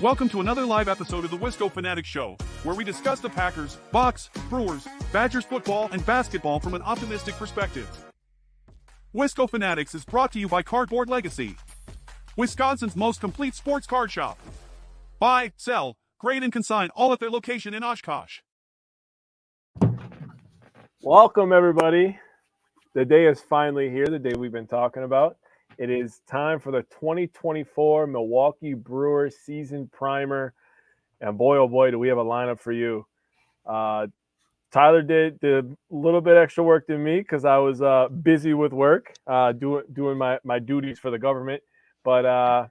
Welcome to another live episode of the Wisco Fanatics Show, where we discuss the Packers, Bucks, Brewers, Badgers football, and basketball from an optimistic perspective. Wisco Fanatics is brought to you by Cardboard Legacy, Wisconsin's most complete sports card shop. Buy, sell, grade, and consign all at their location in Oshkosh. Welcome, everybody. The day is finally here, the day we've been talking about. It is time for the 2024 Milwaukee Brewers season primer. And boy, oh boy, do we have a lineup for you. Tyler did a little bit extra work than me because I was busy with work, doing my duties for the government. But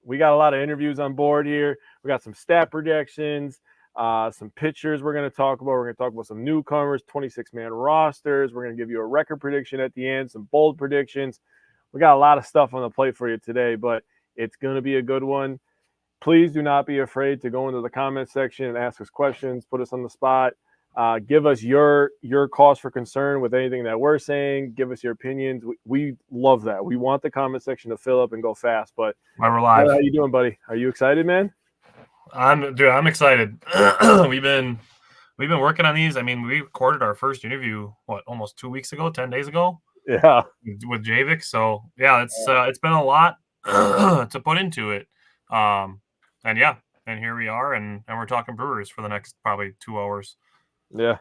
we got a lot of interviews on board here. We got some stat projections, some pitchers we're going to talk about. We're going to talk about some newcomers, 26-man rosters. We're going to give you a record prediction at the end, some bold predictions. We got a lot of stuff on the plate for you today, but it's going to be a good one. Please do not be afraid to go into the comment section and ask us questions, put us on the spot. Give us your cause for concern with anything that we're saying. Give us your opinions. We love that. We want the comment section to fill up and go fast. But we're live. How you doing, buddy? Are you excited, man? I'm excited. We've been working on these. I mean, we recorded our first interview almost 2 weeks ago, 10 days ago. Yeah, with Javik. So yeah, it's been a lot to put into it. And here we are, and we're talking Brewers for the next probably 2 hours. Yeah.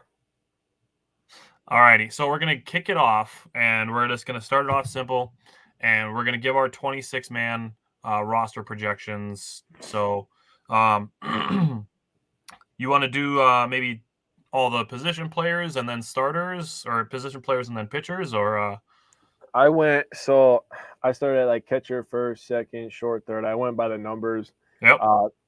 Alrighty, so we're gonna kick it off, and we're just gonna start it off simple, and we're gonna give our 26-man roster projections. So, you want to do maybe all the position players and then starters, or position players and then pitchers, or I started at like catcher, first, second, short, third. I went by the numbers. Yep.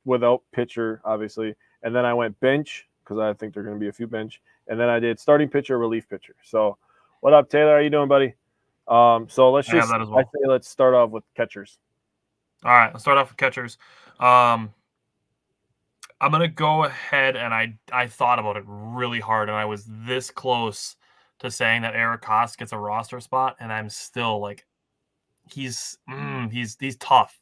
Without pitcher, obviously, and then I went bench because I think there are going to be a few bench, and then I did starting pitcher, relief pitcher. So, what up, Taylor? How you doing, buddy? So let's let's start off with catchers. All right, let's start off with catchers. I'm going to go ahead, and I thought about it really hard, and I was this close to saying that Eric Haas gets a roster spot, and I'm still like, he's tough.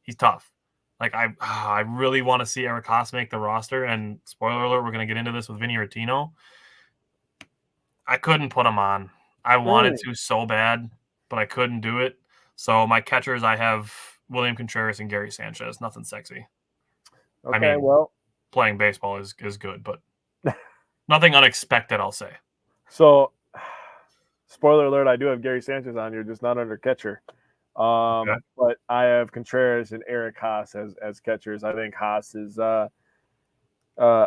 He's tough. Like, I really want to see Eric Haas make the roster, and spoiler alert, we're going to get into this with Vinny Rottino. I couldn't put him on. I wanted to so bad, but I couldn't do it. So my catchers, I have William Contreras and Gary Sanchez. Nothing sexy. Okay, I mean, well, playing baseball is good, but nothing unexpected, I'll say. So, spoiler alert, I do have Gary Sanchez on here, just not under catcher. Okay. But I have Contreras and Eric Haas as catchers. I think Haas is I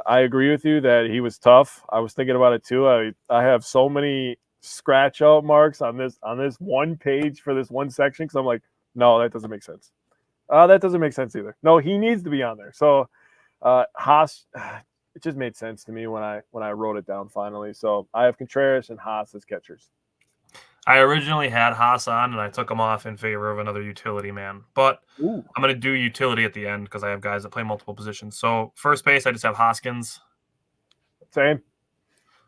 agree with you that he was tough. I was thinking about it too. I have so many scratch out marks on this one page for this one section because I'm like, no, that doesn't make sense. That doesn't make sense either. No, he needs to be on there. So Haas, it just made sense to me when I wrote it down finally. So I have Contreras and Haas as catchers. I originally had Haas on, and I took him off in favor of another utility man. But I'm going to do utility at the end because I have guys that play multiple positions. So first base, I just have Hoskins. Same.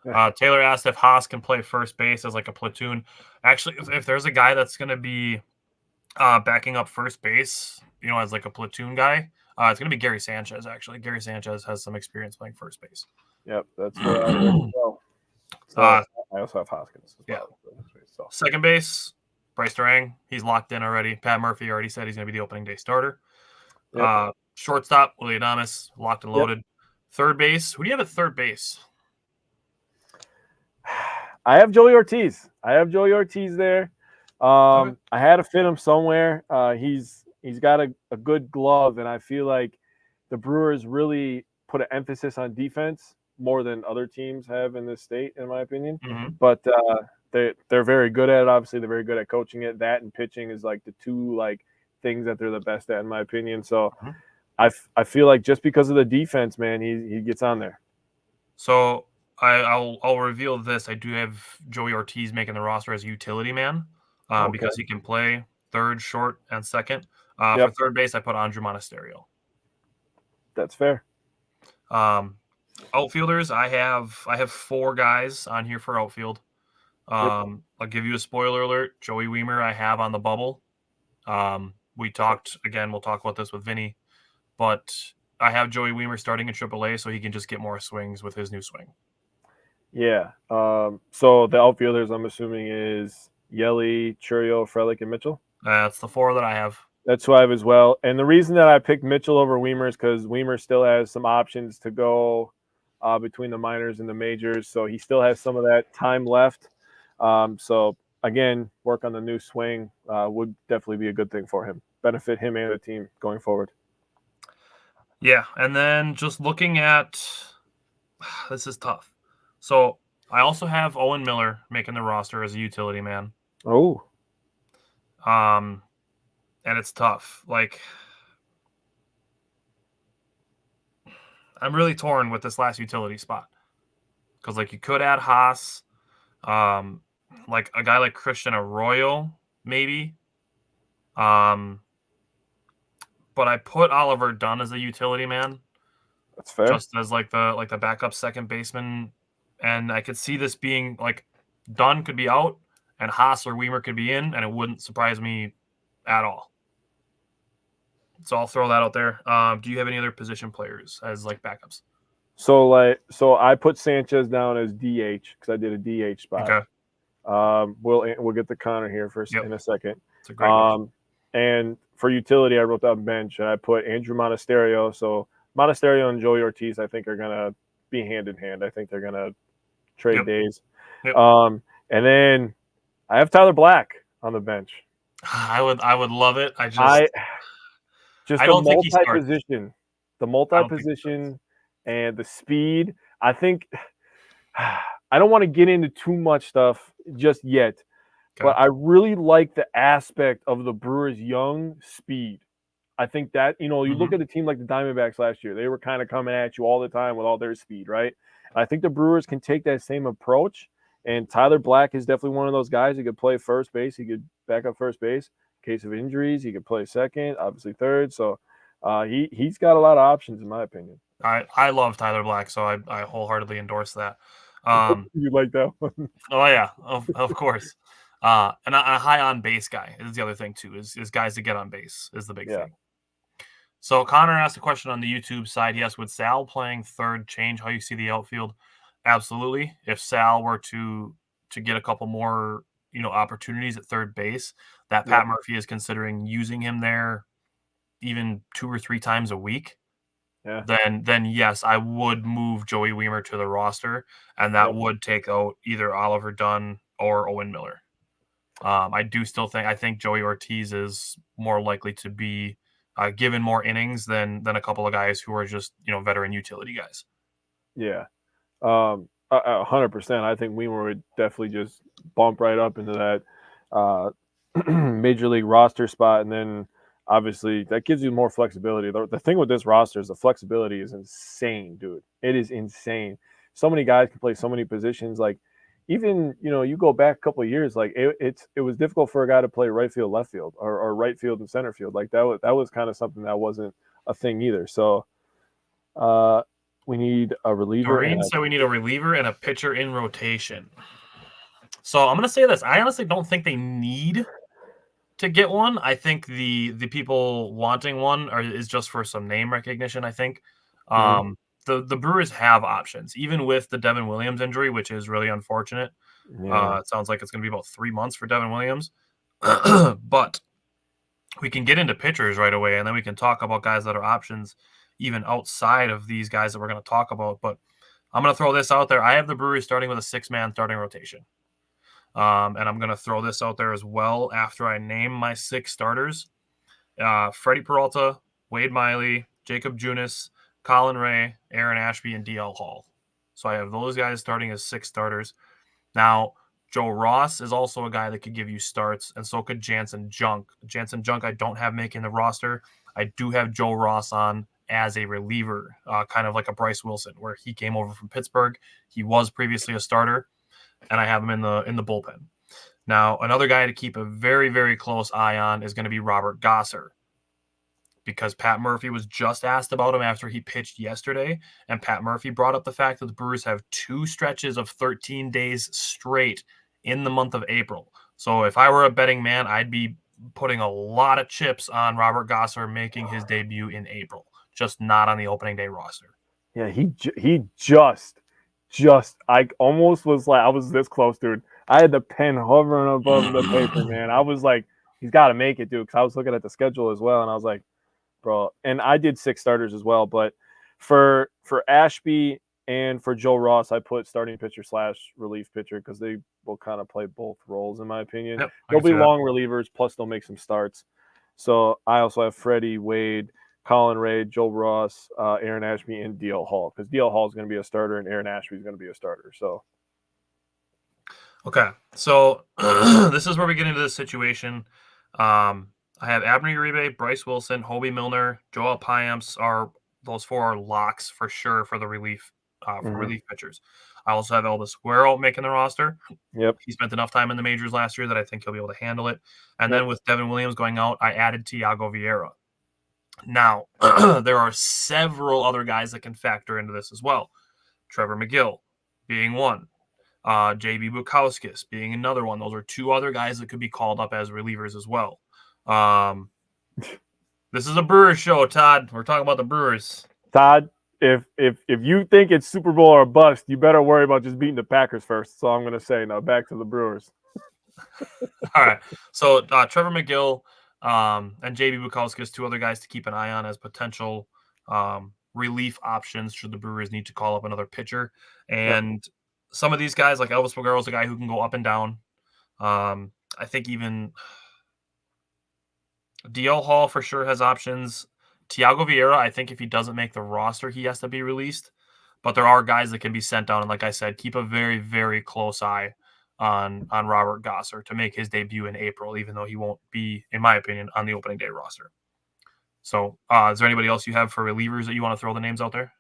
Yeah. Taylor asked if Haas can play first base as like a platoon. Actually, if there's a guy that's going to be backing up first base, as like a platoon guy, it's going to be Gary Sanchez, actually. Gary Sanchez has some experience playing first base. Yep, that's where I go. So I also have Hoskins as well. Yeah. So. Second base, Bryce Durang. He's locked in already. Pat Murphy already said he's going to be the opening day starter. Yep. Shortstop, Willie Adames, locked and loaded. Yep. Third base, who do you have at third base? I have Joey Ortiz. There. Okay. I had to fit him somewhere. He's got a good glove, and I feel like the Brewers really put an emphasis on defense more than other teams have in this state, in my opinion. Mm-hmm. But they're very good at it. Obviously, they're very good at coaching it. That and pitching is like the two things that they're the best at, in my opinion. So I feel like just because of the defense, man, he gets on there. So I'll reveal this. I do have Joey Ortiz making the roster as a utility man because he can play third, short, and second. For third base, I put Andrew Monasterio. That's fair. Outfielders, I have 4 guys on here for outfield. I'll give you a spoiler alert. Joey Wiemer I have on the bubble. We'll talk about this with Vinny. but I have Joey Wiemer starting in AAA, so he can just get more swings with his new swing. Yeah. So the outfielders, I'm assuming, is Yelly, Churio, Frelick, and Mitchell. That's the 4 that I have. That's who I have as well. And the reason that I picked Mitchell over Wiemer is because Wiemer still has some options to go between the minors and the majors. So he still has some of that time left. So, again, work on the new swing would definitely be a good thing for him, benefit him and the team going forward. Yeah, and then just looking at – this is tough. So I also have Owen Miller making the roster as a utility man. Oh. And it's tough. Like, I'm really torn with this last utility spot because, like, you could add Haas, like a guy like Christian Arroyo, maybe. But I put Oliver Dunn as a utility man. That's fair. Just as like the backup second baseman, and I could see this being like Dunn could be out and Haas or Wiemer could be in, and it wouldn't surprise me at all. So I'll throw that out there. Do you have any other position players as like backups? So I put Sanchez down as DH because I did a DH spot. Okay. We'll get to Connor here in a second. It's a great one. And for utility, I wrote down bench and I put Andrew Monasterio. So Monasterio and Joey Ortiz, I think, are gonna be hand in hand. I think they're gonna trade days. Yep. And then I have Tyler Black on the bench. I would love it. I don't think the multi-position and the speed. I think I don't want to get into too much stuff just yet, but I really like the aspect of the Brewers' young speed. I think that, you look at a team like the Diamondbacks last year, they were kind of coming at you all the time with all their speed, right? And I think the Brewers can take that same approach, and Tyler Black is definitely one of those guys. He could play first base. He could back up first base. In case of injuries, he could play second, obviously third. So he's got a lot of options, in my opinion. I love Tyler Black, so I wholeheartedly endorse that. You like that one? Oh, yeah, of course. And a high on base guy is the other thing, too, is guys to get on base is the big thing. So Connor asked a question on the YouTube side. He asked, would Sal playing third change how you see the outfield? Absolutely. If Sal were to get a couple more, opportunities at third base, that Pat Murphy is considering using him there even 2 or 3 times a week, then yes, I would move Joey Wiemer to the roster, and that would take out either Oliver Dunn or Owen Miller. I think Joey Ortiz is more likely to be given more innings than a couple of guys who are just, veteran utility guys. Yeah. 100%. I think Wiemer would definitely just bump right up into that major league roster spot. And then obviously that gives you more flexibility. The thing with this roster is the flexibility is insane, dude. It is insane. So many guys can play so many positions. Like, even, you go back a couple of years, like it was difficult for a guy to play right field, left field, or right field and center field. Like that was kind of something that wasn't a thing either. So we need a reliever. Doreen said we need a reliever and a pitcher in rotation. So I'm going to say this. I honestly don't think they need to get one. I think the people wanting one is just for some name recognition, I think. The Brewers have options, even with the Devin Williams injury, which is really unfortunate. Yeah. It sounds like it's going to be about 3 months for Devin Williams. But we can get into pitchers right away, and then we can talk about guys that are options even outside of these guys that we're going to talk about. But I'm going to throw this out there. I have the Brewers starting with a 6-man starting rotation. And I'm going to throw this out there as well after I name my 6 starters. Freddie Peralta, Wade Miley, Jacob Junis, Colin Ray, Aaron Ashby, and DL Hall. So I have those guys starting as 6 starters. Now, Joe Ross is also a guy that could give you starts, and so could Jansen Junk. Jansen Junk I don't have making the roster. I do have Joe Ross on as a reliever, kind of like a Bryce Wilson, where he came over from Pittsburgh. He was previously a starter, and I have him in the bullpen. Now, another guy to keep a very, very close eye on is going to be Robert Gosser, because Pat Murphy was just asked about him after he pitched yesterday, and Pat Murphy brought up the fact that the Brewers have 2 stretches of 13 days straight in the month of April. So if I were a betting man, I'd be putting a lot of chips on Robert Gosser making his debut in April, just not on the opening day roster. Yeah, he just I almost was like, I was this close, dude. I had the pen hovering above the paper, man. I was like, he's got to make it, dude. Because I was looking at the schedule as well, and I was like, bro. And I did 6 starters as well, but for Ashby and for Joe Ross, I put starting pitcher / relief pitcher because they will kind of play both roles, in my opinion. Yep, They'll be long relievers, plus they'll make some starts. So I also have Freddie, Wade, Colin Ray, Joe Ross, Aaron Ashby, and DL Hall, because DL Hall is going to be a starter and Aaron Ashby is going to be a starter. So, okay, so this is where we get into this situation. I have Abner Uribe, Bryce Wilson, Hobie Milner, Joel Payamps. Those 4 are locks for sure for the relief relief pitchers. I also have Elvis Guerrero making the roster. Yep. He spent enough time in the majors last year that I think he'll be able to handle it. And then with Devin Williams going out, I added Tiago Vieira. Now, there are several other guys that can factor into this as well. Trevor McGill being one. J.B. Bukowskis being another one. Those are 2 other guys that could be called up as relievers as well. This is a Brewers show, Todd. We're talking about the Brewers. Todd, if you think it's Super Bowl or bust, you better worry about just beating the Packers first. So I'm going to say now back to the Brewers. All right. So Trevor McGill and J.B. Bukowskis, 2 other guys to keep an eye on as potential relief options should the Brewers need to call up another pitcher. And some of these guys, like Elvis Guerrero, is a guy who can go up and down. I think even DL Hall for sure has options. Tiago Vieira, I think if he doesn't make the roster, he has to be released. But there are guys that can be sent down. And like I said, keep a very, very close eye on Robert Gosser to make his debut in April, even though he won't be, in my opinion, on the opening day roster. So is there anybody else you have for relievers that you want to throw the names out there?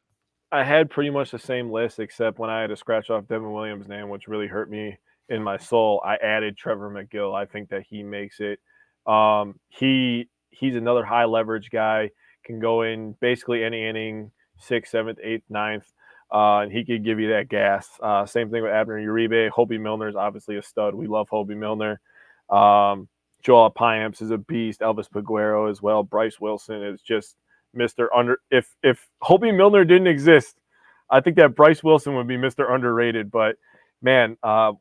I had pretty much the same list, except when I had to scratch off Devin Williams' name, which really hurt me in my soul, I added Trevor McGill. I think that he makes it. He's another high leverage guy, can go in basically any inning, 6th, 7th, 8th, 9th, and he could give you that gas. Same thing with Abner Uribe. Hobie Milner is obviously a stud. We love Hobie Milner. Joel Payamps is a beast. Elvis Guerrero as well. Bryce Wilson is just Mr. Under. If Hobie Milner didn't exist, I think that Bryce Wilson would be Mr. Underrated. But man, call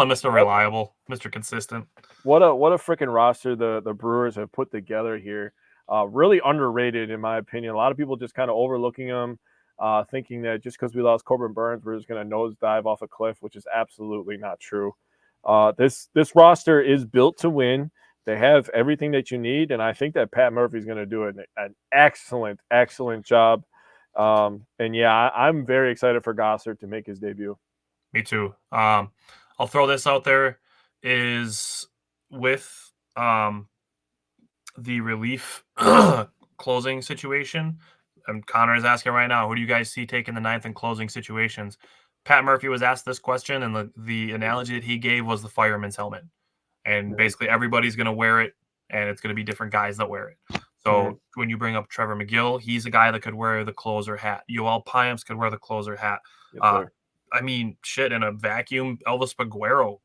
him Mr. Reliable, Mr. Consistent. What a freaking roster the Brewers have put together here. Really underrated in my opinion. A lot of people just kind of overlooking them, thinking that just because we lost Corbin Burns, we're just going to nosedive off a cliff, which is absolutely not true. This roster is built to win. They have everything that you need, and I think that Pat Murphy's going to do an excellent job. And yeah, I'm very excited for Gosser to make his debut. Me too. I'll throw this out there is with the relief closing situation. And Connor is asking right now, who do you guys see taking the 9th in closing situations? Pat Murphy was asked this question, and the analogy that he gave was the fireman's helmet. And basically everybody's going to wear it, and it's going to be different guys that wear it. So when you bring up Trevor McGill, he's a guy that could wear the closer hat. Yoel Payamps could wear the closer hat. Yes, I mean, shit, in a vacuum, Elvis Guerrero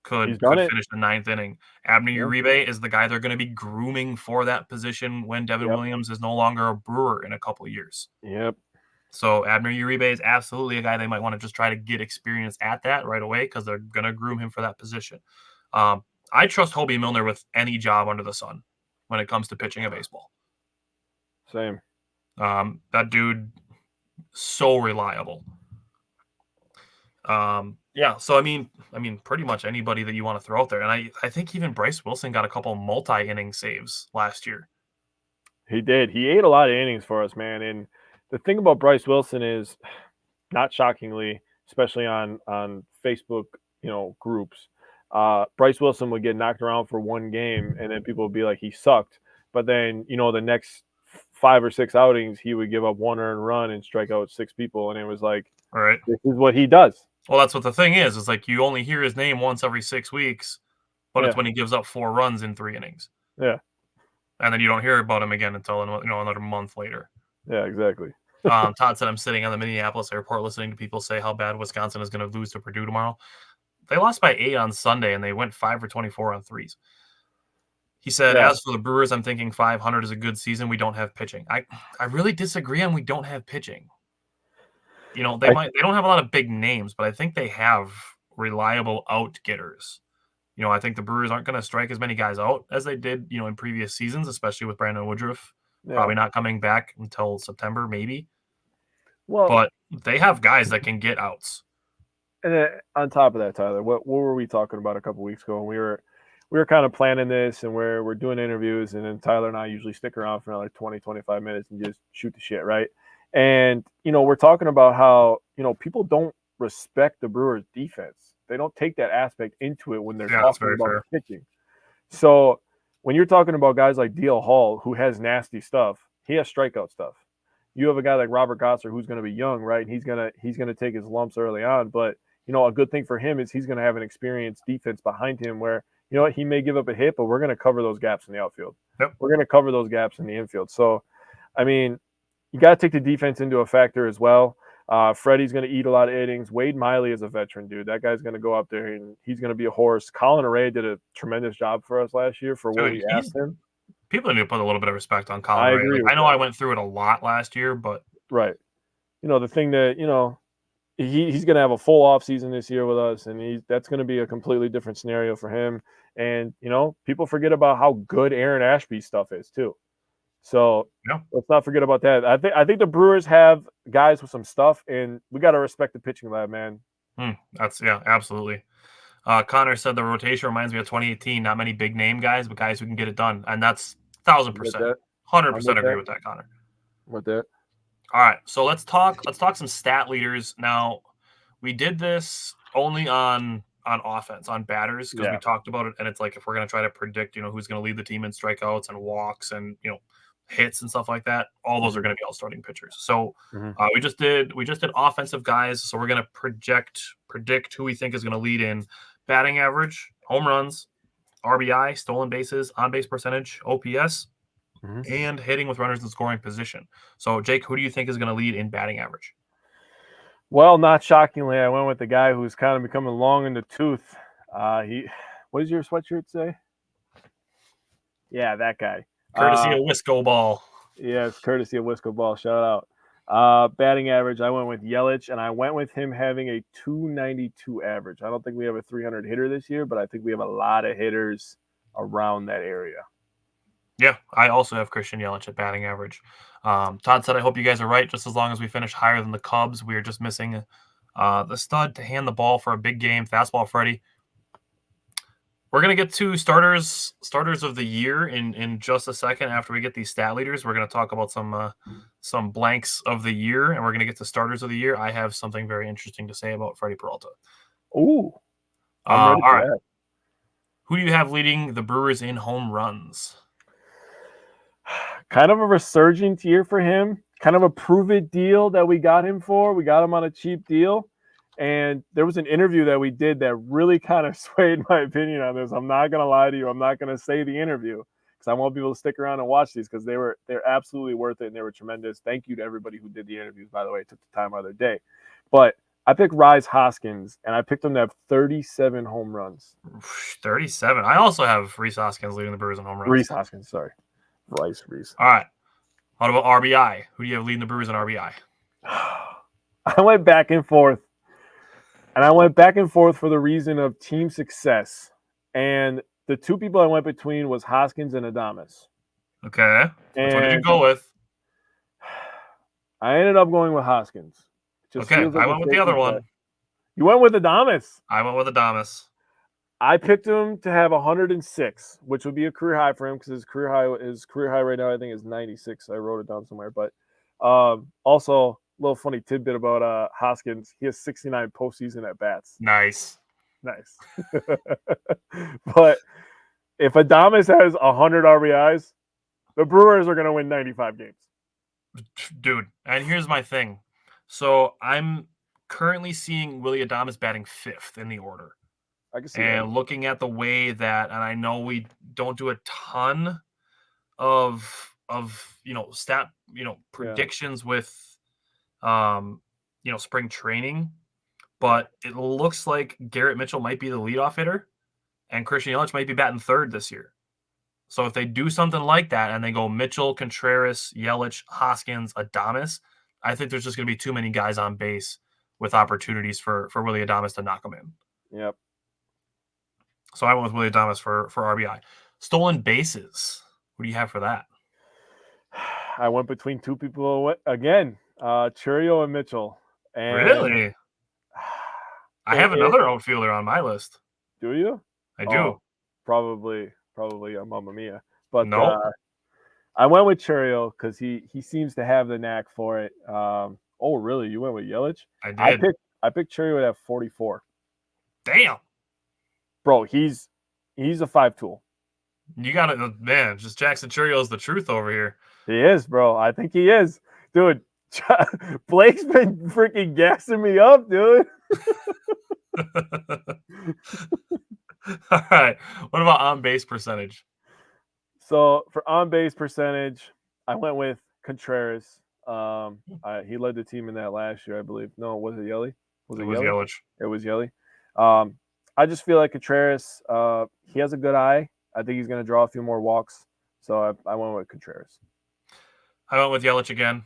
could finish the 9th inning. Abner Uribe is the guy they're going to be grooming for that position when Devin Williams is no longer a Brewer in a couple of years. Yep. So Abner Uribe is absolutely a guy they might want to just try to get experience at that right away because they're going to groom him for that position. I trust Hobie Milner with any job under the sun when it comes to pitching a baseball. Same. That dude, so reliable. So I mean, pretty much anybody that you want to throw out there, and I think even Bryce Wilson got a couple multi-inning saves last year. He did. He ate a lot of innings for us, man. And the thing about Bryce Wilson is, not shockingly, especially on Facebook, groups, Bryce Wilson would get knocked around for one game, and then people would be like, he sucked. But then, the next 5 or 6 outings, he would give up 1 earned run and strike out 6 people, and it was like, all right, this is what he does. Well, that's what the thing is. It's like you only hear his name once every 6 weeks, but it's when he gives up 4 runs in 3 innings. Yeah. And then you don't hear about him again until another month later. Yeah, exactly. Todd said, I'm sitting on the Minneapolis airport listening to people say how bad Wisconsin is going to lose to Purdue tomorrow. They lost by 8 on Sunday, and they went 5 for 24 on threes. He said, Yeah. as for the Brewers, I'm thinking 500 is a good season. We don't have pitching. I really disagree on we don't have pitching. You know, they don't have a lot of big names, but I think they have reliable out getters. You know, I think the Brewers aren't going to strike as many guys out as they did, you know, in previous seasons, especially with Brandon Woodruff probably not coming back until September, maybe. Well, But they have guys that can get outs. and then on top of that, Tyler, what were we talking about a couple weeks ago? We were kind of planning this, and we're doing interviews, and then Tyler and I usually stick around for another 20, 25 minutes and just shoot the shit, right? And, you know, we're talking about how, you know, people don't respect the Brewers' defense. They don't take that aspect into it when they're talking about the pitching. So when you're talking about guys like D.L. Hall, who has nasty stuff, he has strikeout stuff. You have a guy like Robert Gosser who's going to be young, right? And he's gonna take his lumps early on. But, you know, a good thing for him is he's going to have an experienced defense behind him where, you know what, he may give up a hit, but we're going to cover those gaps in the outfield. Yep. We're going to cover those gaps in the infield. So, I mean, you got to take the defense into a factor as well. Freddie's going to eat a lot of innings. Wade Miley is a veteran, dude. That guy's going to go up there and he's going to be a horse. Colin Array did a tremendous job for us last year for what we asked him. People need to put a little bit of respect on Colin Array. Agree. I know I went through it a lot last year, but right. You know, the thing that, you know, he's going to have a full off season this year with us, and that's going to be a completely different scenario for him. And, you know, people forget about how good Aaron Ashby's stuff is too. So let's not forget about that. I think the Brewers have guys with some stuff, and we got to respect the pitching lab, man. That's absolutely. Connor said the rotation reminds me of 2018. Not many big name guys, but guys who can get it done, and that's 1,000%, 100% agree with that, Connor. With that. All right, so let's talk some stat leaders. Now, we did this only on offense, on batters, because we talked about it, and it's like if we're going to try to predict, you know, who's going to lead the team in strikeouts and walks and, you know, hits and stuff like that, all those are going to be all starting pitchers. So we just did offensive guys, so we're going to predict who we think is going to lead in batting average, home runs, RBI, stolen bases, on-base percentage, OPS, and hitting with runners in scoring position. So, Jake, who do you think is going to lead in batting average? Well, not shockingly, I went with the guy who's kind of becoming long in the tooth. What does your sweatshirt say? Yeah, that guy. Courtesy of Wisco Ball. Yes, courtesy of Wisco Ball. Shout out. Batting average, I went with Yelich, and I went with him having a 292 average. I don't think we have a 300 hitter this year, but I think we have a lot of hitters around that area. Yeah, I also have Christian Yelich at batting average. Todd said, I hope you guys are right. Just as long as we finish higher than the Cubs, we are just missing the stud to hand the ball for a big game. Fastball Freddie. We're going to get to starters of the year in just a second after we get these stat leaders. We're going to talk about some blanks of the year, and we're going to get to starters of the year. I have something very interesting to say about Freddie Peralta. Ooh. I'm ready for that. Who do you have leading the Brewers in home runs? Kind of a resurgent year for him. Kind of a prove-it deal that we got him for. We got him on a cheap deal. And there was an interview that we did that really kind of swayed my opinion on this. I'm not going to lie to you. I'm not going to say the interview because I want people to stick around and watch these because they're absolutely worth it and they were tremendous. Thank you to everybody who did the interviews, by the way. It took the time out of their day. But I picked Rhys Hoskins, and I picked him to have 37 home runs. 37. I also have Rhys Hoskins leading the Brewers in home runs. Rhys Hoskins, sorry. Rhys. All right. What about RBI? Who do you have leading the Brewers in RBI? I went back and forth. And I went back and forth for the reason of team success. And the two people I went between was Hoskins and Adames. Okay. Which one did you go with? I ended up going with Hoskins. Okay, I went with the other one. You went with Adames. I went with Adames. I picked him to have 106, which would be a career high for him because his career high right now I think is 96. I wrote it down somewhere. But also, a little funny tidbit about Hoskins. He has 69 postseason at bats. Nice. But if Adames has 100 RBIs, the Brewers are going to win 95 games. Dude, and here's my thing. So I'm currently seeing Willy Adames batting 5th in the order. I can see and that. Looking at the way that, and I know we don't do a ton of stat predictions with spring training, but it looks like Garrett Mitchell might be the leadoff hitter, and Christian Yelich might be batting 3rd this year. So if they do something like that and they go Mitchell, Contreras, Yelich, Hoskins, Adames, I think there's just going to be too many guys on base with opportunities for Willy Adames to knock them in. Yep. So I went with Willy Adames for RBI. Stolen bases. What do you have for that? I went between two people again, Churio and Mitchell. And Really? I have another outfielder on my list. Do you? I do. Probably a Mamma Mia. But No. I went with Churio because he seems to have the knack for it. Oh, really? You went with Yelich? I did. I picked Churio at 44. Damn. Bro, he's a 5-tool. You got it, man. Just Jackson Churio is the truth over here. He is, bro. I think he is. Dude, Blake's been freaking gassing me up, dude. All right. What about on-base percentage? So for on-base percentage, I went with Contreras. He led the team in that last year, I believe. No, was it Yelly? It was Yelich. It was Yelly. I just feel like Contreras, he has a good eye. I think he's going to draw a few more walks. So I went with Contreras. I went with Yelich again.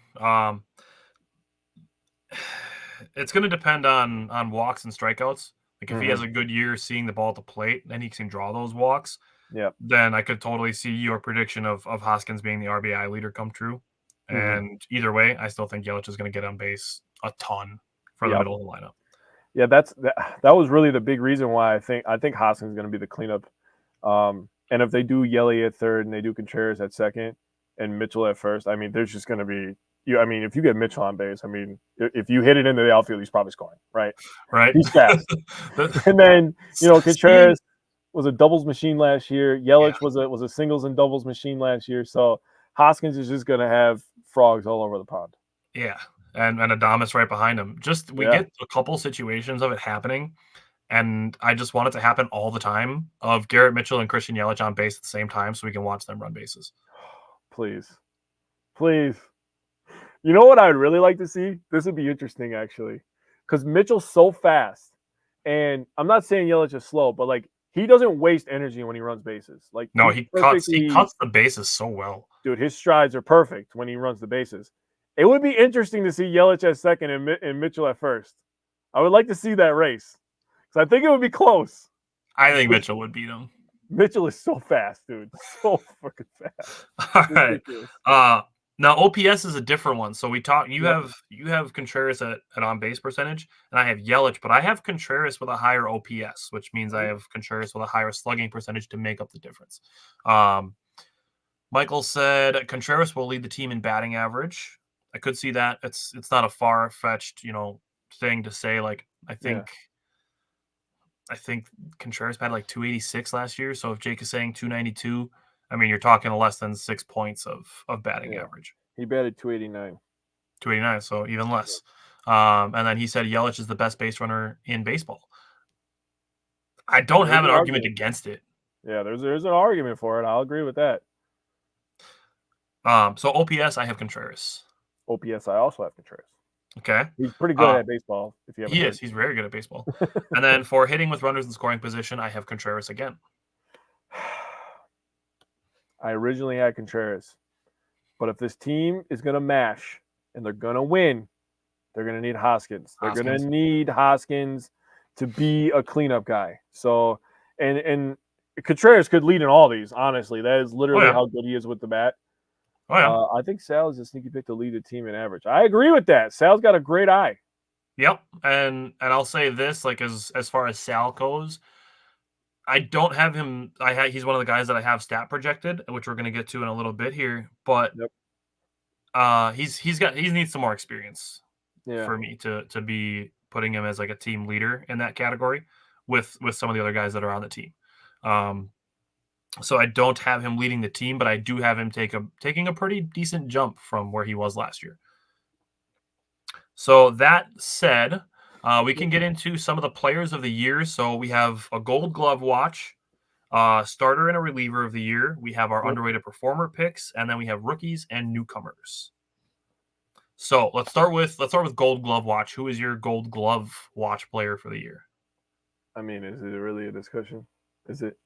It's going to depend on walks and strikeouts. Like if he has a good year seeing the ball at the plate, then he can draw those walks. Yeah. Then I could totally see your prediction of Hoskins being the RBI leader come true. And either way, I still think Yelich is going to get on base a ton for the middle of the lineup. Yeah, that was really the big reason why I think Hoskins is going to be the cleanup. And if they do Yelly at third and they do Contreras at second and Mitchell at first, I mean, there's just going to be if you get Mitchell on base, I mean, if you hit it into the outfield, he's probably scoring, right? Right. He's fast. And then, Contreras was a doubles machine last year. Yelich was a singles and doubles machine last year. So Hoskins is just going to have frogs all over the pond. Yeah. And Adames right behind him. We get a couple situations of it happening, and I just want it to happen all the time of Garrett Mitchell and Christian Yelich on base at the same time so we can watch them run bases. Please. You know what I would really like to see? This would be interesting, actually, because Mitchell's so fast, and I'm not saying Yelich is slow, but like he doesn't waste energy when he runs bases. Like no, he cuts the bases so well. Dude, his strides are perfect when he runs the bases. It would be interesting to see Yelich at second and Mitchell at first. I would like to see that race because I think it would be close. I think Mitchell would beat him. Mitchell is so fast, dude. So fucking fast. All right. Now OPS is a different one. So we talk. You have Contreras at on base percentage, and I have Yelich, but I have Contreras with a higher OPS, which means I have Contreras with a higher slugging percentage to make up the difference. Michael said Contreras will lead the team in batting average. I could see that. It's not a far-fetched, thing to say. Like I think Contreras had like 286 last year. So if Jake is saying 292, I mean, you're talking less than 6 points of batting average. He batted 289. 289, so even less. And then he said Yelich is the best base runner in baseball. I don't have an argument against it. Yeah, there's an argument for it. I'll agree with that. So OPS, I have Contreras. OPS, I also have Contreras. Okay. He's pretty good at baseball. He is. He's very good at baseball. And then for hitting with runners in scoring position, I have Contreras again. I originally had Contreras. But if this team is going to mash and they're going to win, they're going to need Hoskins. They're going to need Hoskins to be a cleanup guy. So, and Contreras could lead in all these, honestly. That is literally how good he is with the bat. Oh, yeah. I think Sal is a sneaky pick to lead the team in average. I agree with that. Sal's got a great eye. Yep. And I'll say this, like as far as Sal goes, I don't have him. He's one of the guys that I have stat projected, which we're going to get to in a little bit here. But he needs some more experience for me to be putting him as like a team leader in that category with some of the other guys that are on the team. So I don't have him leading the team, but I do have him taking a pretty decent jump from where he was last year. So that said, we can get into some of the players of the year. So we have a Gold Glove watch, starter and a reliever of the year. We have our underrated performer picks, and then we have rookies and newcomers. So let's start with Gold Glove watch. Who is your Gold Glove watch player for the year? I mean, is it really a discussion? Is it?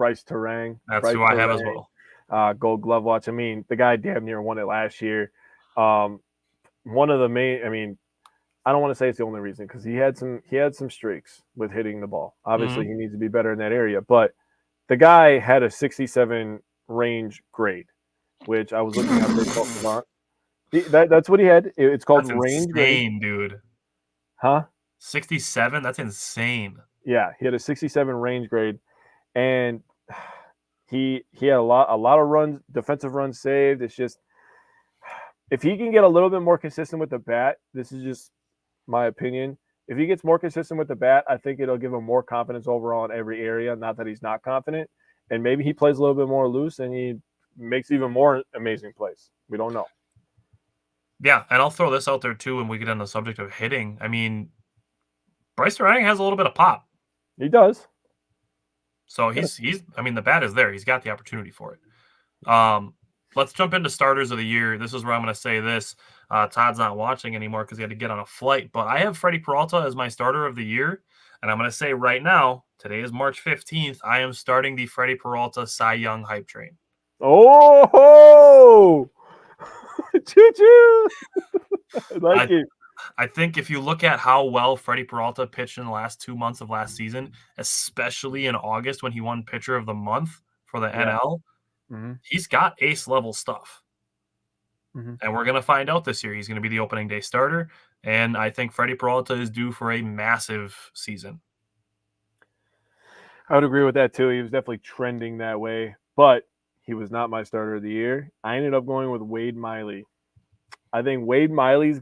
Bryce Terang. That's Bryce who I have as Terang, well. Gold Glove watch. I mean, the guy damn near won it last year. One of the main. I mean, I don't want to say it's the only reason because he had some streaks with hitting the ball. Obviously, he needs to be better in that area. But the guy had a 67 range grade, which I was looking at baseball savant. That's what he had. It's called That's range grade. insane, dude. Huh? 67? That's insane. Yeah, he had a 67 range grade, and he had a lot of runs, defensive runs saved. It's just if he can get a little bit more consistent with the bat, this is just my opinion. If he gets more consistent with the bat, I think it'll give him more confidence overall in every area. Not that he's not confident, and maybe he plays a little bit more loose and he makes even more amazing plays. We don't know. Yeah, and I'll throw this out there too when we get on the subject of hitting. I mean, Bryce Terang has a little bit of pop. He does. So he's I mean, the bat is there. He's got the opportunity for it. Let's jump into starters of the year. This is where I'm going to say this. Todd's not watching anymore because he had to get on a flight, but I have Freddie Peralta as my starter of the year. And I'm going to say right now, today is March 15th. I am starting the Freddie Peralta Cy Young hype train. Oh, choo-choo. I like it. I think if you look at how well Freddie Peralta pitched in the last 2 months of last season, especially in August when he won Pitcher of the Month for the NL, he's got ace-level stuff. And we're going to find out this year. He's going to be the opening day starter, and I think Freddie Peralta is due for a massive season. I would agree with that, too. He was definitely trending that way, but he was not my starter of the year. I ended up going with Wade Miley. I think Wade Miley's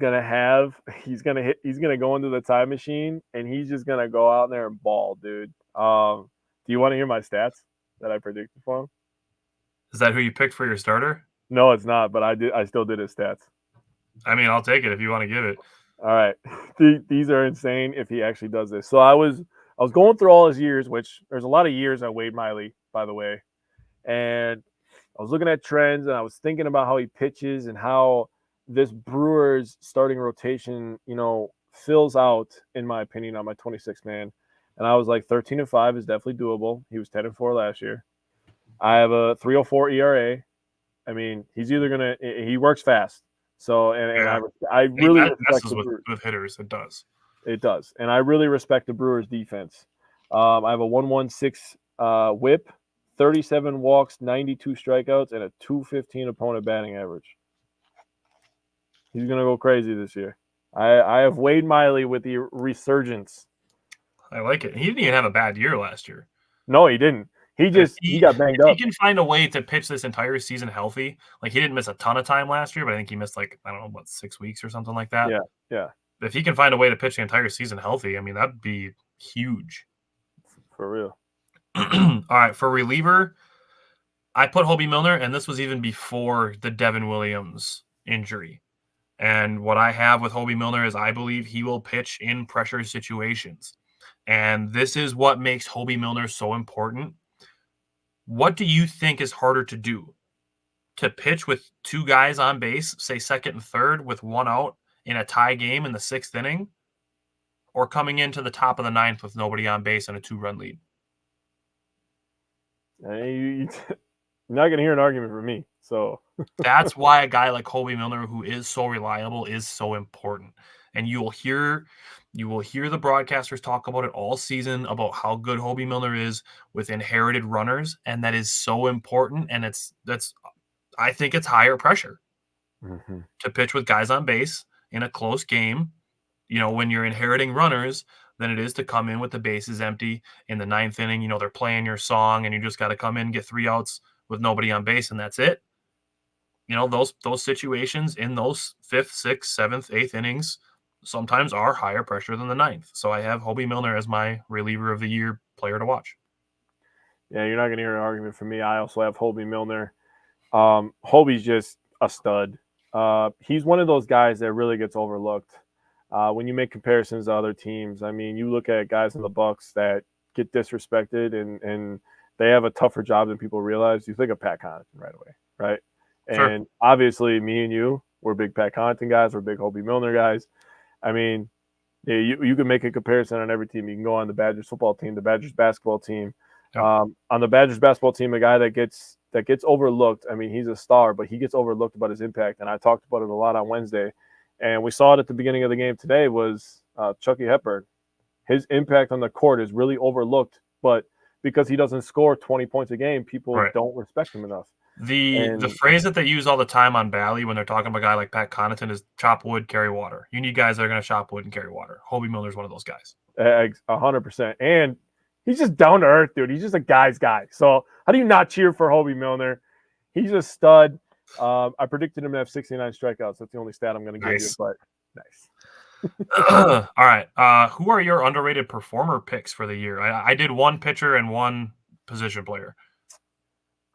he's gonna go into the time machine and he's just gonna go out there and ball, dude. Do you want to hear my stats that I predicted for him? Is that who you picked for your starter? No, it's not, but I still did his stats. I mean, I'll take it if you want to give it. All right. These are insane if he actually does this. So I was going through all his years, which there's a lot of years on Wade Miley, by the way. And I was looking at trends and I was thinking about how he pitches and how this Brewers starting rotation, fills out, in my opinion, on my 26 man. And I was like, 13-5 is definitely doable. He was 10-4 last year. I have a 3.04 ERA. I mean, he works fast. So, and I really respect the Brewers. With hitters, it does. It does. And I really respect the Brewers defense. I have a 1.16 whip, 37 walks, 92 strikeouts, and a 2.15 opponent batting average. He's going to go crazy this year. I have Wade Miley with the resurgence. I like it. He didn't even have a bad year last year. No, he didn't. He got banged up. He can find a way to pitch this entire season healthy. Like, he didn't miss a ton of time last year, but I think he missed 6 weeks or something like that. Yeah. If he can find a way to pitch the entire season healthy, I mean, that'd be huge. For real. All right, for reliever, I put Hobie Milner, and this was even before the Devin Williams injury. And what I have with Hobie Milner is I believe he will pitch in pressure situations. And this is what makes Hobie Milner so important. What do you think is harder to do? To pitch with two guys on base, say second and third, with one out in a tie game in the 6th inning? Or coming into the top of the 9th with nobody on base and a 2-run lead? You're not going to hear an argument from me. So that's why a guy like Hobie Milner, who is so reliable, is so important. And you will hear the broadcasters talk about it all season about how good Hobie Milner is with inherited runners, and that is so important. And I think it's higher pressure to pitch with guys on base in a close game, when you're inheriting runners, than it is to come in with the bases empty in the 9th inning. They're playing your song, and you just got to come in, get 3 outs with nobody on base, and that's it. Those situations in those 5th, 6th, 7th, 8th innings sometimes are higher pressure than the 9th. So I have Hobie Milner as my reliever of the year player to watch. Yeah, you're not going to hear an argument from me. I also have Hobie Milner. Hobie's just a stud. He's one of those guys that really gets overlooked. When you make comparisons to other teams, I mean, you look at guys in the Bucks that get disrespected and they have a tougher job than people realize. You think of Pat Connaughton right away, right? Sure. And obviously, me and you, we're big Pat Connaughton guys. We're big Hobie Milner guys. I mean, yeah, you can make a comparison on every team. You can go on the Badgers football team, the Badgers basketball team. Yep. On the Badgers basketball team, a guy that gets overlooked. I mean, he's a star, but he gets overlooked about his impact. And I talked about it a lot on Wednesday, and we saw it at the beginning of the game today. Was Chucky Hepburn? His impact on the court is really overlooked, but because he doesn't score 20 points a game, people don't respect him enough. The phrase that they use all the time on Bally when they're talking about a guy like Pat Connaughton is chop wood, carry water. You need guys that are going to chop wood and carry water. Hobie Milner's one of those guys. 100%. And he's just down to earth, dude. He's just a guy's guy. So how do you not cheer for Hobie Milner? He's a stud. I predicted him to have 69 strikeouts. That's the only stat I'm going to give you, but nice. All right. Who are your underrated performer picks for the year? I did one pitcher and one position player.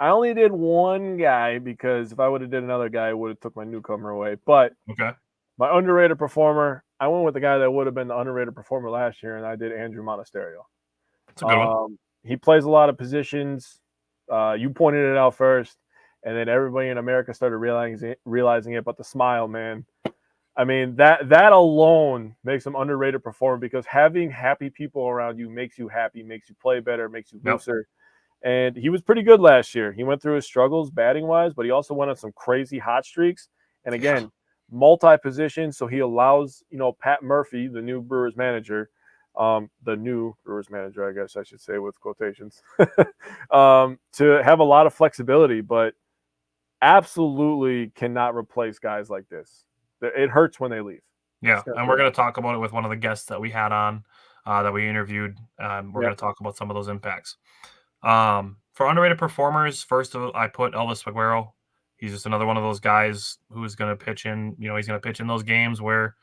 I only did one guy because if I would have did another guy, it would have took my newcomer away. But my underrated performer, I went with the guy that would have been the underrated performer last year, and I did Andrew Monasterio. That's a good one. He plays a lot of positions. You pointed it out first, and then everybody in America started realizing it. But the smile, man. I mean, that alone makes him underrated performer because having happy people around you makes you happy, makes you play better, makes you looser. And he was pretty good last year. He went through his struggles batting-wise, but he also went on some crazy hot streaks. And again, multi-position, so he allows, Pat Murphy, the new Brewers manager, I guess I should say with quotations, to have a lot of flexibility, but absolutely cannot replace guys like this. It hurts when they leave. Yeah, and we're going to talk about it with one of the guests that we had on that we interviewed. We're going to talk about some of those impacts. For underrated performers, first of all, I put Elvis Figueroa. He's just another one of those guys who is going to pitch in. He's going to pitch in those games where,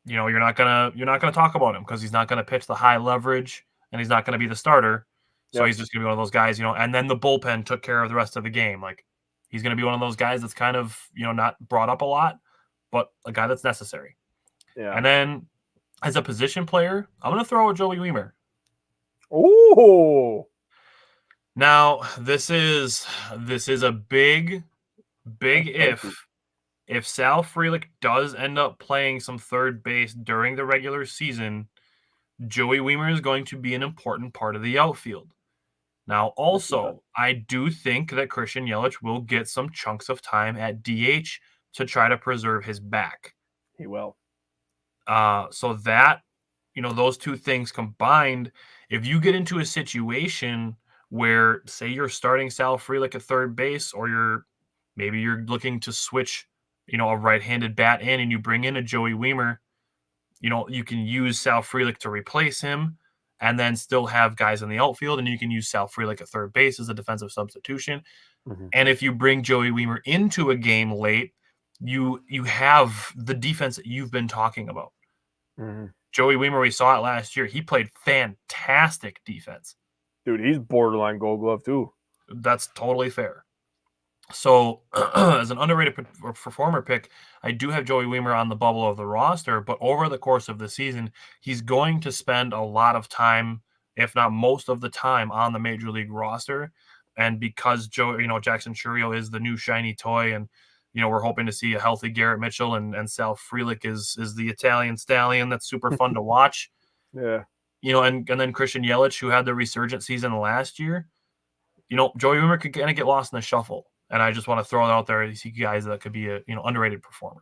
you're not gonna talk about him because he's not going to pitch the high leverage and he's not going to be the starter. So he's just going to be one of those guys, and then the bullpen took care of the rest of the game. Like he's going to be one of those guys that's kind of, not brought up a lot, but a guy that's necessary. Yeah. And then as a position player, I'm going to throw a Joey Wiemer. Oh, now this is a big if Sal Frelick does end up playing some third base during the regular season, Joey Wiemer is going to be an important part of the outfield. Now, also, I do think that Christian Yelich will get some chunks of time at DH to try to preserve his back. He will. So that, those two things combined, if you get into a situation where, say, you're starting Sal Frelick at third base, or maybe you're looking to switch, a right-handed bat in, and you bring in a Joey Wiemer, you can use Sal Frelick to replace him, and then still have guys in the outfield, and you can use Sal Frelick at third base as a defensive substitution. Mm-hmm. And if you bring Joey Wiemer into a game late, you have the defense that you've been talking about. Mm-hmm. Joey Wiemer, we saw it last year. He played fantastic defense. Dude, he's borderline Gold Glove too. That's totally fair. So as an underrated performer pick, I do have Joey Wiemer on the bubble of the roster, but over the course of the season, he's going to spend a lot of time, if not most of the time, on the major league roster. And because Jackson Chourio is the new shiny toy, and we're hoping to see a healthy Garrett Mitchell, and Sal Frelick is the Italian stallion that's super fun to watch. Yeah. And then Christian Yelich, who had the resurgent season last year, Joey Wiemer could kind of get lost in the shuffle. And I just want to throw it out there to see guys that could be a underrated performer.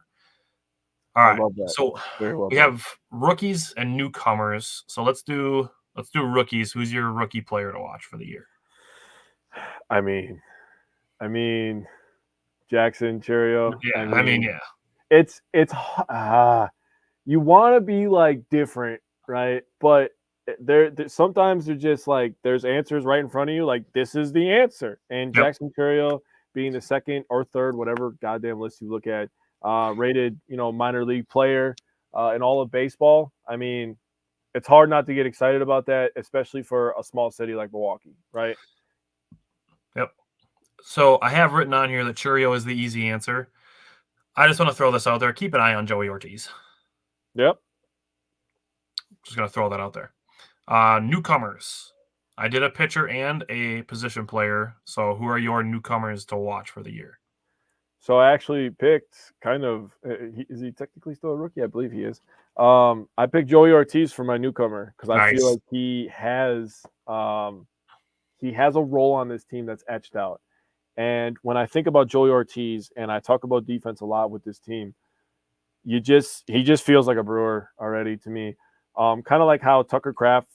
All right, so we have rookies and newcomers. So let's do rookies. Who's your rookie player to watch for the year? I mean, Jackson Chourio. Yeah. It's you want to be like different, right? But there sometimes they're just like there's answers right in front of you. Like this is the answer, and Jackson Chourio being the second or third, whatever goddamn list you look at, rated, minor league player in all of baseball. I mean, it's hard not to get excited about that, especially for a small city like Milwaukee, right? Yep. So I have written on here that Chourio is the easy answer. I just want to throw this out there. Keep an eye on Joey Ortiz. Yep. Just going to throw that out there. Newcomers. I did a pitcher and a position player. So who are your newcomers to watch for the year? So I actually picked is he technically still a rookie? I believe he is. I picked Joey Ortiz for my newcomer because I feel like he has he has a role on this team that's etched out. And when I think about Joey Ortiz and I talk about defense a lot with this team, he just feels like a Brewer already to me. Kind of like how Tucker Kraft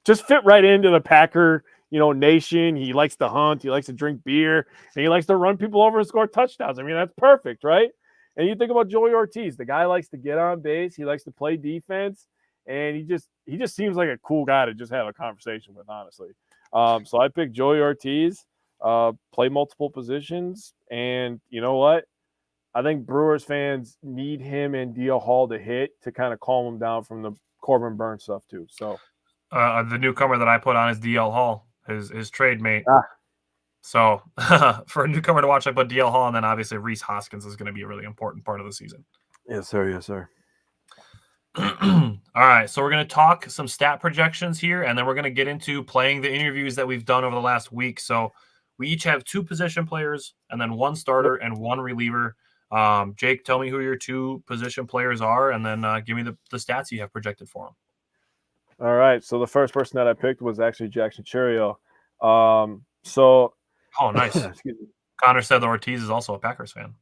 just fit right into the Packer, nation. He likes to hunt, he likes to drink beer, and he likes to run people over and score touchdowns. I mean, that's perfect, right? And you think about Joey Ortiz, the guy likes to get on base, he likes to play defense, and he just seems like a cool guy to just have a conversation with, honestly. So I picked Joey Ortiz, play multiple positions, and you know what? I think Brewers fans need him and DL Hall to hit to kind of calm him down from the Corbin Burns stuff too. So the newcomer that I put on is DL Hall, his trade mate. Ah. So for a newcomer to watch, I put DL Hall, and then obviously Reese Hoskins is going to be a really important part of the season. Yes, sir. Yes, sir. All right, so we're going to talk some stat projections here, and then we're going to get into playing the interviews that we've done over the last week. So we each have 2 position players and then 1 starter and 1 reliever. Jake, tell me who your 2 position players are, and then give me the stats you have projected for them. All right. So the first person that I picked was actually Jackson Churio. Oh, nice. Excuse me. Connor said that Ortiz is also a Packers fan.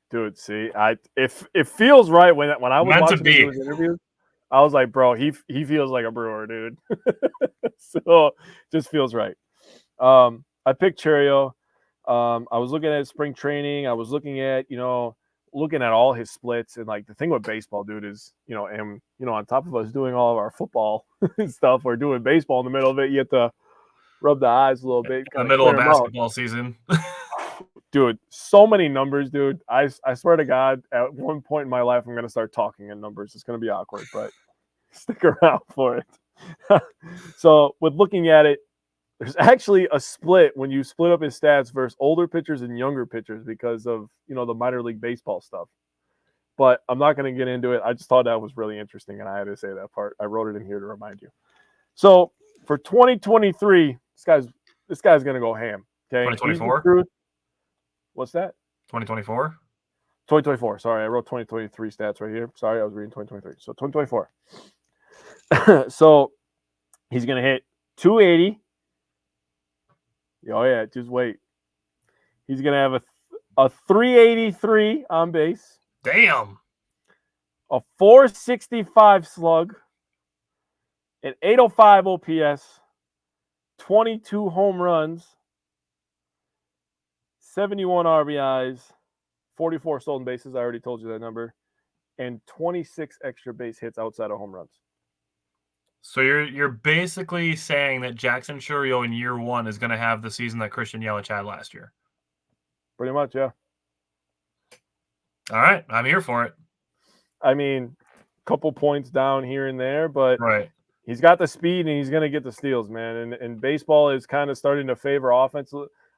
Dude, see, it feels right when I was watching his interviews. I was like, bro, he feels like a Brewer, dude. So just feels right. I picked Churio. I was looking at spring training. I was looking at all his splits, and like the thing with baseball, dude, is and on top of us doing all of our football stuff, we're doing baseball in the middle of it. You have to rub the eyes a little bit. In the middle of basketball season. Dude, so many numbers, dude. I swear to God, at one point in my life, I'm going to start talking in numbers. It's going to be awkward, but stick around for it. So with looking at it, there's actually a split when you split up his stats versus older pitchers and younger pitchers because of, the minor league baseball stuff. But I'm not going to get into it. I just thought that was really interesting, and I had to say that part. I wrote it in here to remind you. So for 2023, this guy's going to go ham. Okay. 2024? What's that? 2024? 2024. Sorry, I wrote 2023 stats right here. Sorry, I was reading 2023. So 2024. So he's going to hit 280. Oh, yeah, just wait. He's going to have a 383 on base. Damn. A 465 slug. An 805 OPS. 22 home runs. 71 RBIs, 44 stolen bases. I already told you that number, and 26 extra base hits outside of home runs. So you're basically saying that Jackson Churio in year 1 is going to have the season that Christian Yelich had last year. Pretty much, yeah. All right, I'm here for it. I mean, a couple points down here and there, but right. He's got the speed and he's going to get the steals, man. And baseball is kind of starting to favor offense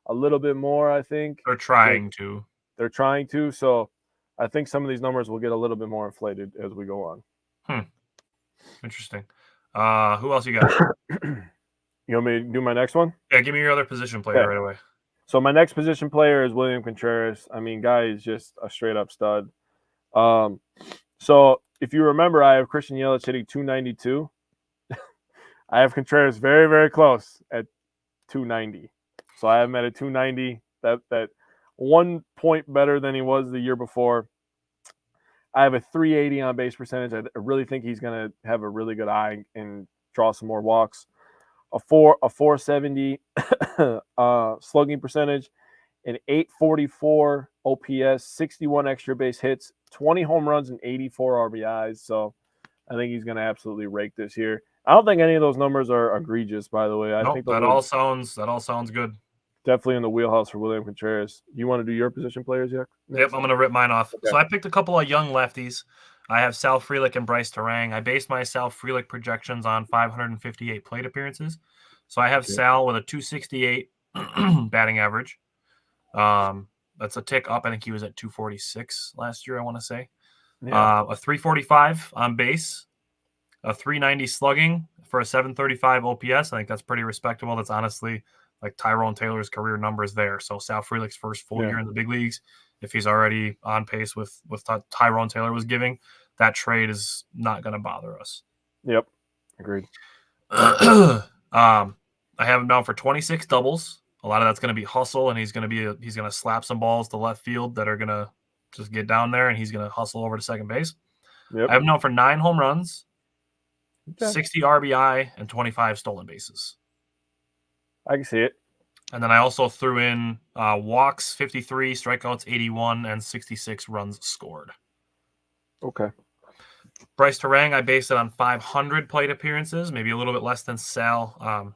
a little bit more, I think. They're trying to. They're trying to. So I think some of these numbers will get a little bit more inflated as we go on. Interesting. Who else you got? You want me to do my next one? Yeah, give me your other position player right away. So my next position player is William Contreras. I mean, guy is just a straight up stud. So if you remember, I have Christian Yelich hitting 292. I have Contreras very, very close at 290. So I have him at a 290. That 1 point better than he was the year before. I have a 380 on base percentage. I really think he's going to have a really good eye and draw some more walks. A 470 slugging percentage, an 844 OPS, 61 extra base hits, 20 home runs, and 84 RBIs. So I think he's going to absolutely rake this year. I don't think any of those numbers are egregious, by the way. I think that all sounds good. Definitely in the wheelhouse for William Contreras. You want to do your position players yet? Yep, I'm going to rip mine off. Okay. So I picked a couple of young lefties. I have Sal Frelick and Bryce Terang. I based my Sal Frelick projections on 558 plate appearances. So I have Sal with a 268 batting average. That's a tick up. I think he was at 246 last year, I want to say. Yeah. A 345 on base, a 390 slugging for a 735 OPS. I think that's pretty respectable. That's honestly like Tyrone Taylor's career numbers there. So Sal Frelick's first full year in the big leagues, if he's already on pace with Tyrone Taylor was giving, that trade is not going to bother us. Yep. Agreed. I have him down for 26 doubles. A lot of that's going to be hustle, and he's going to slap some balls to left field that are going to just get down there, and he's going to hustle over to second base. Yep. I have him down for 9 home runs, Okay. 60 RBI, and 25 stolen bases. I can see it. And then I also threw in walks 53, strikeouts 81, and 66 runs scored. Okay. Bryce Terang, I based it on 500 plate appearances, maybe a little bit less than Sal,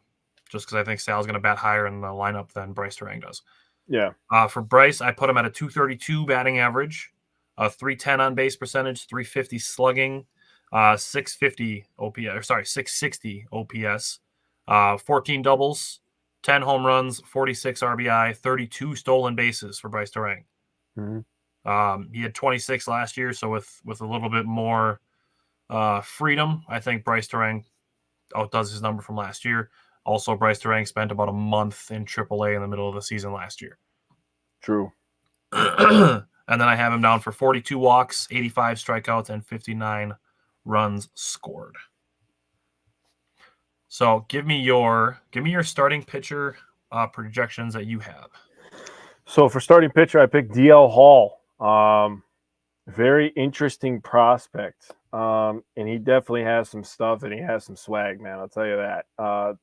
just because I think Sal's going to bat higher in the lineup than Bryce Terang does. Yeah. For Bryce, I put him at a 232 batting average, 310 on base percentage, 350 slugging, 650 OPS, 660 OPS, 14 doubles, 10 home runs, 46 RBI, 32 stolen bases for Bryce Terang. Mm-hmm. He had 26 last year, so with a little bit more freedom, I think Bryce Terang outdoes his number from last year. Also, Bryce Terang spent about a month in AAA in the middle of the season last year. True. And then I have him down for 42 walks, 85 strikeouts, and 59 runs scored. So give me your starting pitcher projections that you have. So for starting pitcher, I picked DL Hall. Very interesting prospect. And he definitely has some stuff and he has some swag, man. I'll tell you that.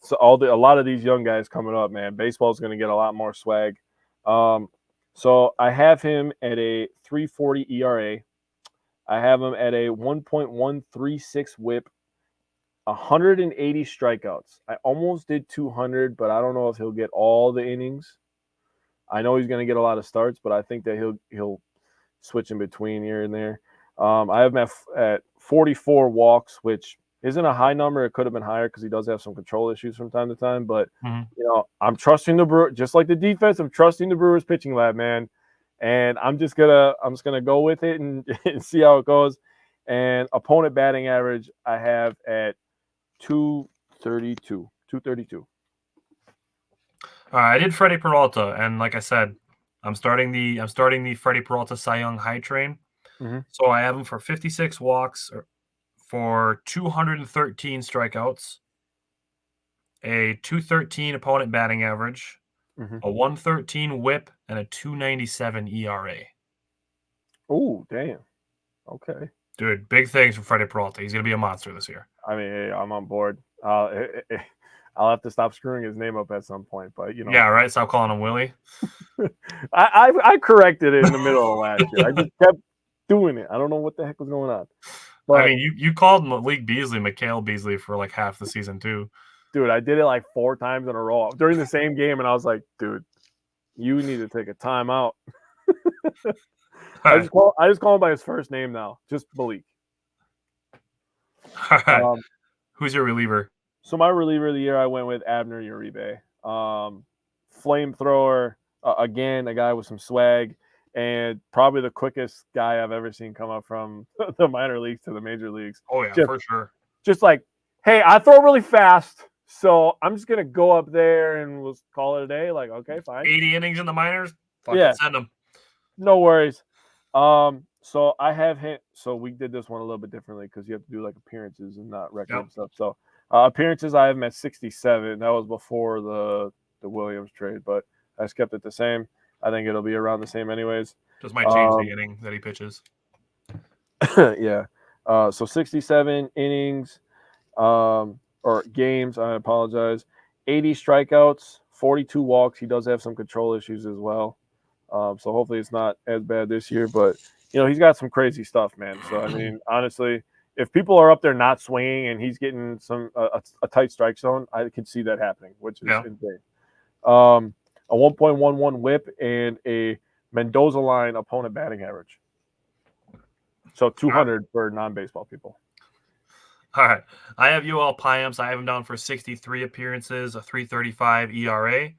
So a lot of these young guys coming up, man, baseball's going to get a lot more swag. So I have him at a 3.40 ERA. I have him at a 1.136 WHIP, 180 strikeouts. I almost did 200, but I don't know if he'll get all the innings. I know he's going to get a lot of starts, but I think that he'll switch in between here and there. I have him at 44 walks, which isn't a high number. It could have been higher because he does have some control issues from time to time. But I'm trusting the Brewers, just like the defense. I'm trusting the Brewers pitching lab, man. And I'm just gonna go with it and see how it goes. And opponent batting average, I have at 232. I did Freddie Peralta, and like I said, I'm starting the Freddie Peralta Cy Young high train. Mm-hmm. So I have him for 56 walks, for 213 strikeouts, a 213 opponent batting average, a 113 WHIP, and a 297 ERA. Oh, damn. Okay. Dude, big things for Freddie Peralta. He's going to be a monster this year. I mean, hey, I'm on board. I'll have to stop screwing his name up at some point, but Yeah, right. Stop calling him Willie. I corrected it in the middle of last year. I just kept doing it. I don't know what the heck was going on. But, I mean, you called Malik Beasley, Mikhail Beasley for like half the season too. Dude, I did it like 4 times in a row during the same game, and I was like, dude, you need to take a timeout. I just call him by his first name now, just Malik. All right. Who's your reliever? So my reliever of the year, I went with Abner Uribe. Flamethrower, again, a guy with some swag, and probably the quickest guy I've ever seen come up from the minor leagues to the major leagues. Oh, yeah, for sure. Just like, hey, I throw really fast, so I'm just going to go up there and we'll call it a day. Like, okay, fine. 80 innings in the minors? Fucking send them. No worries. So I have him. So we did this one a little bit differently because you have to do like appearances and not record and stuff. So appearances, I have him at 67. That was before the Williams trade, but I just kept it the same. I think it'll be around the same anyways. Just might change the inning that he pitches. Yeah. So 67 innings or games, I apologize. 80 strikeouts, 42 walks. He does have some control issues as well. So hopefully it's not as bad this year, but he's got some crazy stuff, man. So I mean, honestly, if people are up there not swinging and he's getting a tight strike zone, I could see that happening, which is insane. A 1.11 WHIP and a Mendoza line opponent batting average. So 200 for non-baseball people. All right. I have UL Piamps. I have him down for 63 appearances, a 3.35 ERA,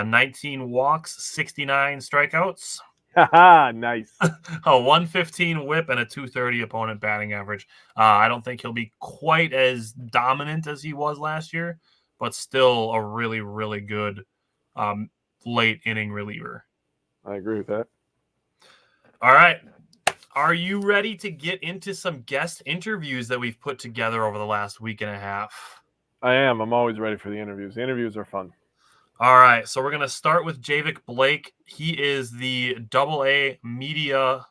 19 walks, 69 strikeouts. Nice. A 115 WHIP and a 230 opponent batting average. I don't think he'll be quite as dominant as he was last year, but still a really, really good late inning reliever. I agree with that. All right. Are you ready to get into some guest interviews that we've put together over the last week and a half? I am. I'm always ready for the interviews. The interviews are fun. All right, so we're going to start with Javik Blake. He is the AA media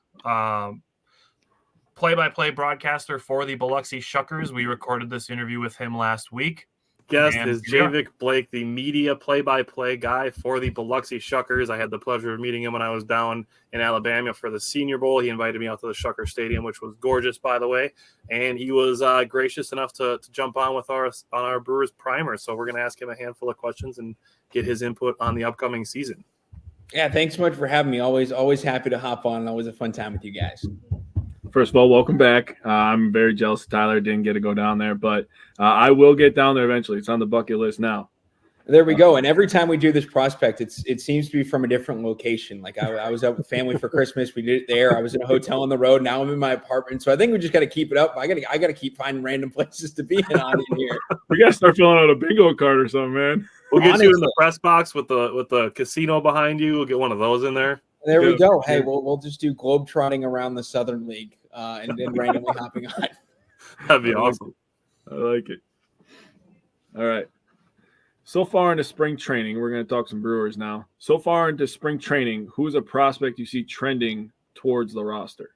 play-by-play broadcaster for the Biloxi Shuckers. We recorded this interview with him last week. Guest is Javik Blake, the media play-by-play guy for the Biloxi Shuckers. I had the pleasure of meeting him when I was down in Alabama for the Senior Bowl. He invited me out to the Shucker Stadium, which was gorgeous, by the way. And he was gracious enough to jump on with our Brewers primer. So we're going to ask him a handful of questions and get his input on the upcoming season. Yeah, thanks so much for having me. Always happy to hop on. Always a fun time with you guys. First of all, welcome back. I'm very jealous Tyler didn't get to go down there, but I will get down there eventually. It's on the bucket list now. There we go. And every time we do this prospect, it seems to be from a different location. Like I was out with family for Christmas. We did it there. I was in a hotel on the road. Now I'm in my apartment. So I think we just got to keep it up. I got to keep finding random places to be in here. We got to start filling out a bingo card or something, man. We'll get you in the press box with the casino behind you. We'll get one of those in there. There we go. Hey, we'll just do globetrotting around the Southern League and then randomly hopping on. That'd be awesome. I like it. All right. So far into spring training, we're going to talk some Brewers now. So far into spring training, who's a prospect you see trending towards the roster?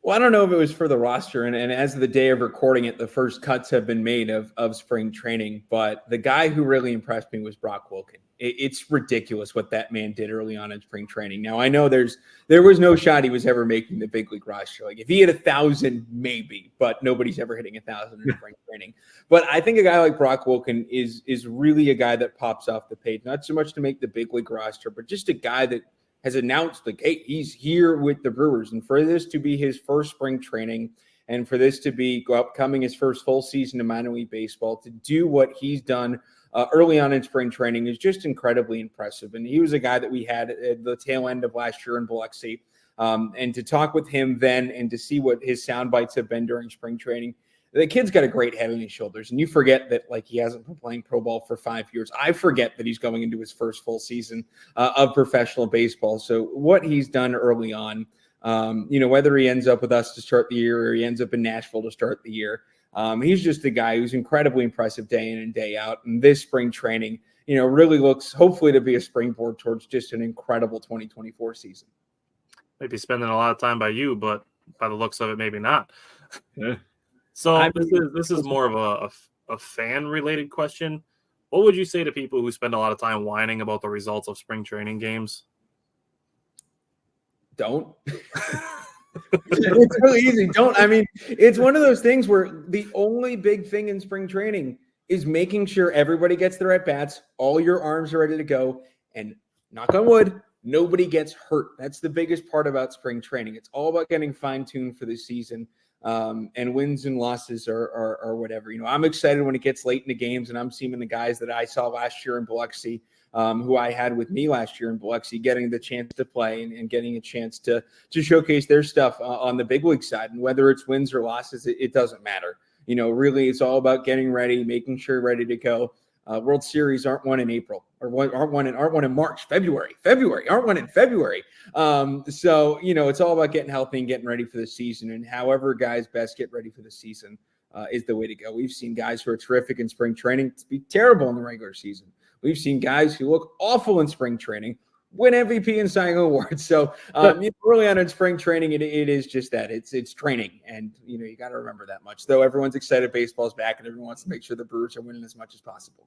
Well, I don't know if it was for the roster, and as of the day of recording it, the first cuts have been made of spring training. But the guy who really impressed me was Brock Wilken. It's ridiculous what that man did early on in spring training. Now, I know there was no shot he was ever making the big league roster. Like if he hit 1,000, maybe, but nobody's ever hitting 1,000 in spring training. But I think a guy like Brock Wilken is really a guy that pops off the page, not so much to make the big league roster, but just a guy that has announced like, hey, he's here with the Brewers. And for this to be his first spring training and for this to be upcoming his first full season of minor league baseball, to do what he's done early on in spring training is just incredibly impressive. And he was a guy that we had at the tail end of last year in Biloxi. And to talk with him then and to see what his sound bites have been during spring training, the kid's got a great head on his shoulders. And you forget that like he hasn't been playing pro ball for 5 years. I forget that he's going into his first full season of professional baseball. So what he's done early on, whether he ends up with us to start the year or he ends up in Nashville to start the year, he's just a guy who's incredibly impressive day in and day out. And this spring training, really looks hopefully to be a springboard towards just an incredible 2024 season. Maybe spending a lot of time by you, but by the looks of it, maybe not. Yeah. So this is more of a fan-related question. What would you say to people who spend a lot of time whining about the results of spring training games? Don't. It's really easy. Don't. I mean, it's one of those things where the only big thing in spring training is making sure everybody gets their at-bats, all your arms are ready to go, and knock on wood, nobody gets hurt. That's the biggest part about spring training. It's all about getting fine-tuned for the season. And wins and losses are whatever. I'm excited when it gets late in the games and I'm seeing the guys that I saw last year in Biloxi, who I had with me last year in Biloxi, getting the chance to play and getting a chance to showcase their stuff on the big league side. And whether it's wins or losses, it doesn't matter. Really it's all about getting ready, making sure ready to go. World Series aren't won in April or aren't won in March, February aren't won in February. So, it's all about getting healthy and getting ready for the season, and however guys best get ready for the season is the way to go. We've seen guys who are terrific in spring training to be terrible in the regular season. We've seen guys who look awful in spring training win MVP and Cy Young awards. So early on in spring training, it is just that it's training, and you got to remember that much. Though everyone's excited baseball's back, and everyone wants to make sure the Brewers are winning as much as possible.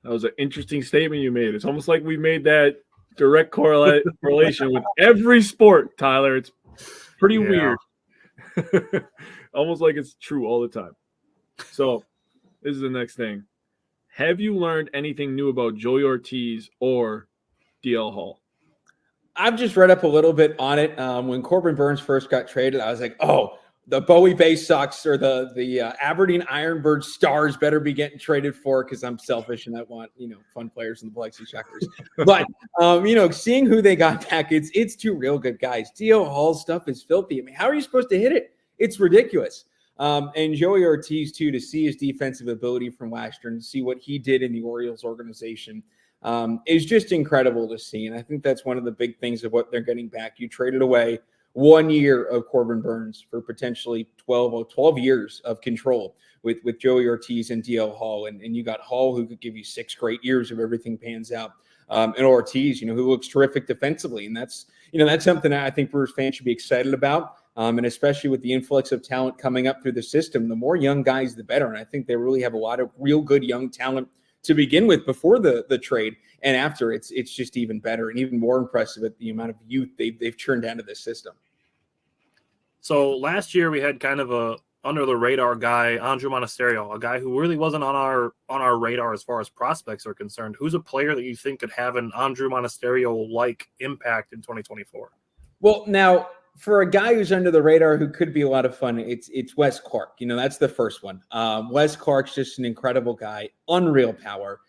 That was an interesting statement you made. It's almost like we made that direct correlation with every sport, Tyler. It's pretty weird. Almost like it's true all the time. So this is the next thing. Have you learned anything new about Joey Ortiz or DL Hall? I've just read up a little bit on it. When Corbin Burns first got traded, I was like, oh, the Bowie Bay Sox or the Aberdeen Ironbird Stars better be getting traded for, because I'm selfish and I want, fun players in the Biloxi Shuckers. But, seeing who they got back, it's two real good guys. DL Hall's stuff is filthy. I mean, how are you supposed to hit it? It's ridiculous. And Joey Ortiz, too, to see his defensive ability from last year and see what he did in the Orioles organization is just incredible to see. And I think that's one of the big things of what they're getting back. You traded away 1 year of Corbin Burns for potentially 12 years of control with Joey Ortiz and DL Hall. And you got Hall, who could give you 6 great years if everything pans out. And Ortiz, who looks terrific defensively. And that's something that I think Brewers fans should be excited about. And especially with the influx of talent coming up through the system, the more young guys, the better. And I think they really have a lot of real good young talent to begin with before the trade. And after, it's just even better and even more impressive at the amount of youth they've churned down to this system. So last year we had kind of a under the radar guy, Andrew Monasterio, a guy who really wasn't on our radar as far as prospects are concerned. Who's a player that you think could have an Andrew Monasterio-like impact in 2024? Well, now for a guy who's under the radar who could be a lot of fun, it's Wes Clark. That's the first one. Wes Clark's just an incredible guy, unreal power.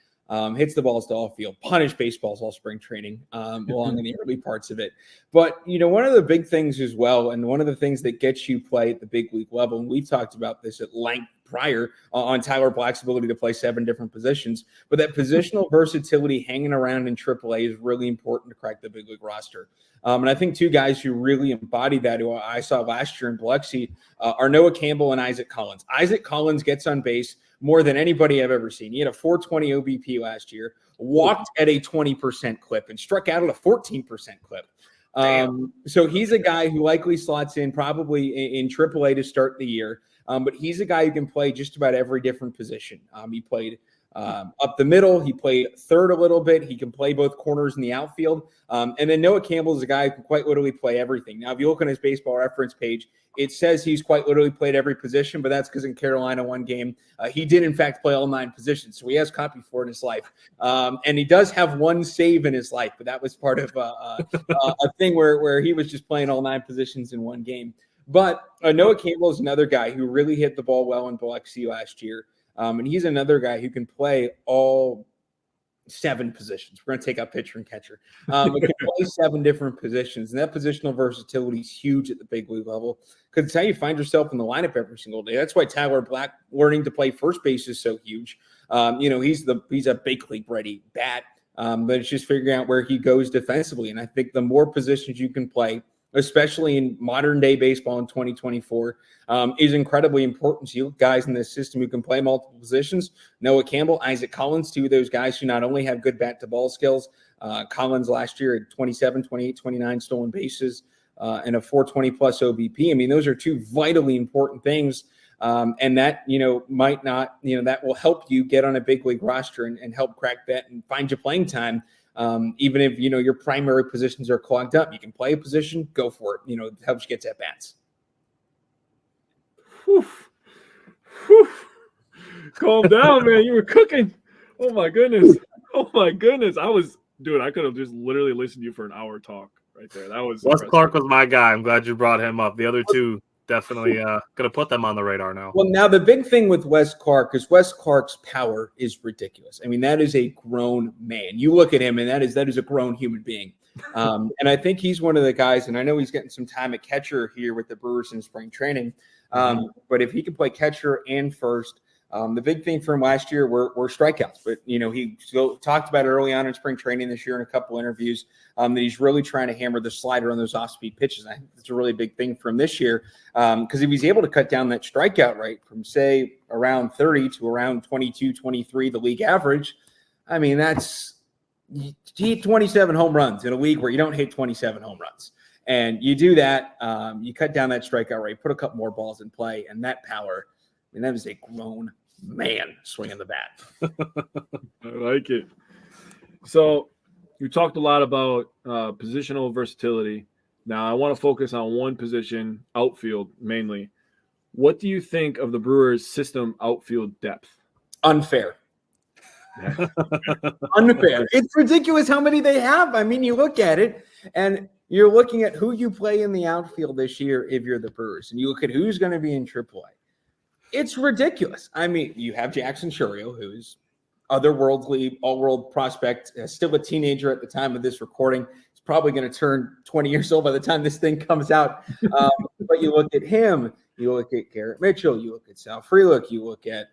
Hits the balls to all field, punish baseballs all spring training along in the early parts of it. But, one of the big things as well, and one of the things that gets you play at the big league level, and we've talked about this at length prior on Tyler Black's ability to play 7 different positions, but that positional versatility hanging around in AAA is really important to crack the big league roster. And I think 2 guys who really embody that, who I saw last year in Biloxi, are Noah Campbell and Isaac Collins. Isaac Collins gets on base more than anybody I've ever seen. He had a 420 OBP last year, walked at a 20% clip, and struck out at a 14% clip. So he's a guy who likely slots in probably in AAA to start the year. But he's a guy who can play just about every different position. He played up the middle. He played third a little bit. He can play both corners in the outfield. And then Noah Campbell is a guy who can quite literally play everything. Now, if you look on his baseball reference page, it says he's quite literally played every position, but that's because in Carolina one game, he did in fact play all 9 positions. So he has copy for it in his life. And he does have 1 save in his life, but that was part of a thing where he was just playing all 9 positions in one game. But Noah Campbell is another guy who really hit the ball well in Biloxi last year. And he's another guy who can play all 7 positions. We're going to take out pitcher and catcher. But can play 7 different positions. And that positional versatility is huge at the big league level because it's how you find yourself in the lineup every single day. That's why Tyler Black learning to play first base is so huge. He's a big league ready bat, but it's just figuring out where he goes defensively. And I think the more positions you can play, especially in modern day baseball in 2024, is incredibly important. So you guys in this system who can play multiple positions, Noah Campbell, Isaac Collins, 2 of those guys who not only have good bat to ball skills. Collins last year had 27, 28, 29 stolen bases and a 420 plus OBP. I mean, those are 2 vitally important things. And that, might not, that will help you get on a big league roster and help crack that and find you playing time. Even if, your primary positions are clogged up, you can play a position, go for it. It helps you get at bats. Calm down, man. You were cooking. Oh my goodness. I could have just literally listened to you for an hour talk right there. That was Wes Clark was my guy. I'm glad you brought him up. The other 2 definitely going to put them on the radar now. Well, now the big thing with Wes Clark is Wes Clark's power is ridiculous. I mean, that is a grown man. You look at him, and that is a grown human being. And I think he's one of the guys, and I know he's getting some time at catcher here with the Brewers in spring training. But if he can play catcher and first, the big thing for him last year were strikeouts. But, he still talked about it early on in spring training this year in a couple interviews that he's really trying to hammer the slider on those off-speed pitches. I think that's a really big thing for him this year because if he's able to cut down that strikeout rate from, say, around 30 to around 22, 23, the league average, I mean, he hit 27 home runs in a league where you don't hit 27 home runs. And you do that, you cut down that strikeout rate, put a couple more balls in play, and that power, I mean, that is a grown man swinging the bat. I like it. So you talked a lot about positional versatility. Now I want to focus on one position, outfield mainly. What do you think of the Brewers' system outfield depth? Unfair. Unfair. It's ridiculous how many they have. I mean, you look at it and you're looking at who you play in the outfield this year if you're the Brewers, and you look at who's going to be in AAA. It's ridiculous. I mean, you have Jackson Churio, who's otherworldly, all-world prospect, still a teenager at the time of this recording. He's probably going to turn 20 years old by the time this thing comes out. But you look at him, you look at Garrett Mitchell, you look at Sal Frelick, you look at,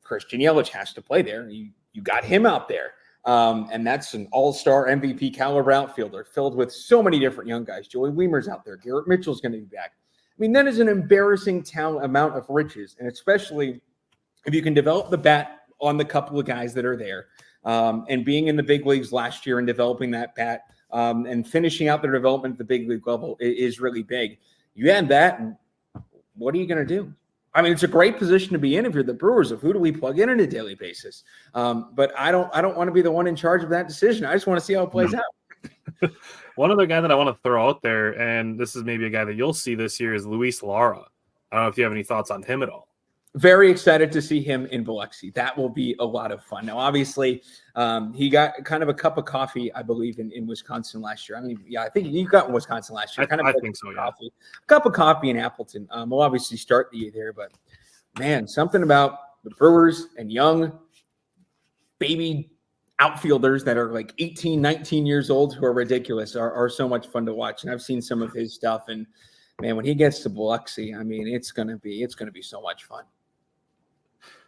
Christian Yelich has to play there. You got him out there. And that's an all-star MVP caliber outfielder filled with so many different young guys. Joey Weimer's out there. Garrett Mitchell's going to be back. I mean, that is an embarrassing amount of riches, and especially if you can develop the bat on the couple of guys that are there, and being in the big leagues last year and developing that bat and finishing out their development at the big league level is really big. You add that, and what are you going to do? I mean, it's a great position to be in if you're the Brewers of who do we plug in on a daily basis. But I don't want to be the one in charge of that decision. I just want to see how it plays out. One other guy that I want to throw out there, and this is maybe a guy that you'll see this year, is Luis Lara. I don't know if you have any thoughts on him at all. Very excited to see him in Biloxi. That will be a lot of fun. Now, obviously, he got kind of a cup of coffee, I believe, in Wisconsin last year. I mean, yeah, I think you got in Wisconsin last year. I think so, yeah. Coffee. A cup of coffee in Appleton. We'll obviously start the year there, but man, something about the Brewers and young baby outfielders that are like 18, 19 years old who are ridiculous are so much fun to watch. And I've seen some of his stuff, and man, when he gets to Biloxi, I mean, it's gonna be so much fun.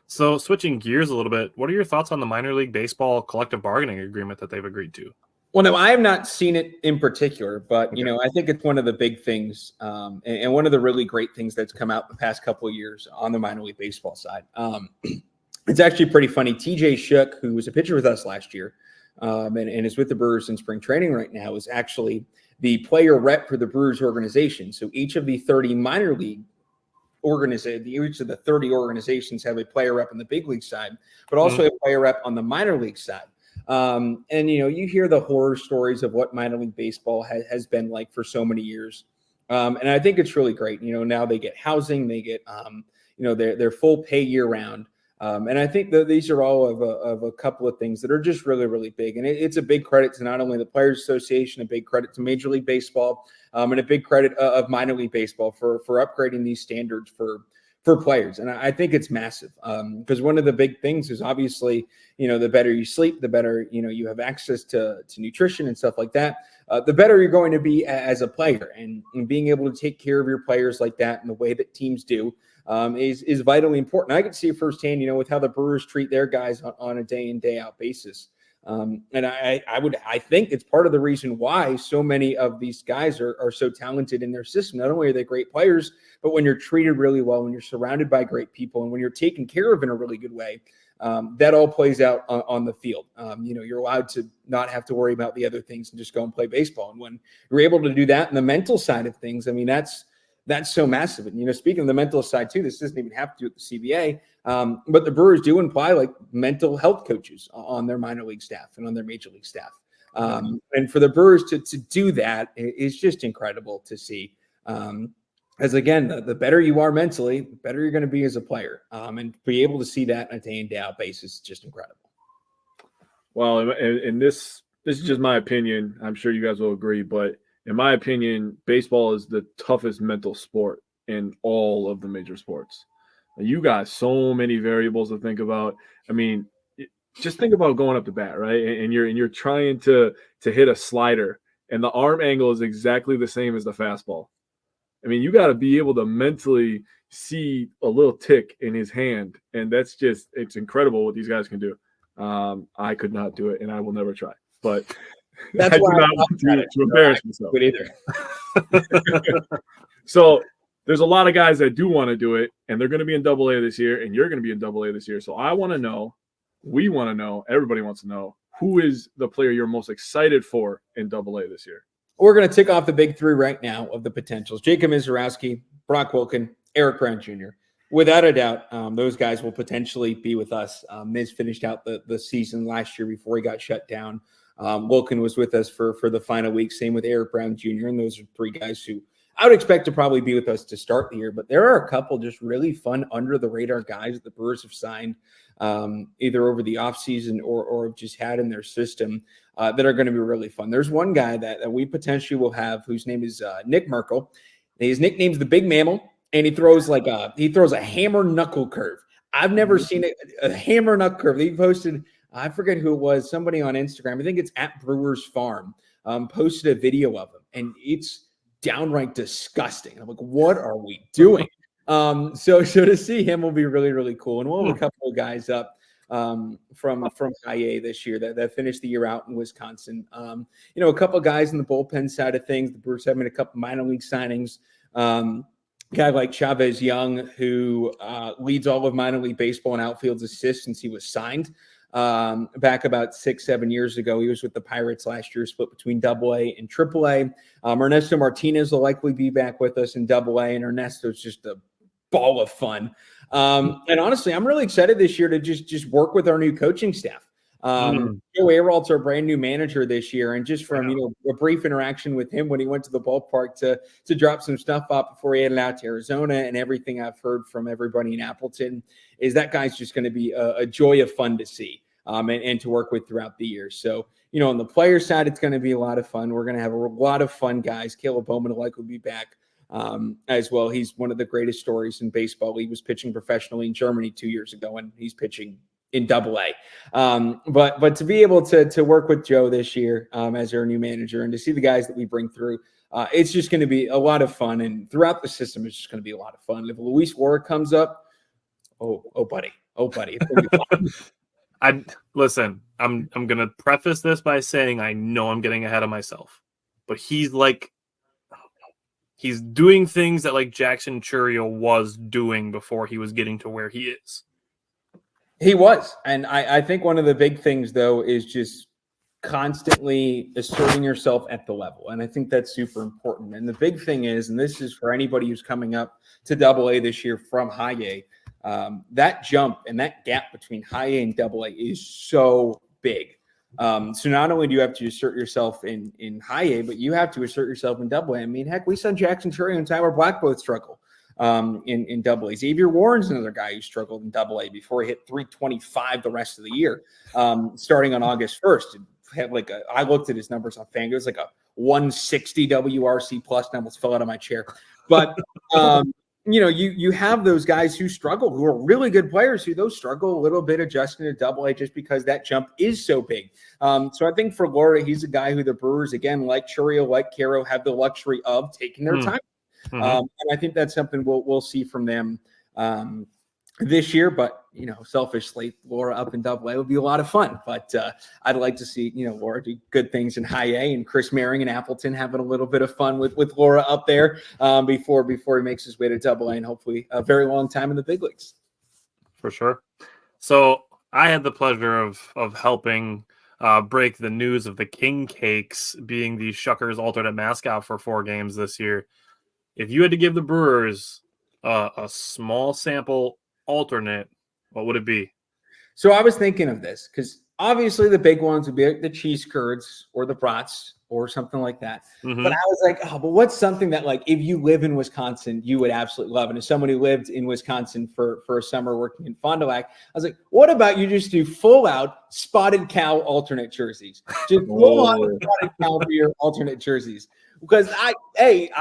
So switching gears a little bit, what are your thoughts on the minor league baseball collective bargaining agreement that they've agreed to? Well, no, I have not seen it in particular, but, you know, I think it's one of the big things and one of the really great things that's come out the past couple of years on the minor league baseball side. It's actually pretty funny. TJ Shook, who was a pitcher with us last year and is with the Brewers in spring training right now, is actually the player rep for the Brewers organization. So each of the 30 minor league each of the 30 organizations have a player rep on the big league side, but also a player rep on the minor league side. And, you know, you hear the horror stories of what minor league baseball has been like for so many years. And I think it's really great. You know, now they get housing, they get, you know, their full pay year round. And I think that these are all of a couple of things that are just really, really big. And it's a big credit to not only the Players Association, a big credit to Major League Baseball, and a big credit of minor league baseball for upgrading these standards for players. And I think it's massive because one of the big things is obviously, you know, the better you sleep, the better, you know, you have access to nutrition and stuff like that, the better you're going to be as a player. And being able to take care of your players like that in the way that teams do is vitally important. I can see firsthand, you know, with how the Brewers treat their guys on a day in, day out basis. And I think it's part of the reason why so many of these guys are so talented in their system. Not only are they great players, but when you're treated really well, when you're surrounded by great people, and when you're taken care of in a really good way, that all plays out on the field. You know, you're allowed to not have to worry about the other things and just go and play baseball. And when you're able to do that in the mental side of things, I mean, that's so massive. And, you know, speaking of the mental side too, this doesn't even have to do with the CBA, but the Brewers do imply like mental health coaches on their minor league staff and on their major league staff. And for the Brewers to do that is just incredible to see. As again, the better you are mentally, the better you're going to be as a player. And be able to see that on a day in, day out basis is just incredible. Well, and this is just my opinion. I'm sure you guys will agree, but in my opinion, baseball is the toughest mental sport in all of the major sports. You got so many variables to think about. I mean, just think about going up to bat, right? And you're trying to hit a slider, and the arm angle is exactly the same as the fastball. I mean, you got to be able to mentally see a little tick in his hand, and it's incredible what these guys can do. I could not do it, and I will never try. But that's why I want to embarrass myself. Either. So there's a lot of guys that do want to do it, and they're going to be in AA this year, and you're going to be in AA this year. So I want to know, we want to know, everybody wants to know, who is the player you're most excited for in AA this year? We're going to tick off the big three right now of the potentials. Jacob Mizorowski, Brock Wilken, Eric Brown Jr. Without a doubt, those guys will potentially be with us. Miz finished out the season last year before he got shut down. Wilken was with us for the final week. Same with Eric Brown Jr. And those are three guys who I would expect to probably be with us to start the year. But there are a couple just really fun under-the-radar guys that the Brewers have signed either over the offseason or have just had in their system that are going to be really fun. There's one guy that we potentially will have whose name is Nick Merkel. His nickname's the Big Mammal, and he throws a hammer knuckle curve. I've never seen a hammer knuckle curve. He posted, I forget who it was, somebody on Instagram. I think it's at Brewers Farm, posted a video of him, and it's downright disgusting. I'm like, what are we doing? So to see him will be really, really cool. And we'll have a couple of guys up from High A this year that finished the year out in Wisconsin. A couple of guys in the bullpen side of things. The Brewers have made a couple minor league signings. Guy like Chavez Young, who leads all of minor league baseball in outfield assists since he was signed back about 6-7 years ago. He was with the Pirates last year, split between AA and AAA. Ernesto Martinez will likely be back with us in AA, and Ernesto's just a ball of fun. And honestly, I'm really excited this year to just work with our new coaching staff. Joe Aralt's our brand new manager this year, and just from a brief interaction with him when he went to the ballpark to drop some stuff up before he headed out to Arizona, and everything I've heard from everybody in Appleton is that guy's just going to be a joy of fun to see and to work with throughout the year. So on the player side, it's going to be a lot of fun. We're going to have a lot of fun guys. Caleb Bowman will likely be back as well. He's one of the greatest stories in baseball. He was pitching professionally in Germany 2 years ago, and he's pitching in AA. But to be able to work with Joe this year as our new manager and to see the guys that we bring through, it's just going to be a lot of fun. And throughout the system, it's just going to be a lot of fun. If Luis Laura comes up, oh, buddy. It's gonna be fun. I'm going to preface this by saying I know I'm getting ahead of myself, but he's doing things that like Jackson Chourio was doing before he was getting to where he is. He was. And I think one of the big things, though, is just constantly asserting yourself at the level. And I think that's super important. And the big thing is, and this is for anybody who's coming up to AA this year from High A, that jump and that gap between High A and AA is so big. So not only do you have to assert yourself in High A, but you have to assert yourself in AA. I mean, heck, we saw Jackson Chourio and Tyler Black both struggle in AA. Xavier Warren's another guy who struggled in AA before he hit 325 the rest of the year, starting on August 1st. Had I looked at his numbers on Fango. It was like a 160 WRC plus, and I almost fell out of my chair. But you have those guys who struggle, who are really good players, who those struggle a little bit adjusting to AA just because that jump is so big. So I think for Laura, he's a guy who the Brewers, again, like Chourio, like Caro, have the luxury of taking their time. And I think that's something we'll see from them this year. But selfishly, Laura up in AA would be a lot of fun. But I'd like to see Laura do good things in High A, and Chris Merring and Appleton having a little bit of fun with Laura up there before he makes his way to AA, and hopefully a very long time in the big leagues. For sure. So I had the pleasure of helping break the news of the King Cakes being the Shuckers alternate mascot for 4 games this year. If you had to give the Brewers a small sample alternate, what would it be? So I was thinking of this because obviously the big ones would be like the cheese curds or the brats or something like that. But I was like, but what's something that, like, if you live in Wisconsin, you would absolutely love? And as someone who lived in Wisconsin for a summer working in Fond du Lac, I was like, what about you just do full out spotted cow alternate jerseys? Just full on spotted cow for your alternate jerseys. Because I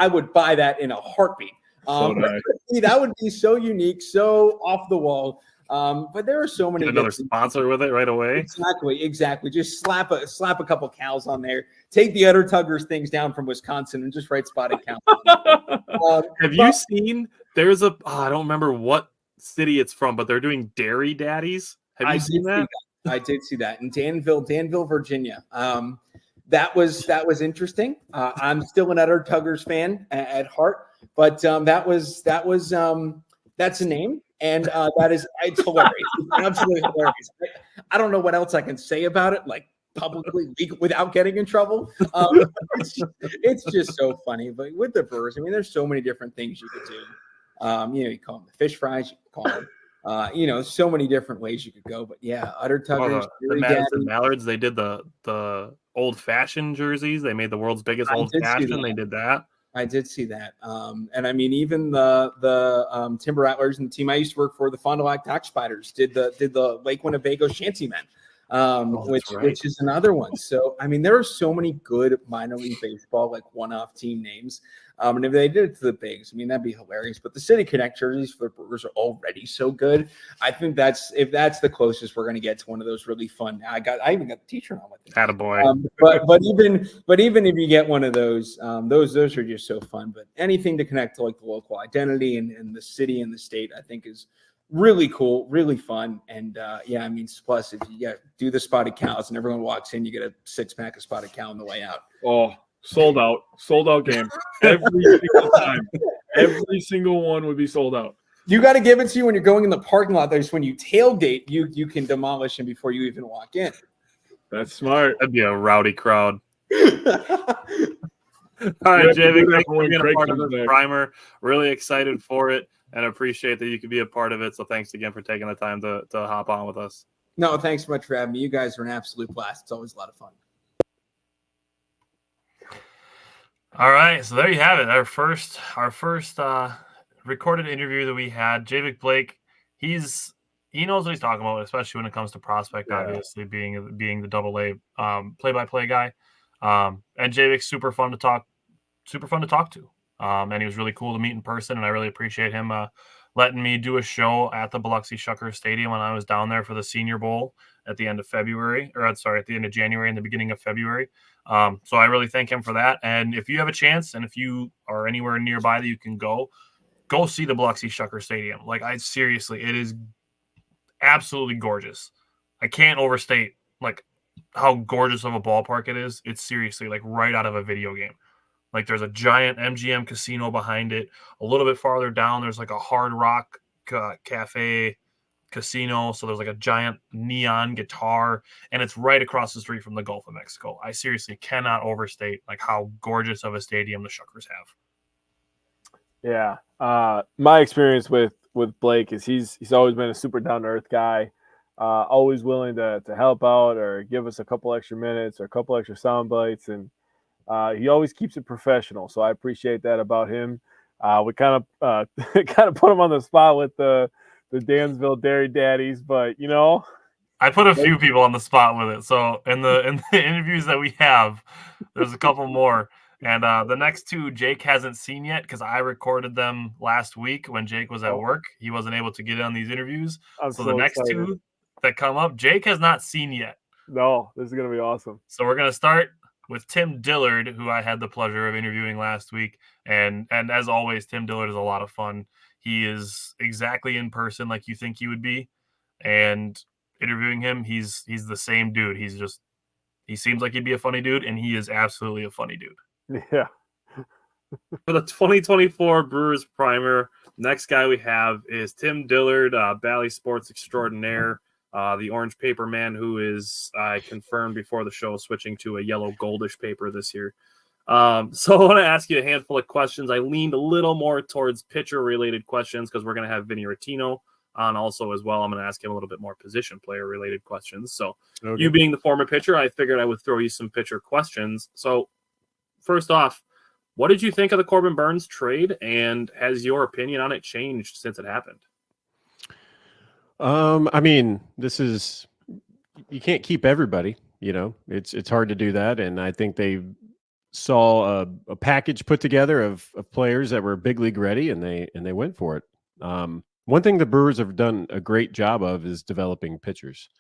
would buy that in a heartbeat. So nice. That would be so unique, so off the wall. But there are so many. Get another sponsor with it right away. Exactly. Just slap a couple cows on there. Take the Udder Tuggers things down from Wisconsin and just write spotted cow. Have you seen? There's I don't remember what city it's from, but they're doing Dairy Daddies. Have you seen that? I did see that in Danville, Virginia. That was interesting. I'm still an Udder Tuggers fan at heart, but that's a name, and it's hilarious. It's absolutely hilarious. I don't know what else I can say about it, like publicly without getting in trouble. It's just so funny. But with the Brewers, I mean, there's so many different things you could do. You call them the fish fries. You can call them. So many different ways you could go. But yeah, Udder Tuggers. The Mallards, they did the old-fashioned jerseys. They made the world's biggest old-fashioned. They did that. I did see that. And I mean, even the Timber Rattlers and the team I used to work for, the Fond du Lac Dock Spiders, did the Lake Winnebago Shanty Men, which is another one. So, I mean, there are so many good minor league baseball, like one-off team names. And if they did it to the bigs, I mean, that'd be hilarious. But the City Connect jerseys for the Brewers are already so good. I think if that's the closest we're going to get to one of those really fun. I even got the T-shirt on with it. Attaboy. But even if you get one of those are just so fun. But anything to connect to like the local identity and the city and the state, I think is really cool, really fun. And yeah, I mean, plus if you do the spotted cows and everyone walks in, you get a 6-pack of spotted cow on the way out. Oh, sold out game every single time. Every single one would be sold out. You got to give it to you when you're going in the parking lot. There's when you tailgate, you can demolish them before you even walk in. That's smart. That'd be a rowdy crowd. All right, Javik, thanks for being a part of this primer. Really excited for it and appreciate that you could be a part of it. So thanks again for taking the time to hop on with us. No, thanks so much for having me. You guys are an absolute blast. It's always a lot of fun. All right, so there you have it. Our first recorded interview that we had. Javik Blake, he knows what he's talking about, especially when it comes to prospect. Yeah. Obviously, being the AA play-by-play guy. And Javik's super fun to talk to. And he was really cool to meet in person, and I really appreciate him letting me do a show at the Biloxi Shucker Stadium when I was down there for the Senior Bowl at the end of January and the beginning of February. So I really thank him for that. And if you have a chance, and if you are anywhere nearby that you can go see the Biloxi Shucker Stadium. Like, seriously, it is absolutely gorgeous. I can't overstate like how gorgeous of a ballpark it is. It's seriously like right out of a video game. Like, there's a giant MGM casino behind it. A little bit farther down, there's like a Hard Rock cafe casino. So there's like a giant neon guitar, and it's right across the street from the Gulf of Mexico. I seriously cannot overstate like how gorgeous of a stadium the Shuckers have. Yeah. My experience with Blake is he's always been a super down-to-earth guy, always willing to help out or give us a couple extra minutes or a couple extra sound bites, and he always keeps it professional. So I appreciate that about him. We kind of put him on the spot with the Dansville Dairy Daddies, but I put a few people on the spot with it. So in the interviews that we have, there's a couple more. And the next two, Jake hasn't seen yet because I recorded them last week when Jake was at work. He wasn't able to get on these interviews. So the next two that come up, Jake has not seen yet. No, this is going to be awesome. So we're going to start with Tim Dillard, who I had the pleasure of interviewing last week. And as always, Tim Dillard is a lot of fun. He is exactly in person like you think he would be. And interviewing him, he's the same dude. He seems like he'd be a funny dude, and he is absolutely a funny dude. Yeah. For the 2024 Brewers primer, next guy we have is Tim Dillard, Bally Sports extraordinaire, the orange paper man who is, I confirmed before the show, switching to a yellow goldish paper this year. So I want to ask you a handful of questions. I leaned a little more towards pitcher-related questions because we're going to have Vinny Rottino on also as well. I'm going to ask him a little bit more position player-related questions. So You being the former pitcher, I figured I would throw you some pitcher questions. So first off, what did you think of the Corbin Burnes trade, and has your opinion on it changed since it happened? I mean, you can't keep everybody, it's hard to do that. And I think they saw a package put together of players that were big league ready, and they went for it. One thing the Brewers have done a great job of is developing pitchers.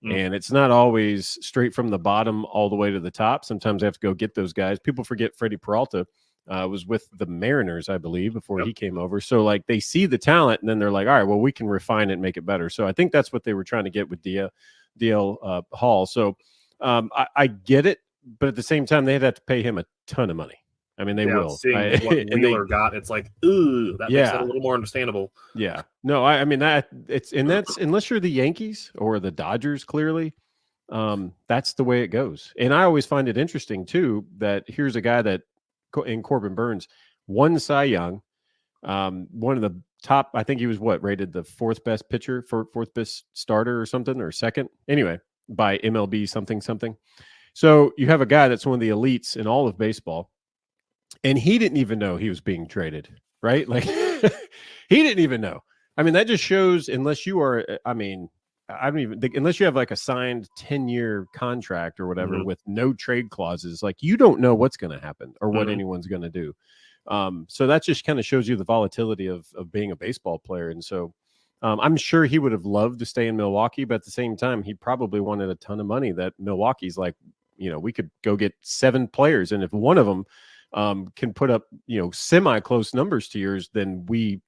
And it's not always straight from the bottom all the way to the top. Sometimes they have to go get those guys. People forget Freddie Peralta was with the Mariners, I believe, before he came over. So, like, they see the talent, and then they're like, all right, well, we can refine it and make it better. So I think that's what they were trying to get with DL Hall. So I get it, but at the same time, they'd have to pay him a ton of money. I mean, they will. Seeing what Wheeler got, it's like, ooh, that makes it a little more understandable. Yeah. No, I mean, that's unless you're the Yankees or the Dodgers, clearly, that's the way it goes. And I always find it interesting too that here's a guy that in Corbin Burnes won Cy Young, one of the top. I think he was rated the fourth best pitcher, fourth best starter or something, or second anyway by MLB something. So you have a guy that's one of the elites in all of baseball. And he didn't even know he was being traded, right? Like, he didn't even know. I mean, that just shows, unless you are, I mean, I don't even think, unless you have like a signed 10-year contract or whatever with no trade clauses, like, you don't know what's going to happen or what anyone's going to do. So that just kind of shows you the volatility of being a baseball player. And so I'm sure he would have loved to stay in Milwaukee, but at the same time, he probably wanted a ton of money that Milwaukee's like, we could go get 7 players. And if one of them can put up, semi-close numbers to yours, then we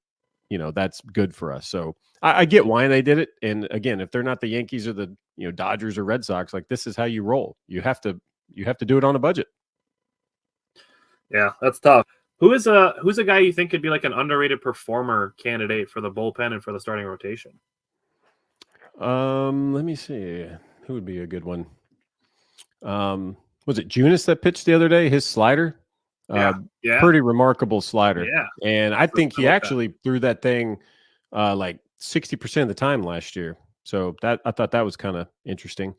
that's good for us. So I get why they did it. And again, if they're not the Yankees or the Dodgers or Red Sox, like this is how you roll. You have to do it on a budget. Yeah, that's tough. Who's a guy you think could be like an underrated performer candidate for the bullpen and for the starting rotation? Let me see. Who would be a good one? Was it Junis that pitched the other day? His slider? Yeah. Pretty remarkable slider. Yeah. And I think he actually threw that thing like 60% of the time last year. So I thought that was kind of interesting.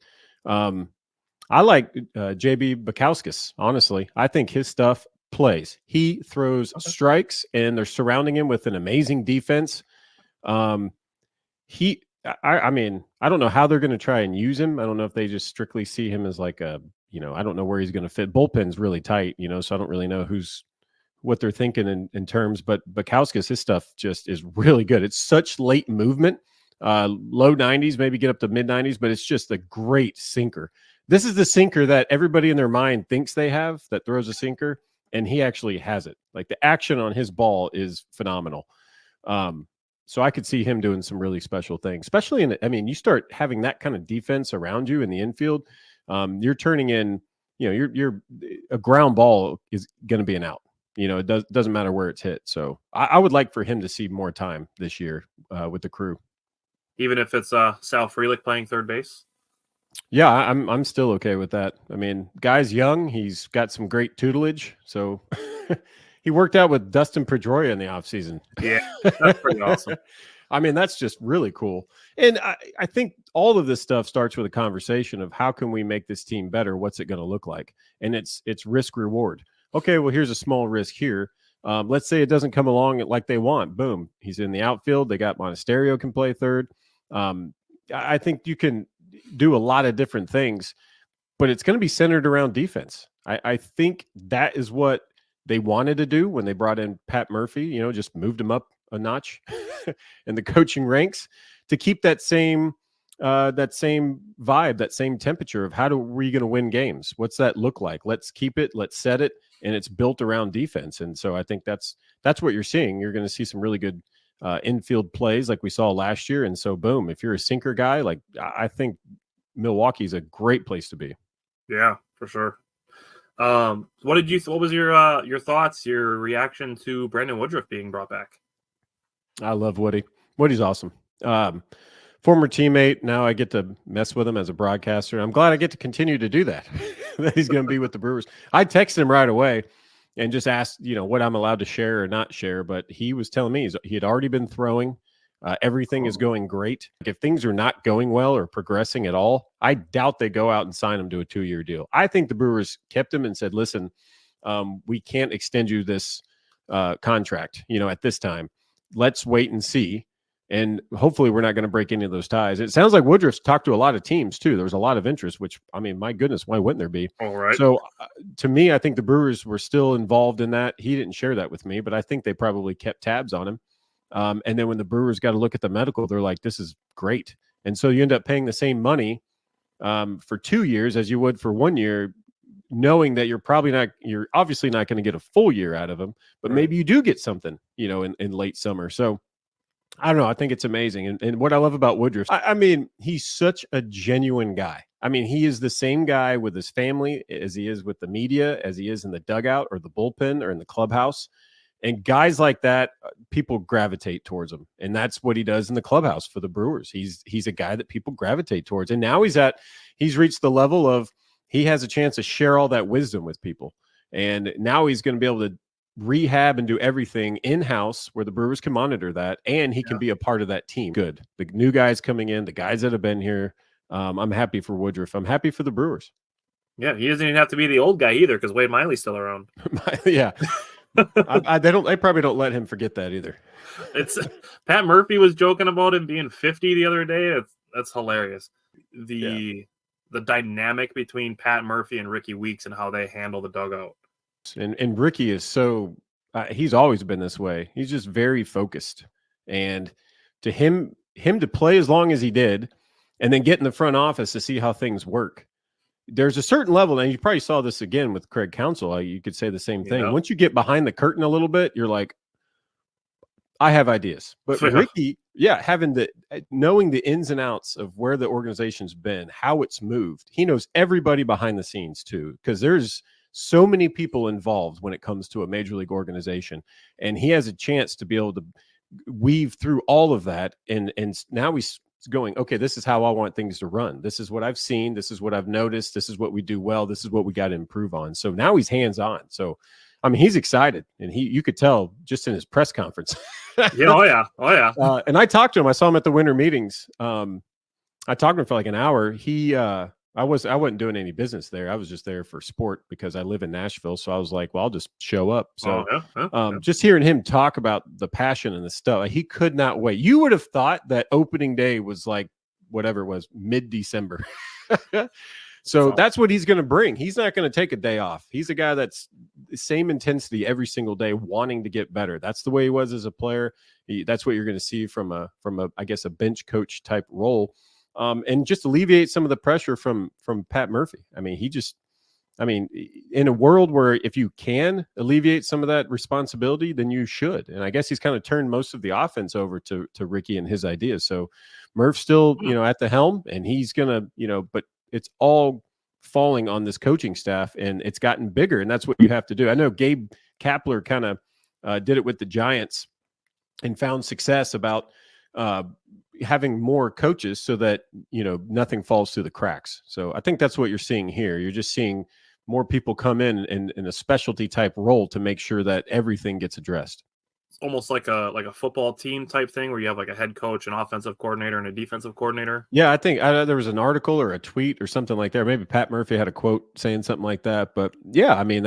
I like JB Bukowskis, honestly. I think his stuff plays. He throws strikes, and they're surrounding him with an amazing defense. I mean, I don't know how they're going to try and use him. I don't know if they just strictly see him as like a, I don't know where he's going to fit. Bullpen's really tight, so I don't really know what they're thinking in terms, but Bukowskis, his stuff just is really good. It's such late movement, low 90s, maybe get up to mid 90s, but it's just a great sinker. This is the sinker that everybody in their mind thinks they have that throws a sinker, and he actually has it. Like the action on his ball is phenomenal. So I could see him doing some really special things, especially you start having that kind of defense around you in the infield. You're turning in, you're a ground ball is going to be an out. It doesn't matter where it's hit. So I would like for him to see more time this year with the crew. Even if it's Sal Frelick playing third base? Yeah, I'm still okay with that. I mean, guy's young. He's got some great tutelage. So he worked out with Dustin Pedroia in the offseason. Yeah, that's pretty awesome. I mean, that's just really cool. And I think all of this stuff starts with a conversation of how can we make this team better? What's it going to look like? And it's risk reward. Okay, well, here's a small risk here. Let's say it doesn't come along like they want. Boom. He's in the outfield. They got Monasterio can play third. I think you can do a lot of different things, but it's going to be centered around defense. I think that is what they wanted to do when they brought in Pat Murphy, just moved him up a notch in the coaching ranks to keep that same vibe, that same temperature of how are we going to win games? What's that look like? Let's keep it, let's set it. And it's built around defense. And so I think that's what you're seeing. You're going to see some really good infield plays like we saw last year. And so, boom, if you're a sinker guy, like I think Milwaukee's a great place to be. Yeah, for sure. What was your thoughts, your reaction to Brandon Woodruff being brought back? I love Woody. Woody's awesome. Former teammate. Now I get to mess with him as a broadcaster. I'm glad I get to continue to do that. That he's going to be with the Brewers. I texted him right away and just asked, what I'm allowed to share or not share. But he was telling me he had already been throwing. Everything is going great. If things are not going well or progressing at all, I doubt they go out and sign him to a 2-year deal. I think the Brewers kept him and said, listen, we can't extend you this contract, at this time. Let's wait and see. And hopefully we're not going to break any of those ties. It sounds like Woodruff's talked to a lot of teams too. There was a lot of interest, which, my goodness, why wouldn't there be? All right. So to me, I think the Brewers were still involved in that. He didn't share that with me, but I think they probably kept tabs on him. And then when the Brewers got to look at the medical, they're like, this is great. And so you end up paying the same money for 2 years as you would for 1 year, knowing that you're obviously not going to get a full year out of him, but maybe you do get something, in late summer. So I don't know. I think it's amazing. And what I love about Woodruff, he's such a genuine guy. He is the same guy with his family as he is with the media, as he is in the dugout or the bullpen or in the clubhouse. And guys like that, people gravitate towards him. And that's what he does in the clubhouse for the Brewers. He's a guy that people gravitate towards. And now he's reached the level of he has a chance to share all that wisdom with people. And now he's going to be able to rehab and do everything in-house where the Brewers can monitor that, and he can be a part of that team. Good. The new guys coming in, the guys that have been here. I'm happy for Woodruff. I'm happy for the Brewers. Yeah, he doesn't even have to be the old guy either because Wade Miley's still around. Yeah. They probably don't let him forget that either. It's Pat Murphy was joking about him being 50 the other day. That's hilarious. The dynamic between Pat Murphy and Ricky Weeks and how they handle the dugout. And Ricky is so he's always been this way. He's just very focused. And to him to play as long as he did and then get in the front office to see how things work. There's a certain level, and you probably saw this again with Craig Counsell. You could say the same thing. Once you get behind the curtain a little bit, you're like, I have ideas, but Yeah. Ricky, knowing the ins and outs of where the organization's been, how it's moved. He knows everybody behind the scenes too, because there's so many people involved when it comes to a major league organization, and he has a chance to be able to weave through all of that. And now he's going, okay, this is how I want things to run. This is what I've seen. This is what I've noticed. This is what we do well. This is what we got to improve on. So now he's hands on. So, I mean, he's excited, and you could tell just in his press conference. Yeah. Oh yeah. And I talked to him. I saw him at the winter meetings. I talked to him for like an hour. I wasn't doing any business there. I was just there for sport because I live in Nashville. So I was like, well, I'll just show up. So just hearing him talk about the passion and the stuff, he could not wait. You would have thought that opening day was like whatever it was, mid-December. So that's what he's going to bring. He's not going to take a day off. He's a guy that's the same intensity every single day, wanting to get better. That's the way he was as a player. That's what you're going to see from a I guess a bench coach type role, and just alleviate some of the pressure from Pat Murphy. I mean, in a world where if you can alleviate some of that responsibility, then you should. And I guess he's kind of turned most of the offense over to Ricky and his ideas. So Murph's still at the helm, and he's gonna but it's all falling on this coaching staff, and it's gotten bigger, and that's what you have to do. I know Gabe Kapler kind of did it with the Giants and found success about having more coaches so that, nothing falls through the cracks. So I think that's what you're seeing here. You're just seeing more people come in a specialty type role to make sure that everything gets addressed. Almost like a football team type thing where you have like a head coach, an offensive coordinator, and a defensive coordinator. Yeah, I think there was an article or a tweet or something like that. Maybe Pat Murphy had a quote saying something like that. But yeah, I mean,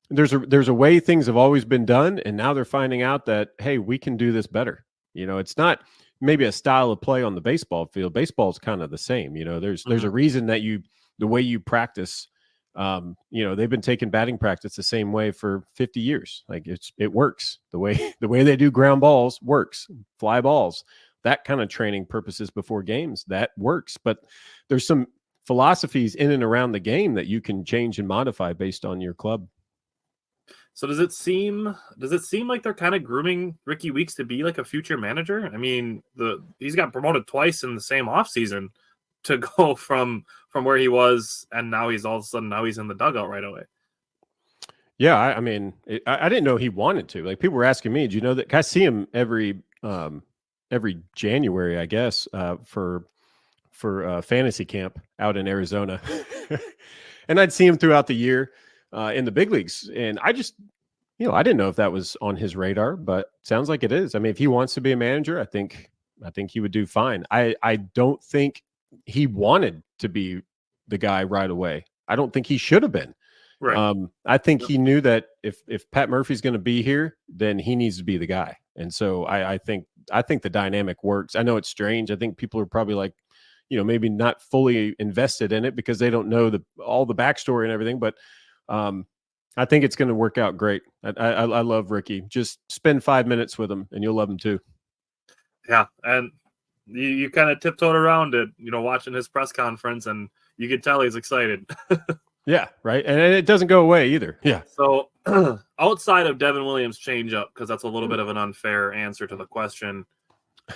there's a way things have always been done, and now they're finding out that, hey, we can do this better. It's not maybe a style of play on the baseball field. Baseball's kind of the same. There's a reason that the way you practice. They've been taking batting practice the same way for 50 years. Like it works. The way they do ground balls works, fly balls, that kind of training purposes before games, that works. But there's some philosophies in and around the game that you can change and modify based on your club. So does it seem like they're kind of grooming Ricky Weeks to be like a future manager? I mean, he's got promoted twice in the same offseason to go from where he was, and now he's all of a sudden in the dugout right away. Yeah, I didn't know he wanted to. Like, people were asking me, "Do you know that?" I see him every January, I guess, for fantasy camp out in Arizona, and I'd see him throughout the year in the big leagues, and I just, I didn't know if that was on his radar, but sounds like it is. I mean, if he wants to be a manager, I think he would do fine. I don't think he wanted to be the guy right away. I don't think he should have been. Right. I think he knew that if Pat Murphy's going to be here, then he needs to be the guy. And so I think the dynamic works. I know it's strange. I think people are probably like, maybe not fully invested in it because they don't know all the backstory and everything. But I think it's going to work out great. I love Ricky. Just spend 5 minutes with him, and you'll love him too. Yeah, and you kind of tiptoed around it, watching his press conference, and you could tell he's excited. Yeah, right. And it doesn't go away either. Yeah. So outside of Devin Williams' changeup, because that's a little bit of an unfair answer to the question,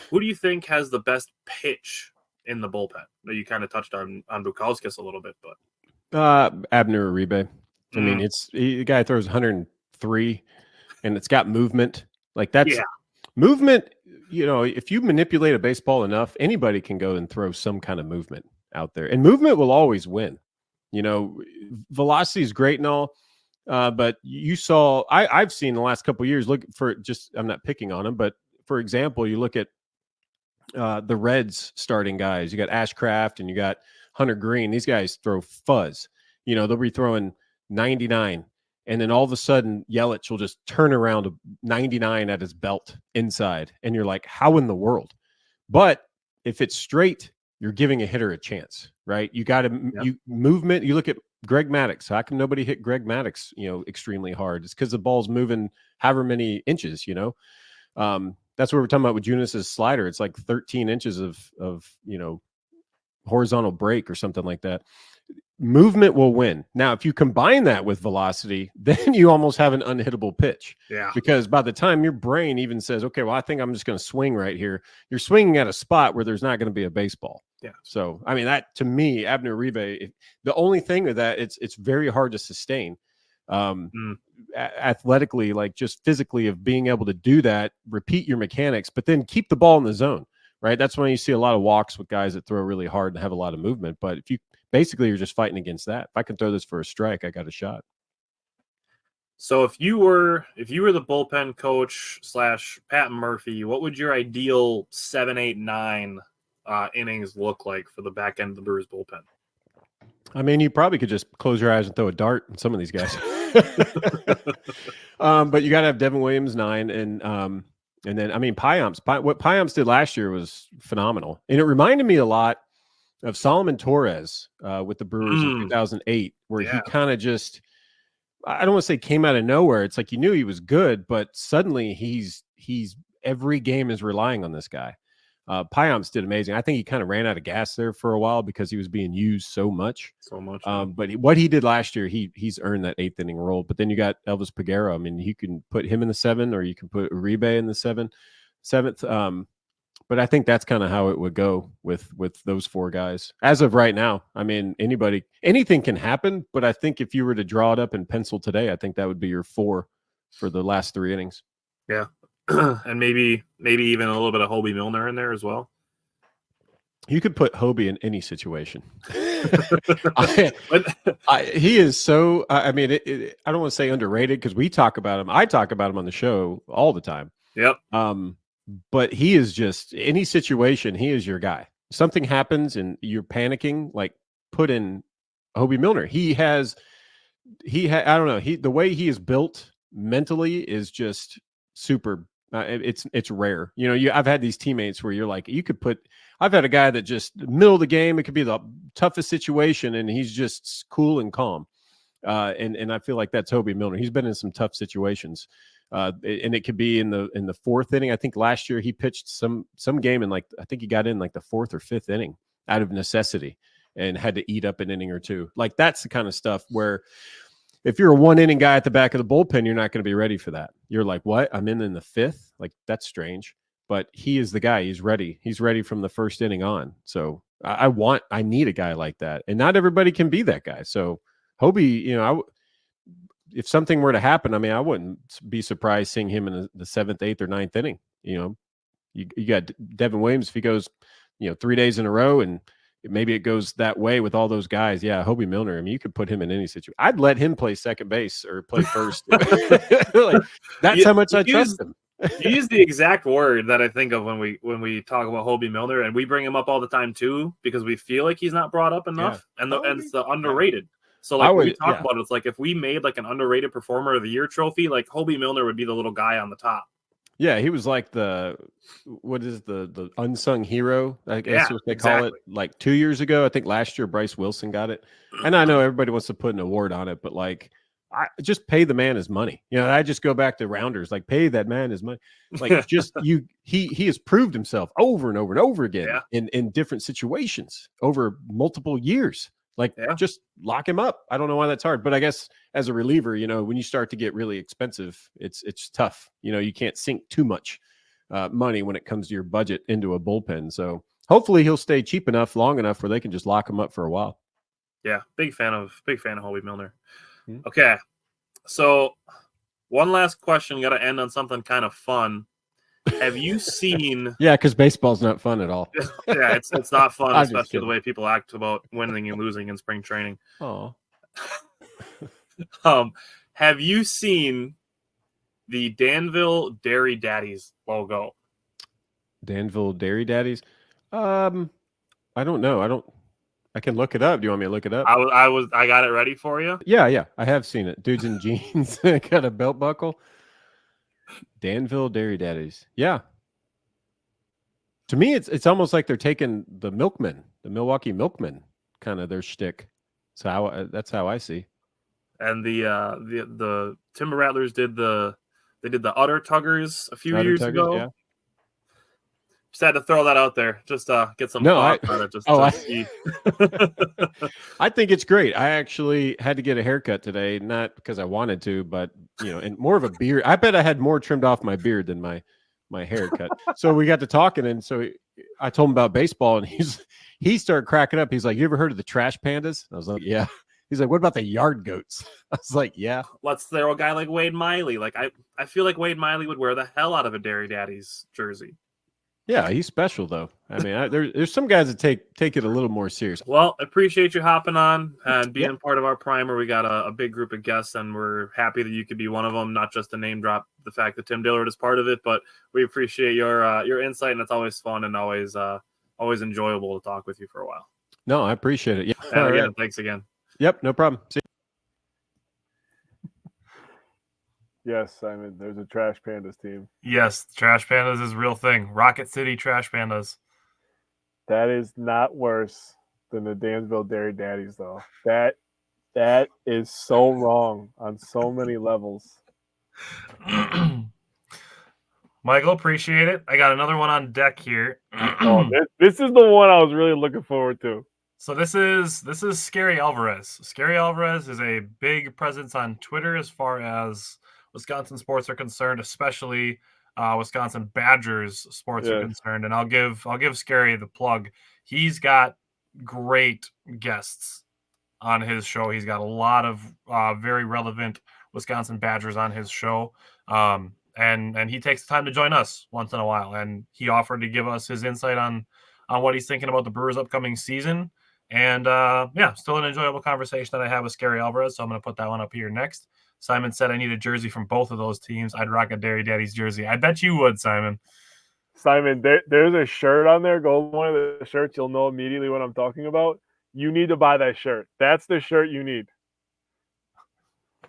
who do you think has the best pitch in the bullpen? You kind of touched on Bukauskas a little bit, but Abner Uribe. I mean, the guy throws 103, and it's got movement. Like, that's movement. If you manipulate a baseball enough, anybody can go and throw some kind of movement out there, and movement will always win. Velocity is great and all, but you saw, I've seen the last couple of years, I'm not picking on them, but for example, you look at the Reds starting guys. You got Ashcraft and you got Hunter Green. These guys throw fuzz. They'll be throwing 99, and then all of a sudden Yelich will just turn around to 99 at his belt inside, and you're like, how in the world? But if it's straight, you're giving a hitter a chance, right? You got to movement. You look at Greg Maddux. How come nobody hit Greg Maddux, extremely hard? It's because the ball's moving however many inches, That's what we're talking about with Junas's slider. It's like 13 inches of horizontal break or something like that. movement will win. Now, if you combine that with velocity, then you almost have an unhittable pitch. Yeah. Because by the time your brain even says, okay, well, I think I'm just going to swing right here, you're swinging at a spot where there's not going to be a baseball. Yeah. So, I mean, that to me, Abner Uribe, the only thing with that, it's very hard to sustain. Athletically, like just physically, of being able to do that, repeat your mechanics, but then keep the ball in the zone, right? That's when you see a lot of walks with guys that throw really hard and have a lot of movement. But if you basically you're just fighting against that. If I can throw this for a strike, I got a shot. So if you were the bullpen coach / Pat Murphy, what would your ideal 7, 8, 9 innings look like for the back end of the Brewers bullpen? I mean, you probably could just close your eyes and throw a dart at some of these guys. But you got to have Devin Williams 9, and then I mean what Payamps did last year was phenomenal, and it reminded me a lot of Solomon Torres with the Brewers in 2008, where he kind of just, I don't want to say came out of nowhere. It's like you knew he was good, but suddenly he's every game is relying on this guy. Payamps did amazing. I think he kind of ran out of gas there for a while because he was being used so much. But what he did last year, he's earned that 8th inning role. But then you got Elvis Peguero. I mean, you can put him in the 7, or you can put Uribe in the 7th. But I think that's kind of how it would go with those 4 guys as of right now. I mean, anything can happen. But I think if you were to draw it up in pencil today, I think that would be your 4 for the last 3 innings. Yeah. And maybe even a little bit of Hobie Milner in there as well. You could put Hobie in any situation. He is so. I mean, I don't want to say underrated because we talk about him. I talk about him on the show all the time. Yep. But he is just any situation. He is your guy. Something happens and you're panicking. Like put in Hobie Milner. I don't know. The way he is built mentally is just super. It's rare. You know, I've had these teammates where you're like, I've had a guy that just middle of the game, it could be the toughest situation, and he's just cool and calm. And I feel like that's Hobie Milner. He's been in some tough situations. And it could be in the 4th inning. I think last year he pitched some game in I think he got in like the 4th or 5th inning out of necessity and had to eat up an inning or 2. Like that's the kind of stuff where if you're a 1-inning guy at the back of the bullpen, you're not going to be ready for that. You're like, what? I'm in the 5th? Like, that's strange. But he is the guy. He's ready. He's ready from the 1st inning on. So I need a guy like that. And not everybody can be that guy. So Hobie, if something were to happen, I mean, I wouldn't be surprised seeing him in the 7th, 8th, or 9th inning. You got Devin Williams, if he goes, 3 days in a row and maybe it goes that way with all those guys. Yeah, Hobie Milner. I mean, you could put him in any situation. I'd let him play second base or play first. That's how much I trust him. You use the exact word that I think of when we talk about Hobie Milner, and we bring him up all the time too because we feel like he's not brought up enough, and it's the underrated. So when we talk about it, it's like if we made like an underrated performer of the year trophy, like Hobie Milner would be the little guy on the top. Yeah, he was like the unsung hero, I guess what they call it. Like 2 years ago, I think last year Bryce Wilson got it. And I know everybody wants to put an award on it, but like I just pay the man his money. I just go back to Rounders, like pay that man his money. Like just he has proved himself over and over and over again in different situations over multiple years. Just lock him up. I don't know why that's hard, but I guess as a reliever, when you start to get really expensive, it's tough. You can't sink too much money when it comes to your budget into a bullpen. So hopefully he'll stay cheap enough, long enough where they can just lock him up for a while. Yeah, big fan of Hobie Milner. Okay, so one last question. Got to end on something kind of fun. Have you seen? Yeah, because baseball's not fun at all. Yeah, it's not fun, especially the way people act about winning and losing in spring training. Oh. Have you seen the Danville Dairy Daddies logo? Danville Dairy Daddies? I don't know. I can look it up. Do you want me to look it up? I got it ready for you. Yeah. I have seen it. Dudes in jeans, got a belt buckle. Danville Dairy Daddies. Yeah. To me, it's almost like they're taking the Milwaukee Milkmen, kind of their shtick. So that's how I see. And the Timber Rattlers did the Udder Tuggers a few years ago. Yeah. Just had to throw that out there. Just get some No, thoughts on it. See. I think it's great. I actually had to get a haircut today, not because I wanted to, but and more of a beard. I bet I had more trimmed off my beard than my haircut. So we got to talking, and so I told him about baseball, and he started cracking up. He's like, "You ever heard of the trash pandas?" I was like, "Yeah." He's like, "What about the yard goats?" I was like, "Yeah." Let's throw a guy like Wade Miley. Like I feel like Wade Miley would wear the hell out of a Dairy Daddy's jersey. Yeah, he's special though. I mean, there's some guys that take it a little more serious. Well, appreciate you hopping on and being part of our primer. We got a big group of guests, and we're happy that you could be one of them. Not just to name drop the fact that Tim Dillard is part of it, but we appreciate your insight, and it's always fun and always enjoyable to talk with you for a while. No, I appreciate it. Yeah, and again, thanks again. Yep, no problem. See you. Yes, Simon, there's a Trash Pandas team. Yes, Trash Pandas is a real thing. Rocket City Trash Pandas. That is not worse than the Dansville Dairy Daddies, though. That is so wrong on so many levels. Michael, appreciate it. I got another one on deck here. This is the one I was really looking forward to. So this is Scary Alvarez. Scary Alvarez is a big presence on Twitter as far as Wisconsin sports are concerned, especially Wisconsin Badgers sports are concerned. And I'll give Scary the plug. He's got great guests on his show. He's got a lot of very relevant Wisconsin Badgers on his show. And he takes the time to join us once in a while. And he offered to give us his insight on what he's thinking about the Brewers' upcoming season. And still an enjoyable conversation that I have with Scary Alvarez. So I'm going to put that one up here next. Simon said I need a jersey from both of those teams. I'd rock a Dairy Daddy's jersey. I bet you would, Simon. Simon, there's a shirt on there. Go one of the shirts. You'll know immediately what I'm talking about. You need to buy that shirt. That's the shirt you need.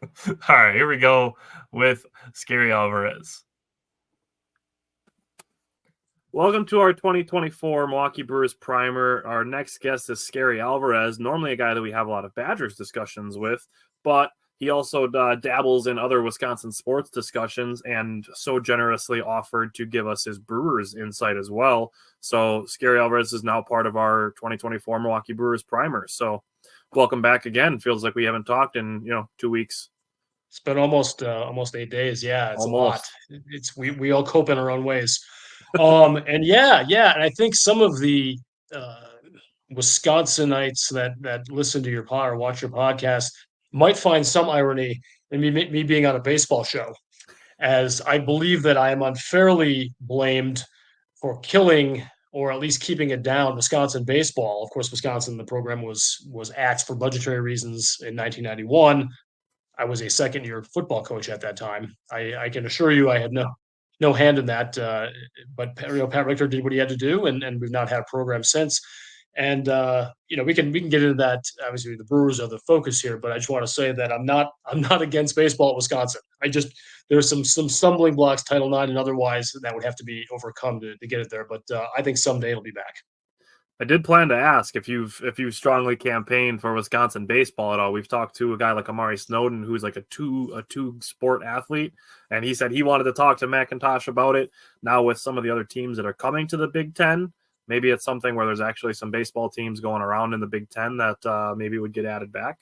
All right, here we go with Scary Alvarez. Welcome to our 2024 Milwaukee Brewers primer. Our next guest is Scary Alvarez, normally a guy that we have a lot of Badgers discussions with, but he also dabbles in other Wisconsin sports discussions and so generously offered to give us his Brewers insight as well. So Scary Alvarez is now part of our 2024 Milwaukee Brewers primer. So welcome back again. Feels like we haven't talked in 2 weeks. It's been almost 8 days. Yeah, it's almost a lot. It's we all cope in our own ways. And and I think some of the Wisconsinites that listen to your pod or watch your podcast might find some irony in me being on a baseball show, as I believe that I am unfairly blamed for killing or at least keeping it down Wisconsin baseball. Of course, Wisconsin, the program was axed for budgetary reasons in 1991. I was a second-year football coach at that time. I can assure you I had no hand in that, but Pat Richter did what he had to do, and we've not had a program since. And we can get into that. Obviously, the Brewers are the focus here, but I just want to say that I'm not against baseball at Wisconsin. There's some stumbling blocks, Title IX and otherwise, that would have to be overcome to get it there. But I think someday it'll be back. I did plan to ask if you've strongly campaigned for Wisconsin baseball at all. We've talked to a guy like Amari Snowden, who's like a two sport athlete, and he said he wanted to talk to McIntosh about it. Now with some of the other teams that are coming to the Big Ten, maybe it's something where there's actually some baseball teams going around in the Big Ten that maybe would get added back.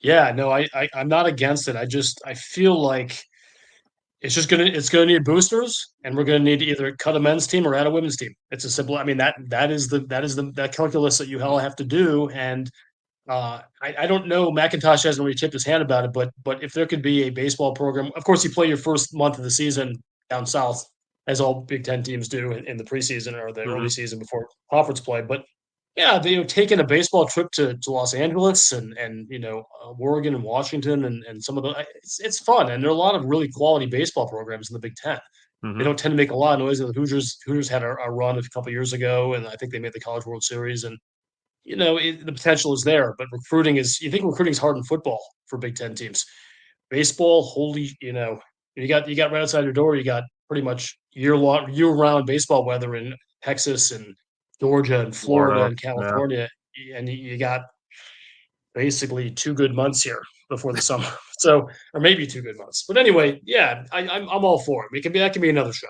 Yeah, no, I'm not against it. I feel like it's gonna need boosters, and we're gonna need to either cut a men's team or add a women's team. It's a simple. I mean that is the calculus that you all have to do. And I don't know. McIntosh hasn't really tipped his hand about it, but if there could be a baseball program, of course you play your first month of the season down south, as all Big Ten teams do in the preseason or the early season before conference play. But yeah, taking a baseball trip to Los Angeles and Oregon and Washington and some of the it's fun, and there are a lot of really quality baseball programs in the Big Ten. They don't tend to make a lot of noise. The Hoosiers had a run a couple of years ago, and I think they made the College World Series. And the potential is there, but recruiting is hard in football for Big Ten teams. Baseball, you got right outside your door. You got pretty much year-round baseball weather in Texas and Georgia and Florida and California, and you got basically 2 good months here before the summer. So, or maybe 2 good months. But anyway, yeah, I'm all for it. That can be another show.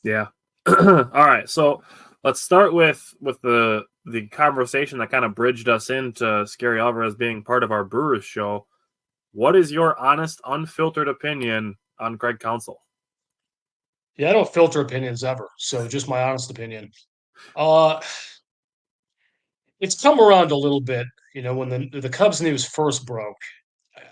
Yeah, All right, so let's start with the conversation that kind of bridged us into Scary Alvarez being part of our Brewers show. What is your honest, unfiltered opinion on Craig Counsell? Yeah, I don't filter opinions ever, so just my honest opinion. It's come around a little bit, when the Cubs news first broke.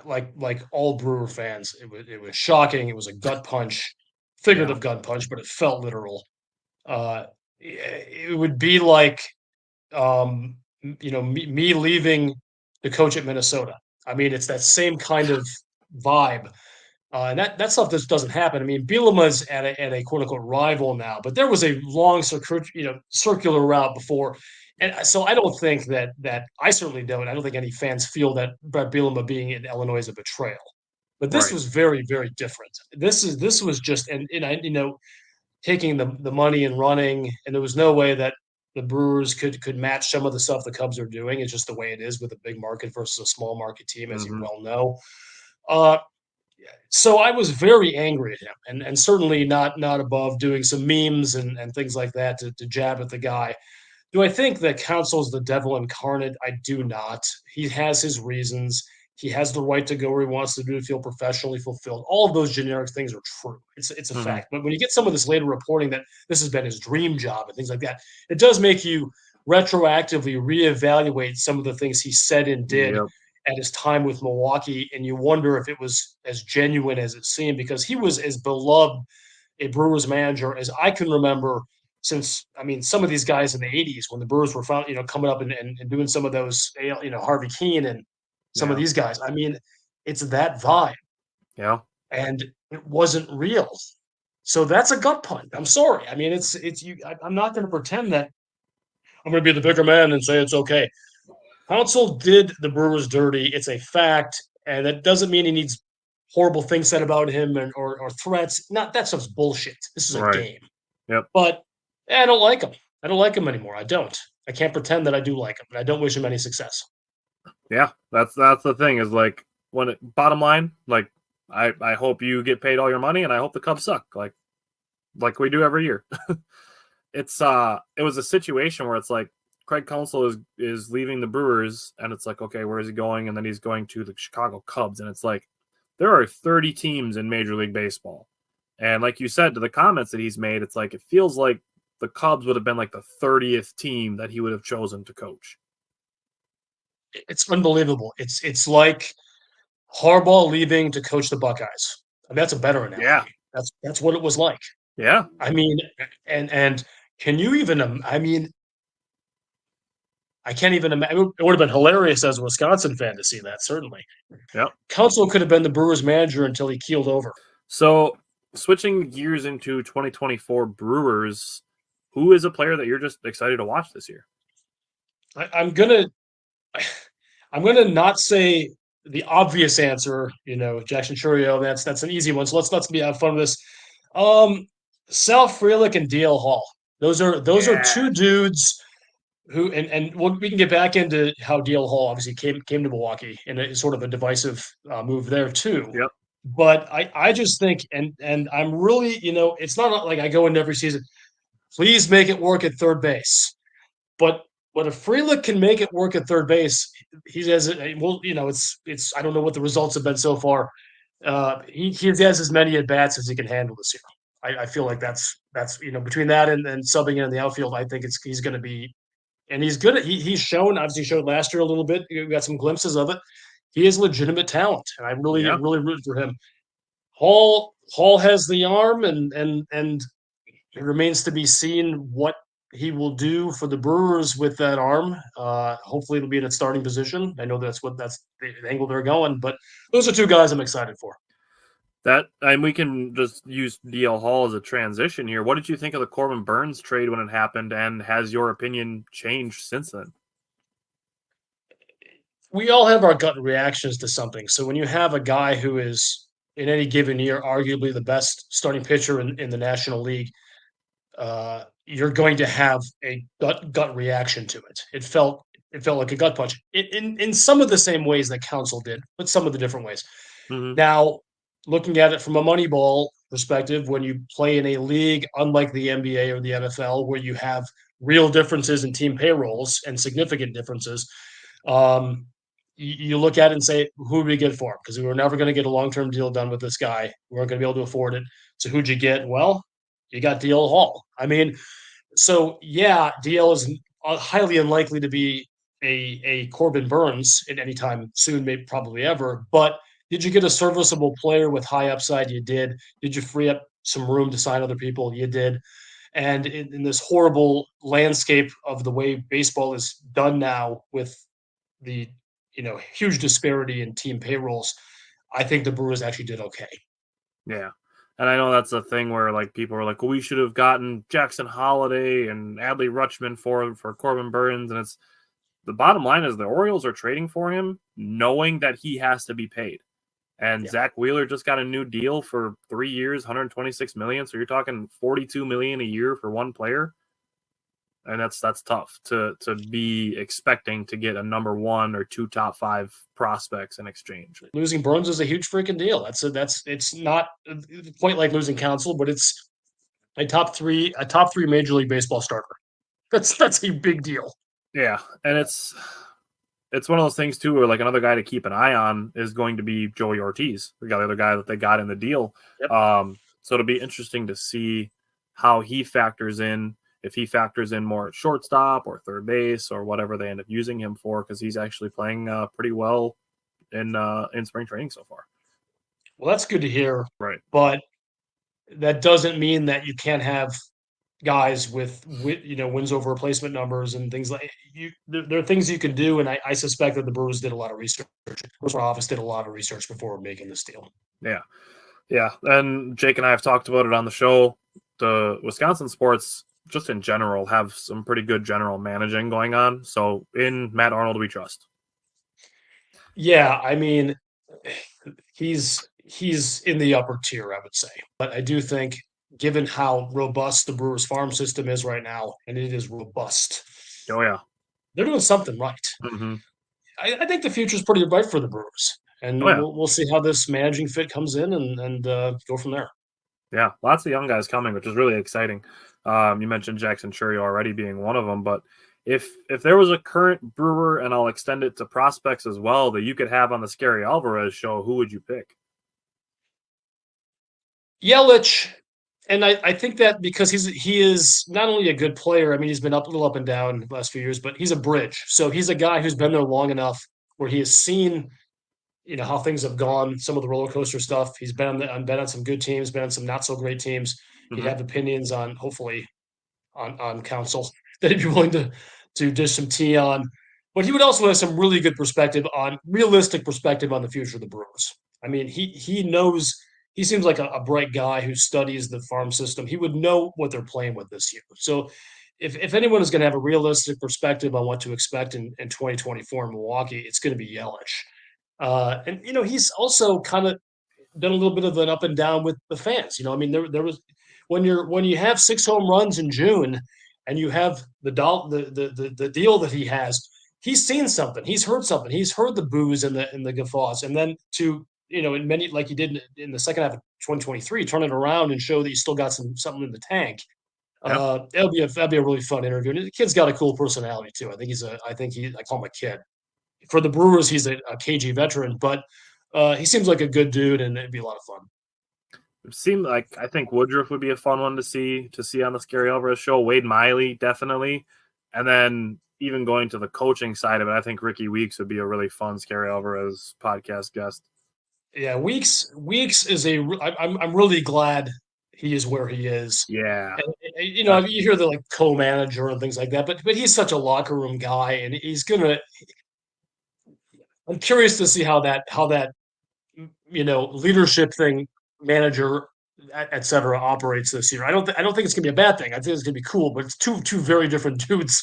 Like all Brewer fans, it was shocking. It was a gut punch, figurative gut punch, but it felt literal. It would be like, me leaving the coach at Minnesota. I mean, it's that same kind of vibe. And that stuff just doesn't happen. I mean, Bielema's at a quote unquote rival now, but there was a long circular route before. And so I don't think that I certainly don't. I don't think any fans feel that Brett Bielema being in Illinois is a betrayal. But this was very, very different. This was just taking the money and running, and there was no way that the Brewers could match some of the stuff the Cubs are doing. It's just the way it is with a big market versus a small market team, as you well know. So I was very angry at him, and certainly not above doing some memes and things like that to jab at the guy. Do I think that Counsell's the devil incarnate? I do not. He has his reasons. He has the right to go where he wants to do to feel professionally fulfilled. All of those generic things are true. It's a fact. But when you get some of this later reporting that this has been his dream job and things like that, it does make you retroactively reevaluate some of the things he said and did at his time with Milwaukee, and you wonder if it was as genuine as it seemed, because he was as beloved a Brewers manager as I can remember since, some of these guys in the 80s when the Brewers were coming up and doing some of those, Harvey Keene and some of these guys. It's that vibe. Yeah. And it wasn't real. So that's a gut punch. I'm sorry. I'm not going to pretend that I'm going to be the bigger man and say it's okay. Counsell did the Brewers dirty. It's a fact. And that doesn't mean he needs horrible things said about him or threats. That stuff's bullshit. This is a game. Yep. But I don't like him. I don't like him anymore. I don't. I can't pretend that I do like him. And I don't wish him any success. Yeah, that's the thing is like bottom line, like I hope you get paid all your money and I hope the Cubs suck like we do every year. It was a situation where it's like Craig Counsell is leaving the Brewers and it's like, okay, where is he going? And then he's going to the Chicago Cubs. And it's like, there are 30 teams in Major League Baseball. And like you said, to the comments that he's made, it's like, it feels like the Cubs would have been like the 30th team that he would have chosen to coach. It's unbelievable. It's like Harbaugh leaving to coach the Buckeyes. That's a better analogy. Yeah. That's what it was like. Yeah. And can you even, I can't even imagine. It would have been hilarious as a Wisconsin fan to see that, certainly. Yep. Counsell could have been the Brewers manager until he keeled over. So switching gears into 2024 Brewers, who is a player that you're just excited to watch this year? I'm gonna not say the obvious answer, Jackson Churio. That's an easy one. So let's have fun with this. Sal Frelick and DL Hall. Those are two dudes who, and we can get back into how DL Hall obviously came to Milwaukee in a sort of a divisive move there too. Yep. But I just think, and I'm really, it's not like I go into every season, please make it work at third base. But if Frelick can make it work at third base, he has it's I don't know what the results have been so far. He has as many at bats as he can handle this year. I feel like that's between that and subbing in the outfield, I think he's going to be, and he's good. He's shown, obviously showed last year a little bit. You got some glimpses of it. He has legitimate talent, and I really root for him. Hall has the arm, and it remains to be seen what he will do for the Brewers with that arm. Hopefully it'll be in its starting position. I know that's the angle they're going, but those are two guys I'm excited for. And we can just use DL Hall as a transition here. What did you think of the Corbin Burns trade when it happened, and has your opinion changed since then? We all have our gut reactions to something. So when you have a guy who is in any given year arguably the best starting pitcher in the National League, you're going to have a gut reaction to it. It felt like a gut punch in some of the same ways that Counsell did, but some of the different ways. Mm-hmm. Now, looking at it from a Moneyball perspective, when you play in a league unlike the NBA or the NFL, where you have real differences in team payrolls and significant differences, you look at it and say, who do we get for him? Because we were never going to get a long-term deal done with this guy. We weren't going to be able to afford it. So who'd you get? Well, you got DL Hall. I mean, so yeah, DL is highly unlikely to be a Corbin Burns at any time soon, maybe probably ever. But did you get a serviceable player with high upside? You did. Did you free up some room to sign other people? You did. And in this horrible landscape of the way baseball is done now, with the huge disparity in team payrolls, I think the Brewers actually did okay. Yeah. And I know that's a thing where like people are like, well, we should have gotten Jackson Holiday and Adley Rutschman for Corbin Burns. And it's the bottom line is the Orioles are trading for him knowing that he has to be paid. And Zach Wheeler just got a new deal for 3 years, $126 million. So you're talking $42 million a year for one player. And that's tough to be expecting to get a number 1 or 2 top 5 prospects in exchange. Losing Burns is a huge freaking deal. It's not quite like losing Counsell, but it's a top three Major League Baseball starter. That's a big deal. Yeah, and it's one of those things too, where like another guy to keep an eye on is going to be Joey Ortiz, the other guy that they got in the deal. Yep. So it'll be interesting to see how he factors in. If he factors in more at shortstop or third base or whatever they end up using him for, because he's actually playing pretty well in spring training so far. Well, that's good to hear. Right. But that doesn't mean that you can't have guys with wins over replacement numbers and things like there are things you can do. And I suspect that the Brewers did a lot of research. The office did a lot of research before making this deal. Yeah. Yeah. And Jake and I have talked about it on the show. The Wisconsin sports, just in general, have some pretty good general managing going on. So in Matt Arnold, we trust. Yeah, I mean, he's in the upper tier, I would say. But I do think, given how robust the Brewers farm system is right now, and it is robust. Oh yeah, they're doing something right. Mm-hmm. I think the future is pretty bright for the Brewers, and we'll see how this managing fit comes in and go from there. Yeah, lots of young guys coming, which is really exciting. You mentioned Jackson Churio already being one of them, but if there was a current Brewer, and I'll extend it to prospects as well, that you could have on the Scary Alvarez show, who would you pick? Yelich, and I think that because he is not only a good player. I mean, he's been a little up and down the last few years, but he's a bridge. So he's a guy who's been there long enough where he has seen, how things have gone, some of the roller coaster stuff. He's been on some good teams, been on some not so great teams. Mm-hmm. He'd have opinions on, hopefully, on Counsell that he'd be willing to dish some tea on. But he would also have some really good realistic perspective on the future of the Brewers. I mean, he knows. He seems like a bright guy who studies the farm system. He would know what they're playing with this year. So if anyone is going to have a realistic perspective on what to expect in 2024 in Milwaukee, it's going to be Yelich. And he's also kind of done a little bit of an up and down with the fans. I mean, there was when you have 6 home runs in June, and you have the deal that he has, he's seen something, he's heard something, he's heard the boos and the guffaws, and then to in many, like he did in the second half of 2023, turn it around and show that you still got something in the tank. Yep. That'd be a really fun interview. And the kid's got a cool personality too. I call him a kid. For the Brewers, he's a KG veteran, but he seems like a good dude, and it'd be a lot of fun. It seemed like, I think Woodruff would be a fun one to see on the Scary Alvarez show. Wade Miley, definitely. And then even going to the coaching side of it, I think Ricky Weeks would be a really fun Scary Alvarez podcast guest. Yeah, Weeks is I'm really glad he is where he is. Yeah. And, you hear the like co-manager and things like that, but he's such a locker room guy, and I'm curious to see how that leadership thing, manager, et cetera, operates this year. I don't think it's gonna be a bad thing. I think it's gonna be cool, but it's two very different dudes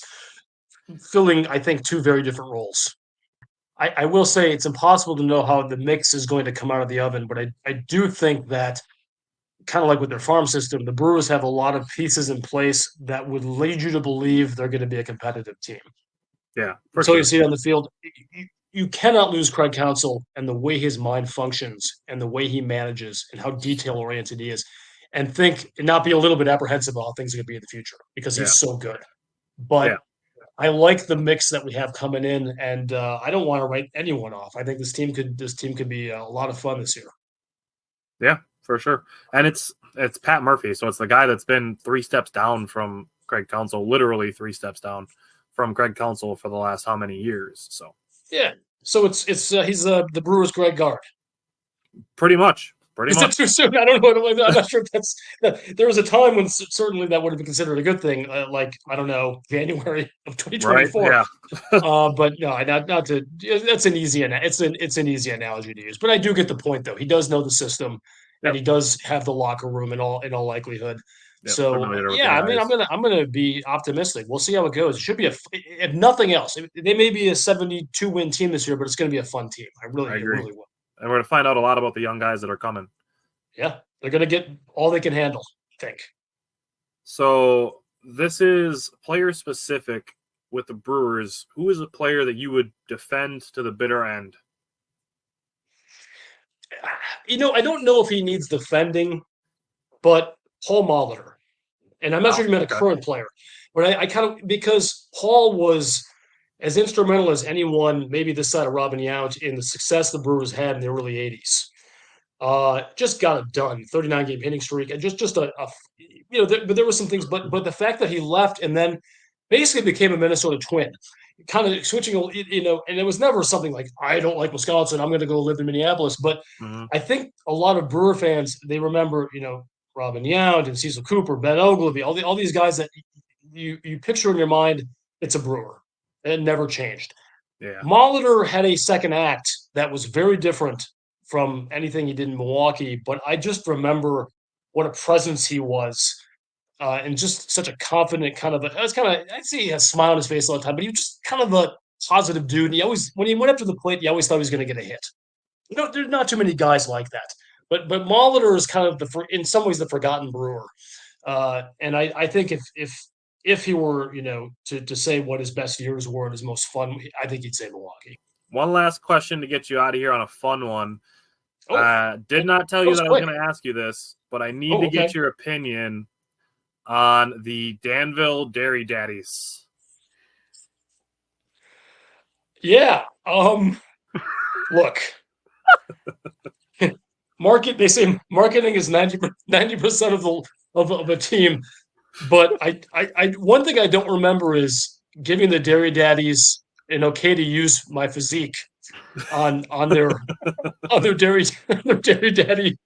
filling, I think, two very different roles. I will say it's impossible to know how the mix is going to come out of the oven, but I do think that, kind of like with their farm system, the Brewers have a lot of pieces in place that would lead you to believe they're going to be a competitive team. Yeah. Until you see it on the field, you cannot lose Craig Counsell and the way his mind functions and the way he manages and how detail oriented he is, and not be a little bit apprehensive about how things are going to be in the future because he's so good. But I like the mix that we have coming in, and I don't want to write anyone off. I think this team could be a lot of fun this year. Yeah, for sure. And it's Pat Murphy, so it's the guy that's been 3 steps down from Craig Counsell, literally 3 steps down from Craig Counsell for the last how many years? So yeah, so it's he's the Brewers' Greg Gard. Pretty much. Is it too soon? I don't know. I'm not sure if there was a time when certainly that would have been considered a good thing, like, I don't know, January of 2024. Right, yeah. But no, not to. That's an easy. It's an easy analogy to use. But I do get the point, though. He does know the system, and he does have the locker room in all likelihood. Yep, so yeah, I mean, I'm gonna be optimistic. We'll see how it goes. It should be if nothing else, they may be a 72-win team this year, but it's going to be a fun team. I agree. Really will. And we're going to find out a lot about the young guys that are coming. Yeah, they're going to get all they can handle, I think. So this is player specific with the Brewers. Who is a player that you would defend to the bitter end? I don't know if he needs defending, but Paul Molitor. And I'm not sure he meant a current player, but I kind of, because Paul was as instrumental as anyone, maybe this side of Robin Yount, in the success the Brewers had in the early 80s. Just got it done. 39-game hitting streak, and just but there were some things, but the fact that he left and then basically became a Minnesota Twin, kind of switching, and it was never something like, I don't like Wisconsin, I'm going to go live in Minneapolis. But I think a lot of Brewer fans, they remember, Robin Yount and Cecil Cooper, Ben Oglivie, all these guys that you picture in your mind. It's a Brewer. It never changed. Yeah. Molitor had a second act that was very different from anything he did in Milwaukee, but I just remember what a presence he was, and just such a confident I'd say he has a smile on his face all the time, but he was just kind of a positive dude. And when he went up to the plate, you always thought he was going to get a hit. There's not too many guys like that, but Molitor is kind of in some ways the forgotten Brewer. And I think if he were, to say what his best years were and his most fun, I think he'd say Milwaukee. One last question to get you out of here on a fun one. Did not tell you that I was going to ask you this, but I need to get your opinion on the Danville Dairy Daddies. Yeah. Look. They say marketing is 90% of a team. But I one thing I don't remember is giving the Dairy Daddies an okay to use my physique on their Dairy Daddy.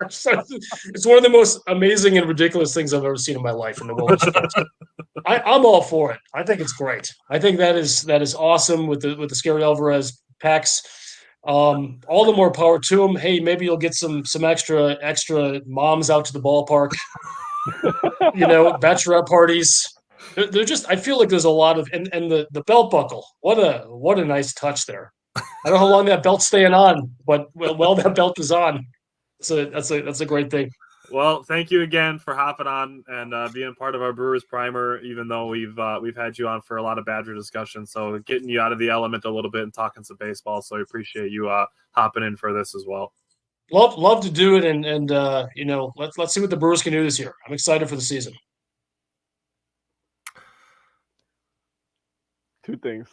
It's one of the most amazing and ridiculous things I've ever seen in my life in the world of sports. I'm all for it. I think it's great. I think that is awesome with the Scary Alvarez packs. All the more power to them. Hey, maybe you'll get some extra moms out to the ballpark. Bachelorette parties. They're just. I feel like there's a lot of and the belt buckle. What a nice touch there. I don't know how long that belt's staying on, but well that belt is on. So that's a great thing. Well, thank you again for hopping on and being part of our Brewers Primer, even though we've had you on for a lot of Badger discussion. So getting you out of the element a little bit and talking some baseball. So I appreciate you hopping in for this as well. Love to do it, and let's see what the Brewers can do this year. I'm excited for the season. Two things.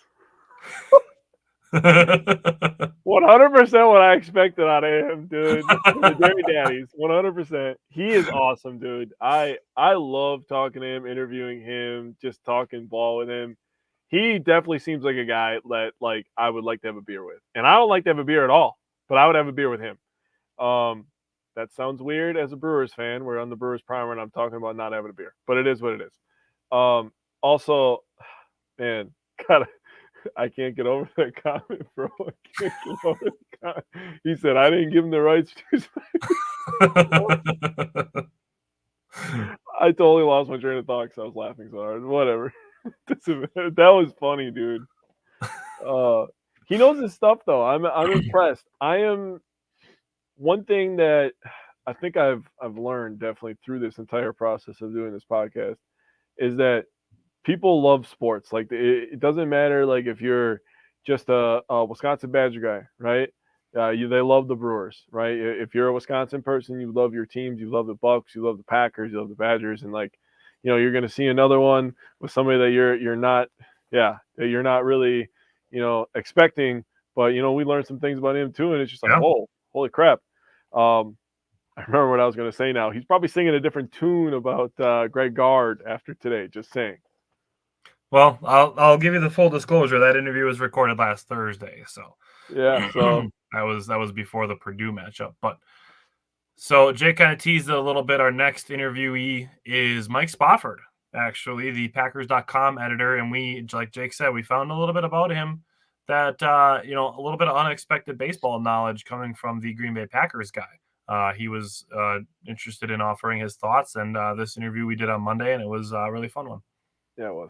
100% what I expected out of him, dude. The Dairy Daddies, 100%. He is awesome, dude. I love talking to him, interviewing him, just talking ball with him. He definitely seems like a guy that I would like to have a beer with. And I don't like to have a beer at all, but I would have a beer with him. That sounds weird as a Brewers fan. We're on the Brewers Primer, and I'm talking about not having a beer, but it is what it is. Also, man, I can't get over that comment, bro. I can't get over the comment. He said, I didn't give him the rights to. I totally lost my train of thought because I was laughing so hard. Whatever. That was funny, dude. He knows his stuff, though. I'm impressed. One thing that I think I've learned definitely through this entire process of doing this podcast is that people love sports. Like, it doesn't matter, like, if you're just a Wisconsin Badger guy, right? They love the Brewers, right? If you're a Wisconsin person, you love your teams, you love the Bucks, you love the Packers, you love the Badgers, and like, you're going to see another one with somebody that you're not, that you're not really, expecting. But we learned some things about him too, and it's just like, whoa, holy crap! I remember what I was going to say now. He's probably singing a different tune about Greg Gard after today. Just saying. Well, I'll give you the full disclosure. That interview was recorded last Thursday, so yeah, so that was before the Purdue matchup. But so Jake kind of teased it a little bit. Our next interviewee is Mike Spofford, actually, the Packers.com editor, and we, like Jake said, we found a little bit about him that a little bit of unexpected baseball knowledge coming from the Green Bay Packers guy. He was interested in offering his thoughts, and this interview we did on Monday, and it was a really fun one. Yeah, it was.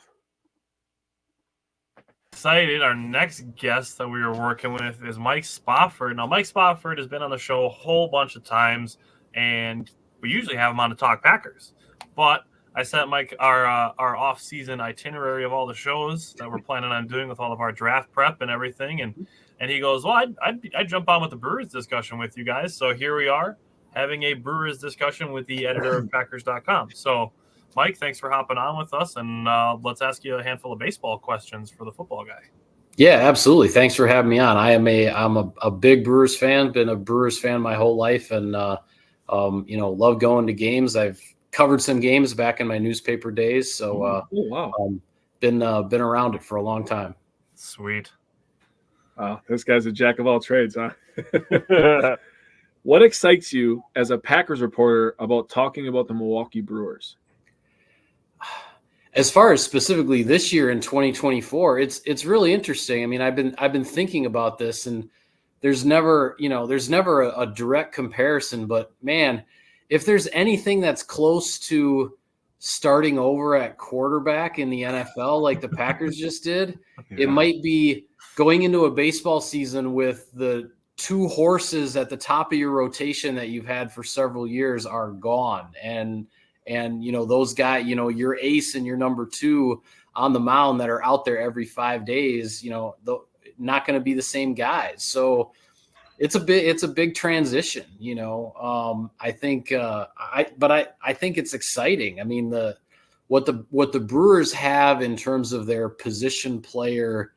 Excited. Our next guest that we were working with is Mike Spofford. Now, Mike Spofford has been on the show a whole bunch of times, and we usually have him on to talk Packers. But I sent Mike our off-season itinerary of all the shows that we're planning on doing with all of our draft prep and everything, and he goes, well, I'd jump on with the Brewers discussion with you guys. So here we are having a Brewers discussion with the editor of Packers.com. So, Mike, thanks for hopping on with us, and let's ask you a handful of baseball questions for the football guy. Yeah, absolutely. Thanks for having me on. I'm a big Brewers fan, been a Brewers fan my whole life, and love going to games. I've covered some games back in my newspaper days, so been around it for a long time. Sweet. Wow, this guy's a jack of all trades, huh? What excites you as a Packers reporter about talking about the Milwaukee Brewers? As far as specifically this year in 2024, it's really interesting. I mean, I've been thinking about this, and there's never a direct comparison, but man, if there's anything that's close to starting over at quarterback in the NFL like the Packers just did, it might be going into a baseball season with the two horses at the top of your rotation that you've had for several years are gone. And those guys, your ace and your number two on the mound that are out there every 5 days, not going to be the same guys. So it's a big transition, I think, I think it's exciting. I mean, what the Brewers have in terms of their position player,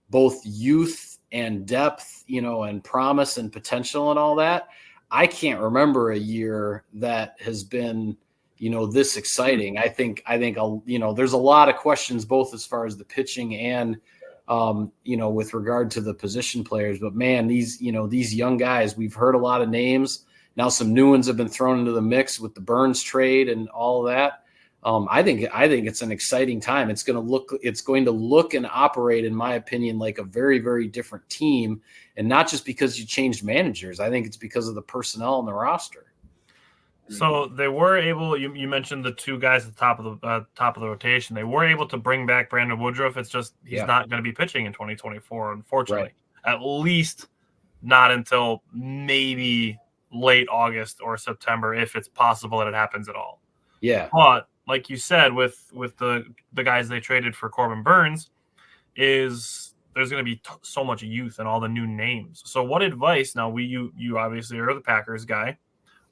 both youth and depth, and promise and potential and all that. I can't remember a year that has been, this exciting. I think, there's a lot of questions, both as far as the pitching and, with regard to the position players, but man, these young guys, we've heard a lot of names. Now some new ones have been thrown into the mix with the Burns trade and all of that. I think it's an exciting time. It's going to look and operate, in my opinion, like a very, very different team. And not just because you changed managers. I think it's because of the personnel and the roster. So they were able. You mentioned the two guys at the top of the rotation. They were able to bring back Brandon Woodruff. It's just he's not going to be pitching in 2024, unfortunately. Right. At least not until maybe late August or September, if it's possible that it happens at all. Yeah. But like you said, with the guys they traded for Corbin Burns, there's going to be so much youth and all the new names. So what advice? Now you obviously are the Packers guy.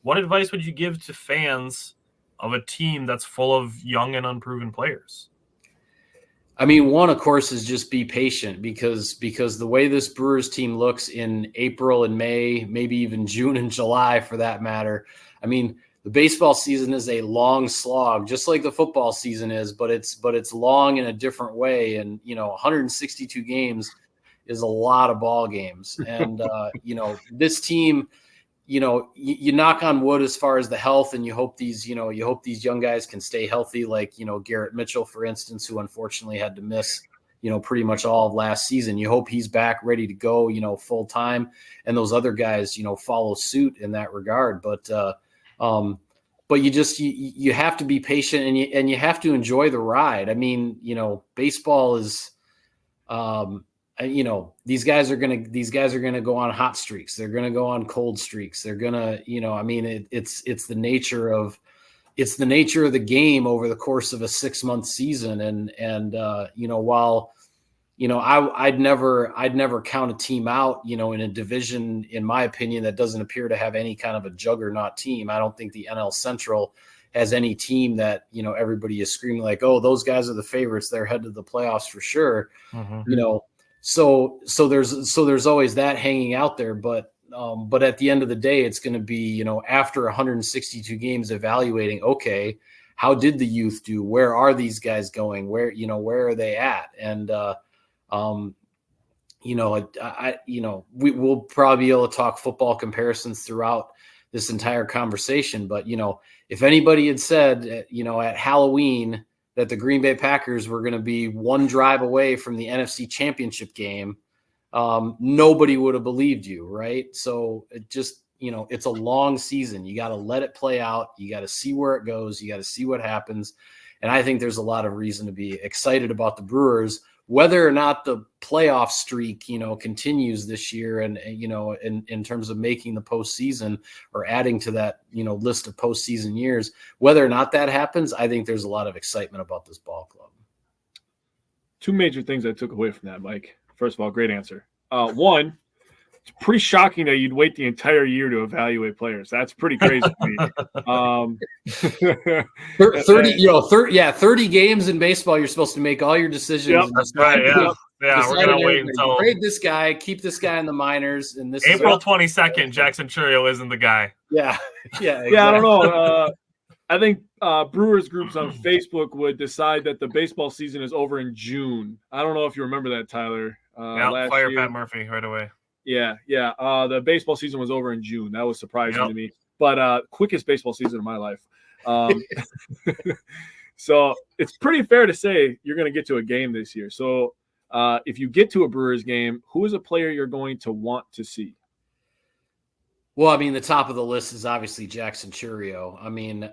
What advice would you give to fans of a team that's full of young and unproven players? I mean, one, of course, is just be patient because the way this Brewers team looks in April and May, maybe even June and July for that matter. I mean, the baseball season is a long slog, just like the football season is, but it's long in a different way. And, 162 games is a lot of ball games. And, this team, you knock on wood as far as the health, and you hope these young guys can stay healthy. Like, Garrett Mitchell, for instance, who unfortunately had to miss, pretty much all of last season. You hope he's back ready to go, full time, and those other guys, follow suit in that regard. But you have to be patient, and you have to enjoy the ride. I mean, baseball is, these guys are gonna go on hot streaks. They're gonna go on cold streaks. They're gonna, it's the nature of the game over the course of a 6-month season. And while I'd never count a team out, in a division, in my opinion, that doesn't appear to have any kind of a juggernaut team. I don't think the NL Central has any team that, everybody is screaming like, oh, those guys are the favorites. They're headed to the playoffs for sure. So there's always that hanging out there. But at the end of the day, it's going to be, after 162 games evaluating, okay, how did the youth do? Where are these guys going? Where are they at? And, we'll probably be able to talk football comparisons throughout this entire conversation. But, if anybody had said, at Halloween that the Green Bay Packers were going to be one drive away from the NFC Championship game, nobody would have believed you, right? So it just, it's a long season. You got to let it play out. You got to see where it goes. You got to see what happens. And I think there's a lot of reason to be excited about the Brewers, whether or not the playoff streak, continues this year and, in terms of making the postseason or adding to that, list of postseason years, whether or not that happens, I think there's a lot of excitement about this ball club. Two major things I took away from that, Mike. First of all, great answer. One, it's pretty shocking that you'd wait the entire year to evaluate players. That's pretty crazy to me. 30 games in baseball, you're supposed to make all your decisions. Yep, that's right. Yeah. Yeah, we're going to wait until trade this guy, keep this guy in the minors. And this April 22nd, Jackson Chourio isn't the guy. Yeah. Yeah. Exactly. Yeah. I don't know. I think Brewers groups on Facebook would decide that the baseball season is over in June. I don't know if you remember that, Tyler. Last fire year. Pat Murphy right away. Yeah. The baseball season was over in June. That was surprising to me. But quickest baseball season of my life. So it's pretty fair to say you're going to get to a game this year. So if you get to a Brewers game, who is a player you're going to want to see? Well, I mean, the top of the list is obviously Jackson Chourio. I mean,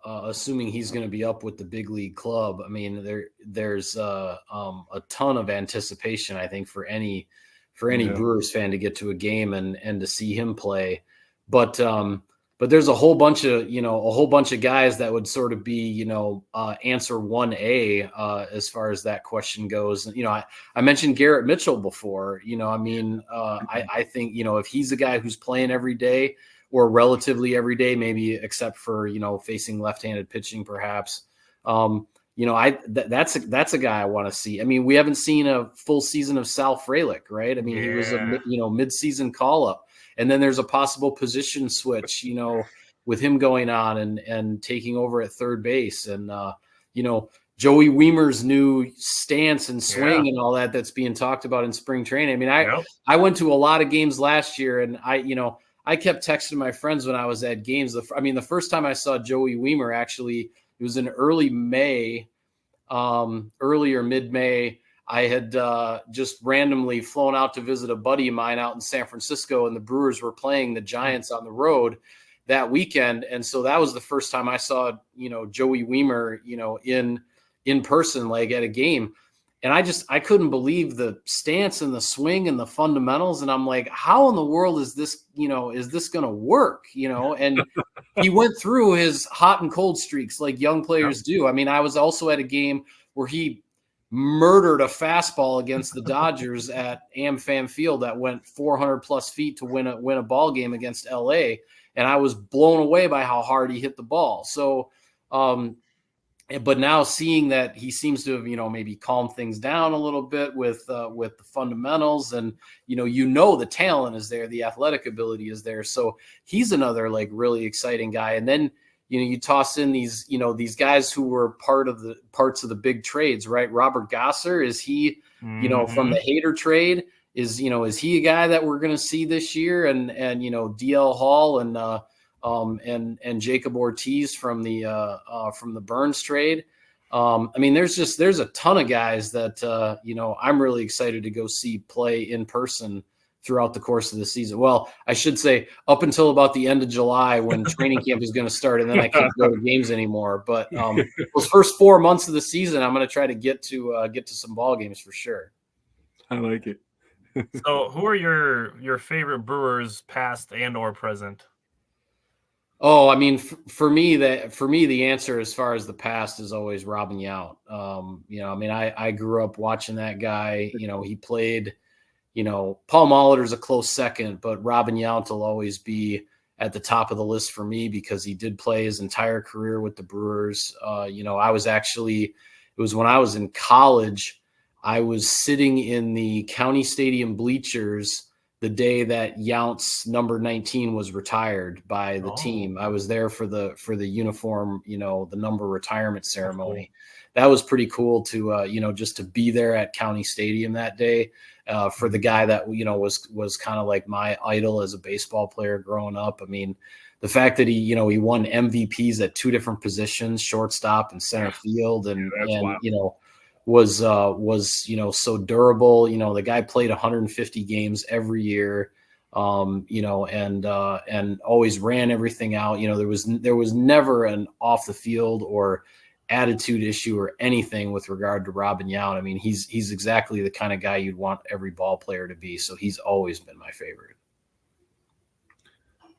assuming he's going to be up with the big league club, I mean, there's a ton of anticipation, I think, for any Brewers fan to get to a game and to see him play. But there's a whole bunch of guys that would sort of be, answer 1A as far as that question goes. I mentioned Garrett Mitchell before, I think, if he's a guy who's playing every day or relatively every day, maybe except for, facing left-handed pitching, perhaps, that's a guy I want to see. I mean, we haven't seen a full season of Sal Frelick, right? I mean, he was a, mid-season call-up. And then there's a possible position switch, with him going on and taking over at third base. And, Joey Wiemer's new stance and swing and all that's being talked about in spring training. I mean, I went to a lot of games last year and I kept texting my friends when I was at games. The first time I saw Joey Wiemer, actually, it was in early or mid-May. I had just randomly flown out to visit a buddy of mine out in San Francisco, and the Brewers were playing the Giants on the road that weekend. And so that was the first time I saw, Joey Wiemer, in person, like at a game. And I couldn't believe the stance and the swing and the fundamentals. And I'm like, how in the world is this going to work? And he went through his hot and cold streaks like young players do. I mean, I was also at a game where he murdered a fastball against the Dodgers at AmFam Field that went 400 plus feet to win a ball game against LA. And I was blown away by how hard he hit the ball. So, but now seeing that he seems to have, maybe calmed things down a little bit with the fundamentals and, the talent is there, the athletic ability is there. So he's another like really exciting guy. And then, you toss in these guys who were parts of the big trades, right? Robert Gasser, is he, from the Hader trade, is he a guy that we're going to see this year? And DL Hall and Jacob Ortiz from the Burns trade. I mean, there's a ton of guys that, I'm really excited to go see play in person throughout the course of the season. Well, I should say up until about the end of July when training camp is going to start, and then I can't go to games anymore. But those first 4 months of the season, I'm going to try to get to some ball games for sure. I like it. So who are your favorite Brewers past and or present? Oh, I mean, for me, the answer as far as the past is always Robin Yount. I mean, I grew up watching that guy. He played. Paul Molitor's a close second, but Robin Yount will always be at the top of the list for me because he did play his entire career with the Brewers. It was when I was in college. I was sitting in the county stadium bleachers the day that Yount's number 19 was retired by the team. I was there for the uniform, the number retirement ceremony. That was pretty cool to, just to be there at County Stadium that day for the guy that, was kind of like my idol as a baseball player growing up. I mean, the fact that he won MVPs at two different positions, shortstop and center field, and was so durable. The guy played 150 games every year, and always ran everything out. There was never an off the field or attitude issue or anything with regard to Robin Yount. I mean, he's exactly the kind of guy you'd want every ball player to be. So he's always been my favorite.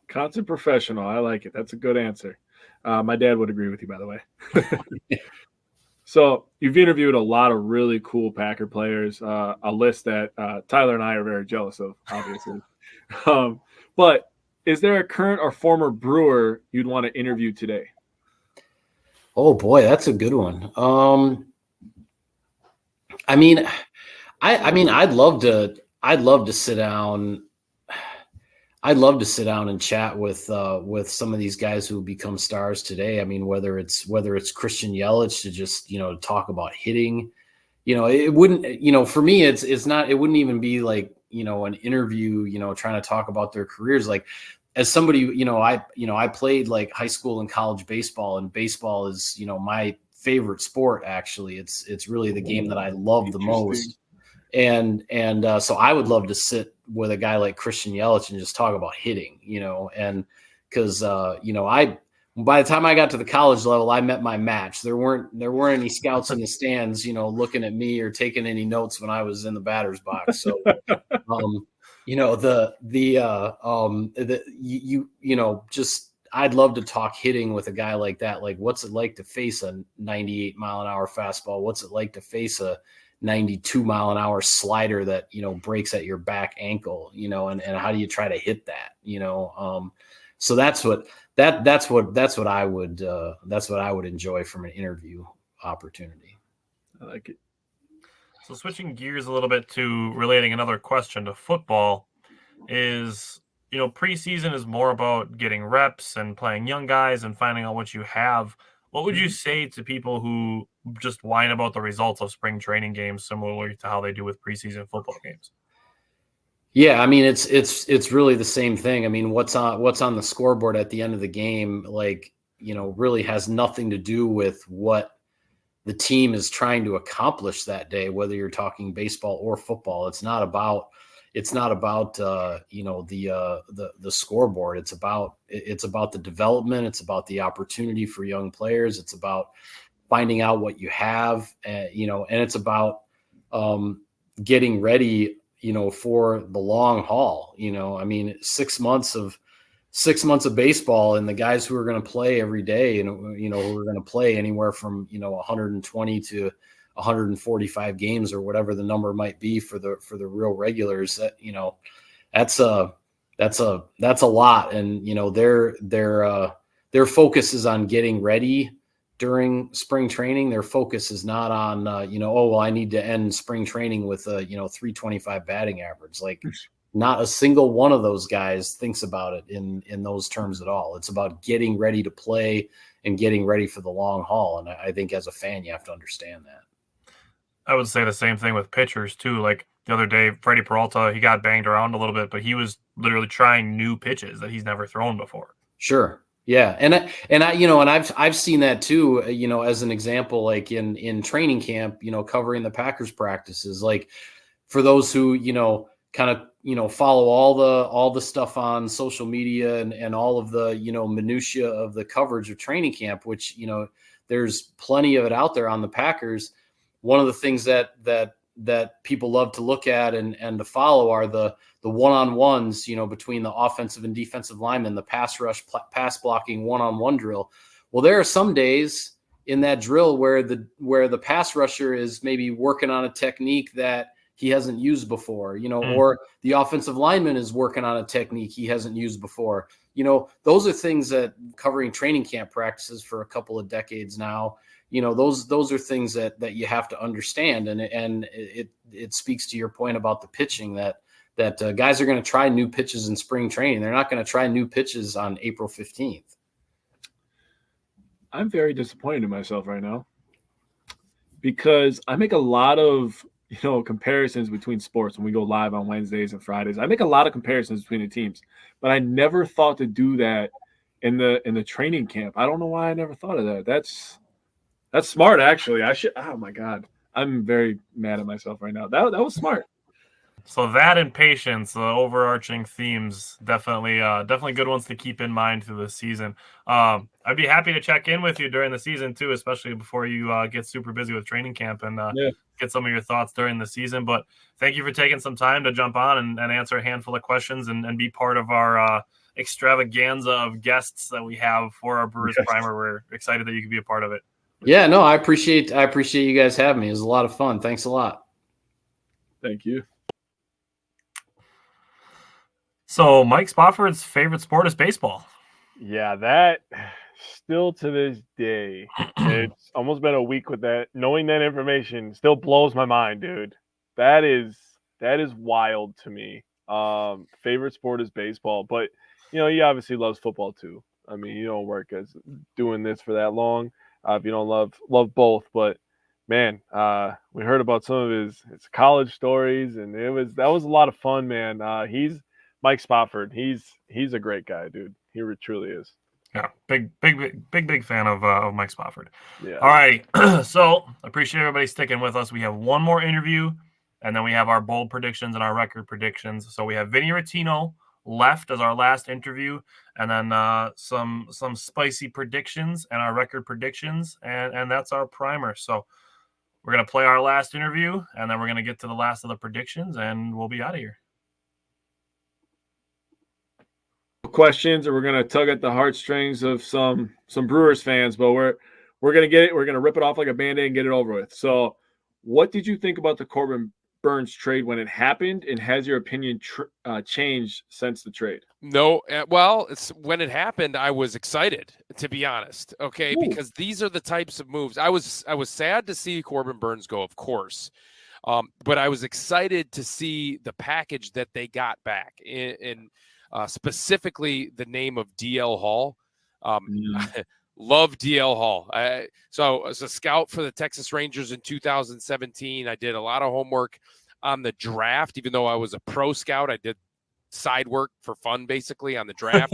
Constant professional. I like it. That's a good answer. My dad would agree with you, by the way. So you've interviewed a lot of really cool Packer players, a list that Tyler and I are very jealous of, obviously. But is there a current or former Brewer you'd want to interview today? Oh boy, that's a good one. I mean, I'd love to sit down. I'd love to sit down and chat with some of these guys who have become stars today. I mean, whether it's Christian Yelich to just, talk about hitting, it wouldn't, for me, it's not, it wouldn't even be like, an interview, trying to talk about their careers. Like as somebody, I played like high school and college baseball, and baseball is, my favorite sport. Actually, it's really the game that I love the most. And so I would love to sit with a guy like Christian Yelich and just talk about hitting, and because, by the time I got to the college level, I met my match. There weren't any scouts in the stands, looking at me or taking any notes when I was in the batter's box. So, I'd love to talk hitting with a guy like that. Like, what's it like to face a 98 mile an hour fastball? What's it like to face a 92 mile an hour slider that, breaks at your back ankle, and how do you try to hit that, so that's what I would enjoy from an interview opportunity. I like it. So switching gears a little bit to relating another question to football is, preseason is more about getting reps and playing young guys and finding out what you have. What would you say to people who just whine about the results of spring training games, similarly to how they do with preseason football games? Yeah, I mean, it's really the same thing. I mean, what's on the scoreboard at the end of the game, like, really has nothing to do with what the team is trying to accomplish that day, whether you're talking baseball or football. It's not about the scoreboard. It's about the development. It's about the opportunity for young players. It's about finding out what you have, and it's about getting ready, for the long haul. I mean, 6 months of baseball, and the guys who are going to play every day, and who are going to play anywhere from 120 to 145 games or whatever the number might be for the real regulars. That that's a lot, and their focus is on getting ready during spring training. Their focus is not on I need to end spring training with a 325 batting average. Like, not a single one of those guys thinks about it in those terms at all. It's about getting ready to play and getting ready for the long haul. And I think as a fan, you have to understand that. I would say the same thing with pitchers too. Like the other day, Freddie Peralta, he got banged around a little bit, but he was literally trying new pitches that he's never thrown before. Sure. Yeah. And I've seen that too, as an example, like in training camp, covering the Packers practices, like for those who, kind of, follow all the stuff on social media and all of the, minutia of the coverage of training camp, which, there's plenty of it out there on the Packers. One of the things that that people love to look at and to follow are the one-on-ones, between the offensive and defensive linemen, the pass rush, pass blocking one-on-one drill. Well, there are some days in that drill where the pass rusher is maybe working on a technique that he hasn't used before, or the offensive lineman is working on a technique he hasn't used before. Those are things that, covering training camp practices for a couple of decades now, those are things that you have to understand. And it speaks to your point about the pitching, that guys are going to try new pitches in spring training. They're not going to try new pitches on April 15th. I'm very disappointed in myself right now because I make a lot of comparisons between sports when we go live on Wednesdays and Fridays. I make a lot of comparisons between the teams, but I never thought to do that in the training camp. I don't know why I never thought of that. That's smart, actually. I should. Oh my God, I'm very mad at myself right now. That was smart. So that and patience, the overarching themes, definitely good ones to keep in mind through the season. I'd be happy to check in with you during the season too, especially before you get super busy with training camp and get some of your thoughts during the season. But thank you for taking some time to jump on and answer a handful of questions and be part of our extravaganza of guests that we have for our Brewers Primer. We're excited that you could be a part of it. Yeah, no, I appreciate you guys having me. It was a lot of fun. Thanks a lot. Thank you. So Mike Spofford's favorite sport is baseball. Yeah, that still to this day, it's almost been a week with that. Knowing that information still blows my mind, dude. That is wild to me. Favorite sport is baseball, but he obviously loves football too. I mean, you don't work as doing this for that long if you don't love both. But man, we heard about some of his college stories, and that was a lot of fun, man. He's Mike Spofford. He's a great guy, dude. He truly is. Yeah, big fan of Mike Spofford. Yeah. All right. So appreciate everybody sticking with us. We have one more interview, and then we have our bold predictions and our record predictions. So we have Vinny Rottino left as our last interview, and then some spicy predictions and our record predictions, and that's our primer. So we're gonna play our last interview, and then we're gonna get to the last of the predictions, and we'll be out of here. Questions, and we're gonna tug at the heartstrings of some Brewers fans, but we're gonna get it. We're gonna rip it off like a Band-Aid and get it over with. So, what did you think about the Corbin Burnes trade when it happened, and has your opinion changed since the trade? No, well, it's when it happened, I was excited, to be honest. Okay, Ooh. Because these are the types of moves. I was sad to see Corbin Burnes go, of course, but I was excited to see the package that they got back in specifically the name of DL Hall. Love DL Hall. So as a scout for the Texas Rangers in 2017, I did a lot of homework on the draft. Even though I was a pro scout, I did side work for fun, basically, on the draft.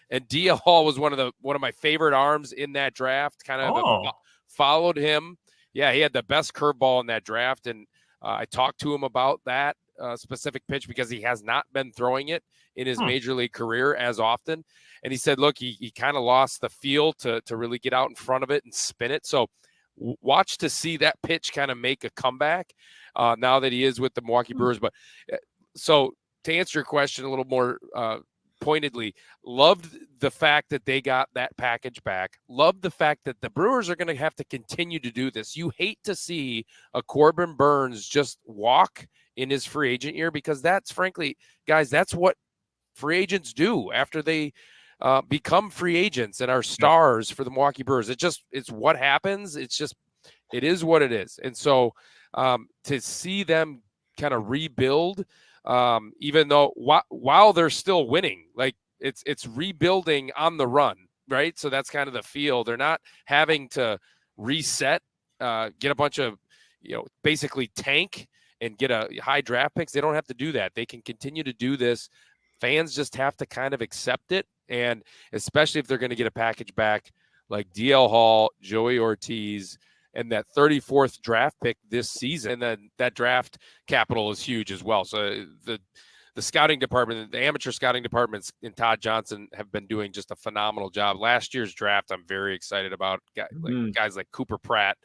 And DL Hall was one of my favorite arms in that draft. Kind of followed him. Yeah, he had the best curveball in that draft, and I talked to him about that specific pitch because he has not been throwing it in his major league career as often. And he said, look, he kind of lost the feel to really get out in front of it and spin it. So watch to see that pitch kind of make a comeback now that he is with the Milwaukee Brewers. But so to answer your question a little more pointedly, loved the fact that they got that package back. Loved the fact that the Brewers are going to have to continue to do this. You hate to see a Corbin Burnes just walk in his free agent year, because that's, frankly, guys, that's what free agents do after they become free agents and are stars for the Milwaukee Brewers. It's what happens. It is what it is. And so to see them kind of rebuild, even though while they're still winning, like it's rebuilding on the run, right? So that's kind of the feel. They're not having to reset, get a bunch of, basically tank and get a high draft picks. They don't have to do that. They can continue to do this. Fans just have to kind of accept it. And especially if they're going to get a package back like DL Hall, Joey Ortiz, and that 34th draft pick this season. And then that draft capital is huge as well. So the scouting department, the amateur scouting departments in Todd Johnson have been doing just a phenomenal job. Last year's draft, I'm very excited about guys like Cooper Pratt.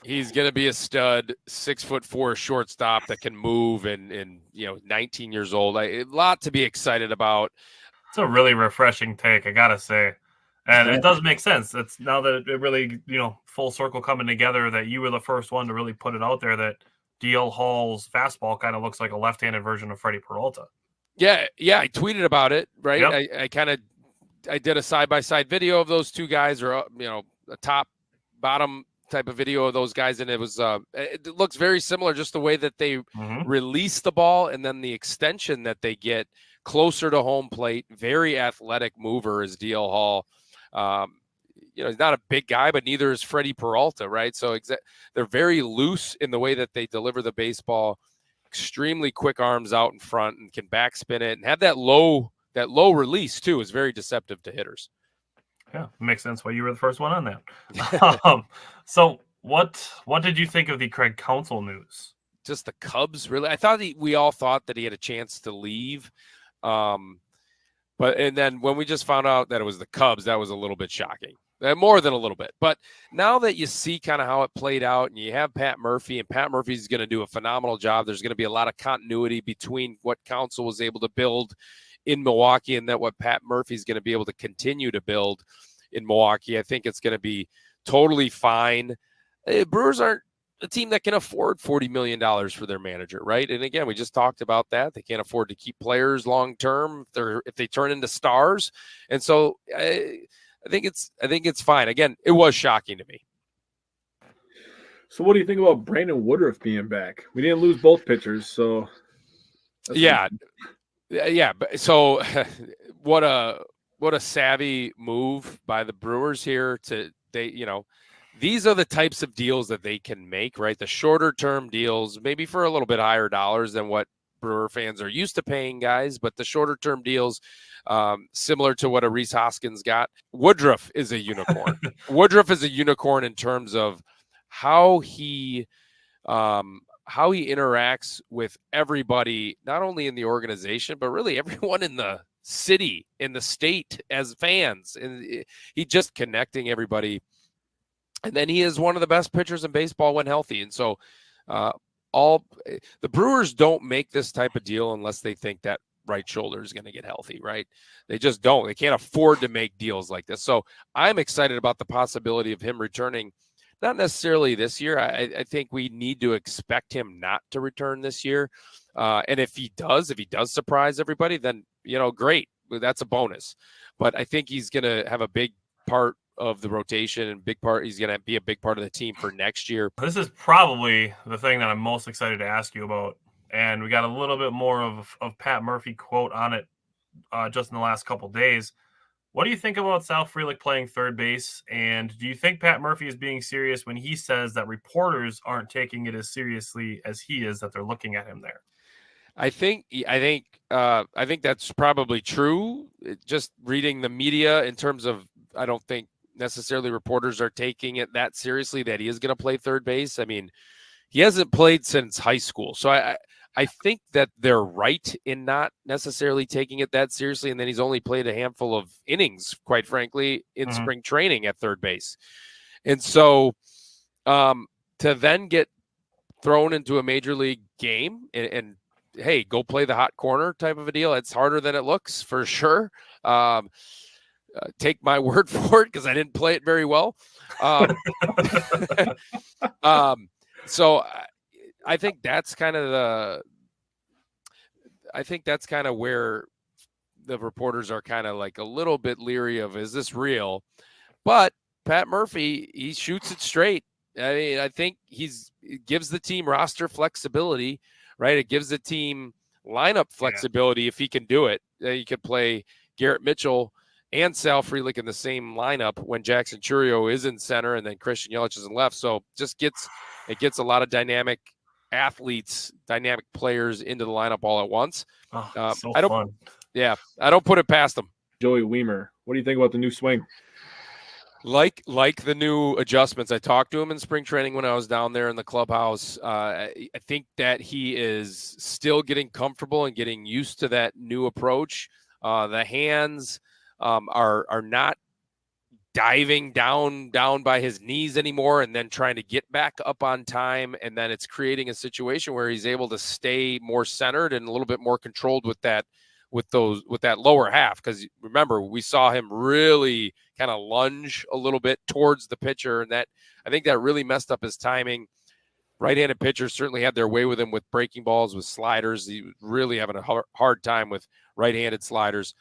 He's going to be a stud, 6'4" shortstop that can move and 19 years old. A lot to be excited about. It's a really refreshing take, I gotta say, and it does make sense. It's now that it really, full circle coming together, that you were the first one to really put it out there that DL Hall's fastball kind of looks like a left-handed version of Freddie Peralta. Yeah, I tweeted about it, right? Yep. I did a side-by-side video of those two guys, or a top, bottom type of video of those guys, and it was it looks very similar, just the way that they release the ball and then the extension that they get closer to home plate. Very athletic mover is DL Hall. He's not a big guy, but neither is Freddie Peralta, right? So they're very loose in the way that they deliver the baseball. Extremely quick arms out in front and can backspin it and have that low release too. Is very deceptive to hitters. Yeah, makes sense why you were the first one on that. So what did you think of the Craig Counsell news? Just the Cubs, really. I thought we all thought that he had a chance to leave. And then when we just found out that it was the Cubs, that was a little bit shocking. More than a little bit. But now that you see kind of how it played out, and you have Pat Murphy, and Pat Murphy's going to do a phenomenal job. There's going to be a lot of continuity between what Counsell was able to build in Milwaukee and that what Pat Murphy's going to be able to continue to build in Milwaukee. I think it's going to be totally fine. Brewers aren't a team that can afford $40 million for their manager, right? And again, we just talked about that. They can't afford to keep players long term if they turn into stars. And so I think it's fine. Again, it was shocking to me. So what do you think about Brandon Woodruff being back? We didn't lose both pitchers, so yeah. So what a savvy move by the Brewers here these are the types of deals that they can make, right? The shorter term deals, maybe for a little bit higher dollars than what Brewer fans are used to paying guys, but the shorter term deals, similar to what a Rhys Hoskins got. Woodruff is a unicorn. Woodruff is a unicorn in terms of how he interacts with everybody, not only in the organization, but really everyone in the city, in the state as fans. And he just connecting everybody. And then he is one of the best pitchers in baseball when healthy. And so the Brewers don't make this type of deal unless they think that right shoulder is going to get healthy, right? They just don't. They can't afford to make deals like this. So I'm excited about the possibility of him returning, not necessarily this year. I think we need to expect him not to return this year. And if he does surprise everybody, then, great. That's a bonus. But I think he's going to have a big part of the rotation and he's going to be a big part of the team for next year. This is probably the thing that I'm most excited to ask you about. And we got a little bit more of Pat Murphy quote on it just in the last couple days. What do you think about Sal Frelick playing third base? And do you think Pat Murphy is being serious when he says that reporters aren't taking it as seriously as he is, that they're looking at him there? I think that's probably true. Just reading the media in terms of, I don't think necessarily reporters are taking it that seriously that he is going to play third base. I mean, he hasn't played since high school. So I think that they're right in not necessarily taking it that seriously. And then he's only played a handful of innings, quite frankly, in spring training at third base. And so to then get thrown into a major league game and hey, go play the hot corner type of a deal, it's harder than it looks for sure. Take my word for it, because I didn't play it very well. So I think that's kind of where the reporters are kind of like a little bit leery of, is this real? But Pat Murphy, he shoots it straight. I mean, I think it gives the team roster flexibility, right? It gives the team lineup flexibility if he can do it. You could play Garrett Mitchell and Sal Frelick in the same lineup when Jackson Churio is in center and then Christian Yelich is in left. So it gets a lot of dynamic athletes, dynamic players into the lineup all at once. Fun. Yeah, I don't put it past them. Joey Weimer, what do you think about the new swing? Like the new adjustments. I talked to him in spring training when I was down there in the clubhouse. I think that he is still getting comfortable and getting used to that new approach. The hands are not diving down by his knees anymore and then trying to get back up on time. And then it's creating a situation where he's able to stay more centered and a little bit more controlled with that lower half. Because remember, we saw him really kind of lunge a little bit towards the pitcher, and that I think that really messed up his timing. Right-handed pitchers certainly had their way with him with breaking balls, with sliders. He was really having a hard time with right-handed sliders.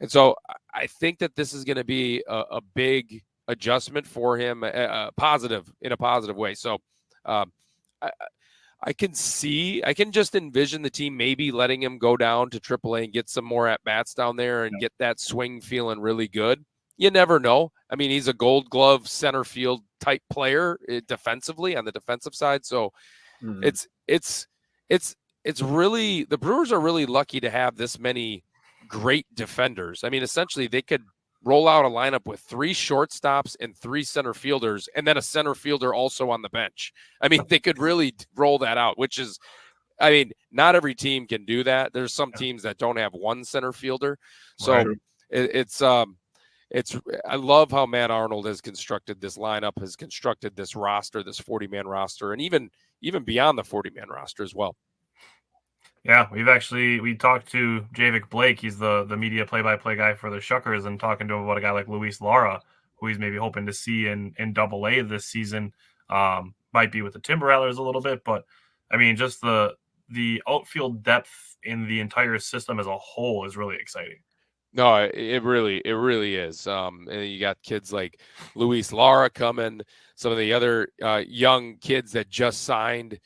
And so I think that this is going to be a big adjustment for him, in a positive way. So I can just envision the team maybe letting him go down to AAA and get some more at-bats down there and get that swing feeling really good. You never know. I mean, he's a Gold Glove center field type player defensively on the defensive side. So it's really, the Brewers are really lucky to have this many great defenders. I mean, essentially they could roll out a lineup with 3 shortstops and 3 center fielders, and then a center fielder also on the bench. I mean, they could really roll that out, which is, I mean, not every team can do that. There's some teams that don't have one center fielder. So right. I love how Matt Arnold has constructed this lineup, has constructed this roster, this 40-man roster, and even beyond the 40-man roster as well. Yeah, we talked to Javik Blake. He's the media play-by-play guy for the Shuckers, and talking to him about a guy like Luis Lara, who he's maybe hoping to see in Double-A this season. Might be with the Timber Rattlers a little bit, but I mean, just the outfield depth in the entire system as a whole is really exciting. No, it really is. And you got kids like Luis Lara coming, some of the other young kids that just signed,